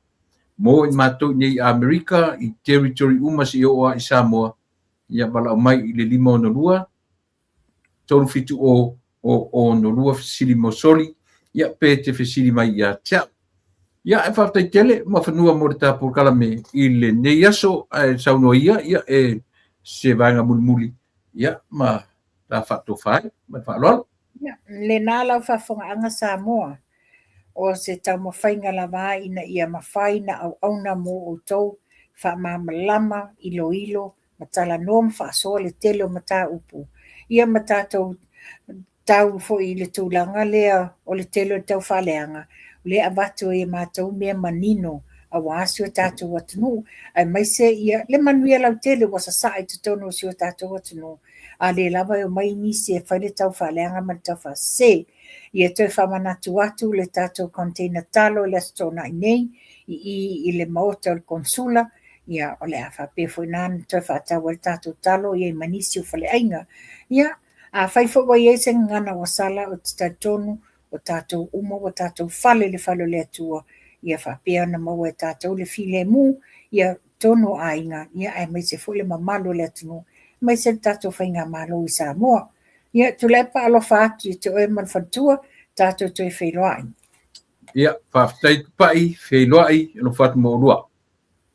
[SPEAKER 1] mo I matou nei Amerika I territory uma si o I Samoa ia bala mai I le 5 tolu fitu o no lua fisili mo soli ia pe te fisili mai ia tia ia e whaftai tele ma whanua mo le tāpur kalame I le nei aso sauno ia e se vanga muli ia ma la whato whai ma whalol
[SPEAKER 3] Le nā lau whafonga anga Samoa. O se tau mawhainga la wā ina ia mawhaina au auna mō o tau, wha mamalama, ilo, matala nom, wha soa le tele o mata upu. Ia mata tau fo I le tūlanga lea o le tele o tau whaleanga, le abatu e mātou mea manino, a wāsi o tātou atunu, ai mai se ia, le manuia lau tele wasa sae te tono si o tātou atunu, a le lava o mai nisi e whaile tau whaleanga ma tau whase, ia toi whamanatu atu le tātou container talo le astona I nei, I le maota o le konsula, ia o le awha pefo nāna toi whaatau le tātou talo, ia I manisi o whale ainga, ia a whaifo wa ia se ngana wasala o te tonu, o tātou umo, o tātou whale le whalo le atua, ia whapea na maua e tātou le file mu, ia tono ainga ia ai mai se fo le mamalo le atunu mai se tatou whainga malo i Samoa. Ia tu le pa alofa atu i te oe manwhantua tatou toi whailoa ai.
[SPEAKER 1] Ia, whaftai pai, whailoa ai, anu whatu mo urua.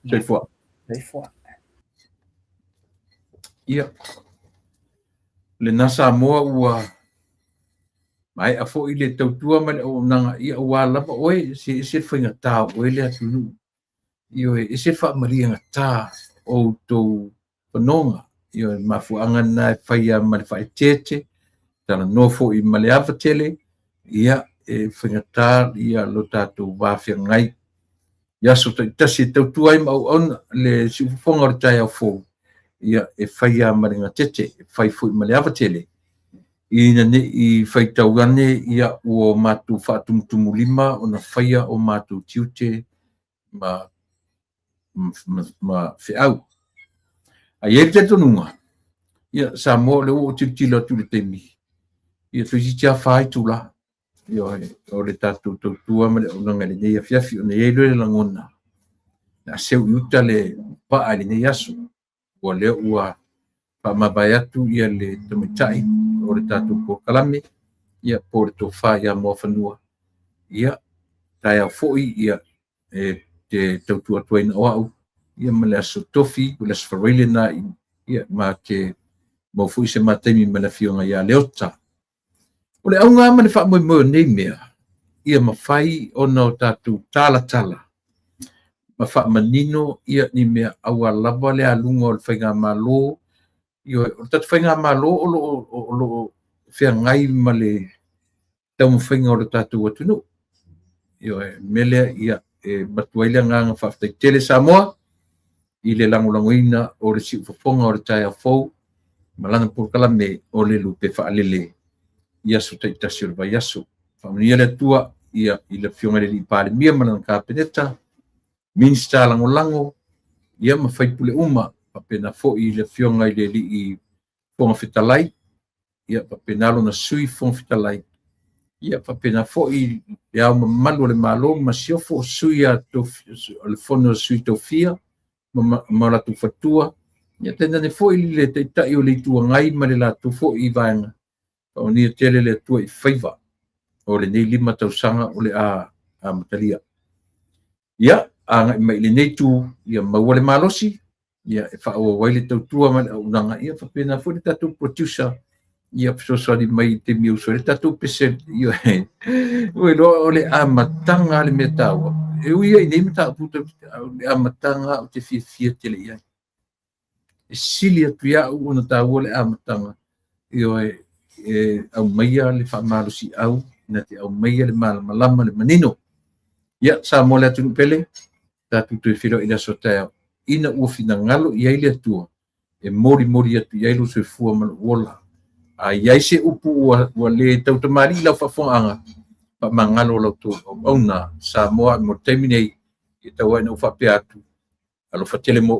[SPEAKER 1] Toi fua.
[SPEAKER 3] Toi fua.
[SPEAKER 1] Ia. Le nasa moa ua mai a fo i le tautua ma le o nanga ia ua lapa oe se whainga tā oe le atunu. Io e se wha maria ngā tā o tau panonga. Io e mafuanga na whaia ma le whae tete, tala nofo i ma le awatele, ia e whainga tā ia lo tātou wāwhia ngai. Ia so tasi tautua i mau on le si ufonga o tai au fō. Ia e whaia ma le ngā tete, e whai fo i ma le awatele. Ina ne i whaitau gane ia o mātou whaatumtumu lima o na whaia o mātou tiute ma whiau. A ia te tonunga. Ia sa mo le o titila tu le temi. Ia tu si tia whai tula. Ia o le tātou tautua ma le onanga le nei a whiawhi o nei eilo le langona. Na seu iuta le paa le nei asu. Ua leo ua pa mabai atu ia le tamitai o le tātou po kalame. Ia po le tō wha ia mua whanua. Ia tai au foi ia te tautua tuaina o au. Ia ma le aso tofi, o le aso whareile na ia ma te mawfui se matemi ma le fionga ia leota. O le au ngā ma le wha moe moe nei mea. Ia ma whai o nao tātou tala tala. Ma wha manino ia ni mea awa lava le alunga o le whainga malo. Ia o tatu whainga malo o lo whea ngai ma le tau mwhainga o le tātou atunu. Ia melea ia matuaila ngā whaftai tele Samoa. I le langolangoina o le si ufafonga o le tai au fau. Malana purkala me o le lupe whaalele. Ia so taitasi o le vai aso. Whamania le tua ia i le fionga le li pāle mia malana kāpeneta. Minsta langolango. Ia ma whaipule uma. Papena fo i le fionga i le li i fonga fitalai. Ia papenalo na sui fonga fitalai. Ia papena fo i le au mamalu le malo. Ma siofo sui a le fono sui tofia. Ma la tu fatua ia tena ne foi le te tai o le tua ngai ma le la tu foi vanga o ni tele le tua i faiva o le nei lima tau sanga o le a matalia ia a mai le nei tu ia ma le malosi ia e fa o wai le tau tua ma o nanga ia fa pena foi le tatu producer ia so so di mai te miu so le tatu pese ia o le a matanga le metawa e uia i nei mata puta a matanga o te fia tele ia. E sili atu ia una tau le a matanga. Io au maia le whamaro si au, na te au maia le malama le manino. Ia, sa mo le atu pele, tatu tu e whiro ina so teo. Ina ua fina ngalo i aile atua. E mori atu i ailu so e fua mana uola. A iai se upu ua le tau tamari lau whafonga pa mangalo lau tō au na sa moa mo terminei i tau aina uwhapea atu alo whatele mo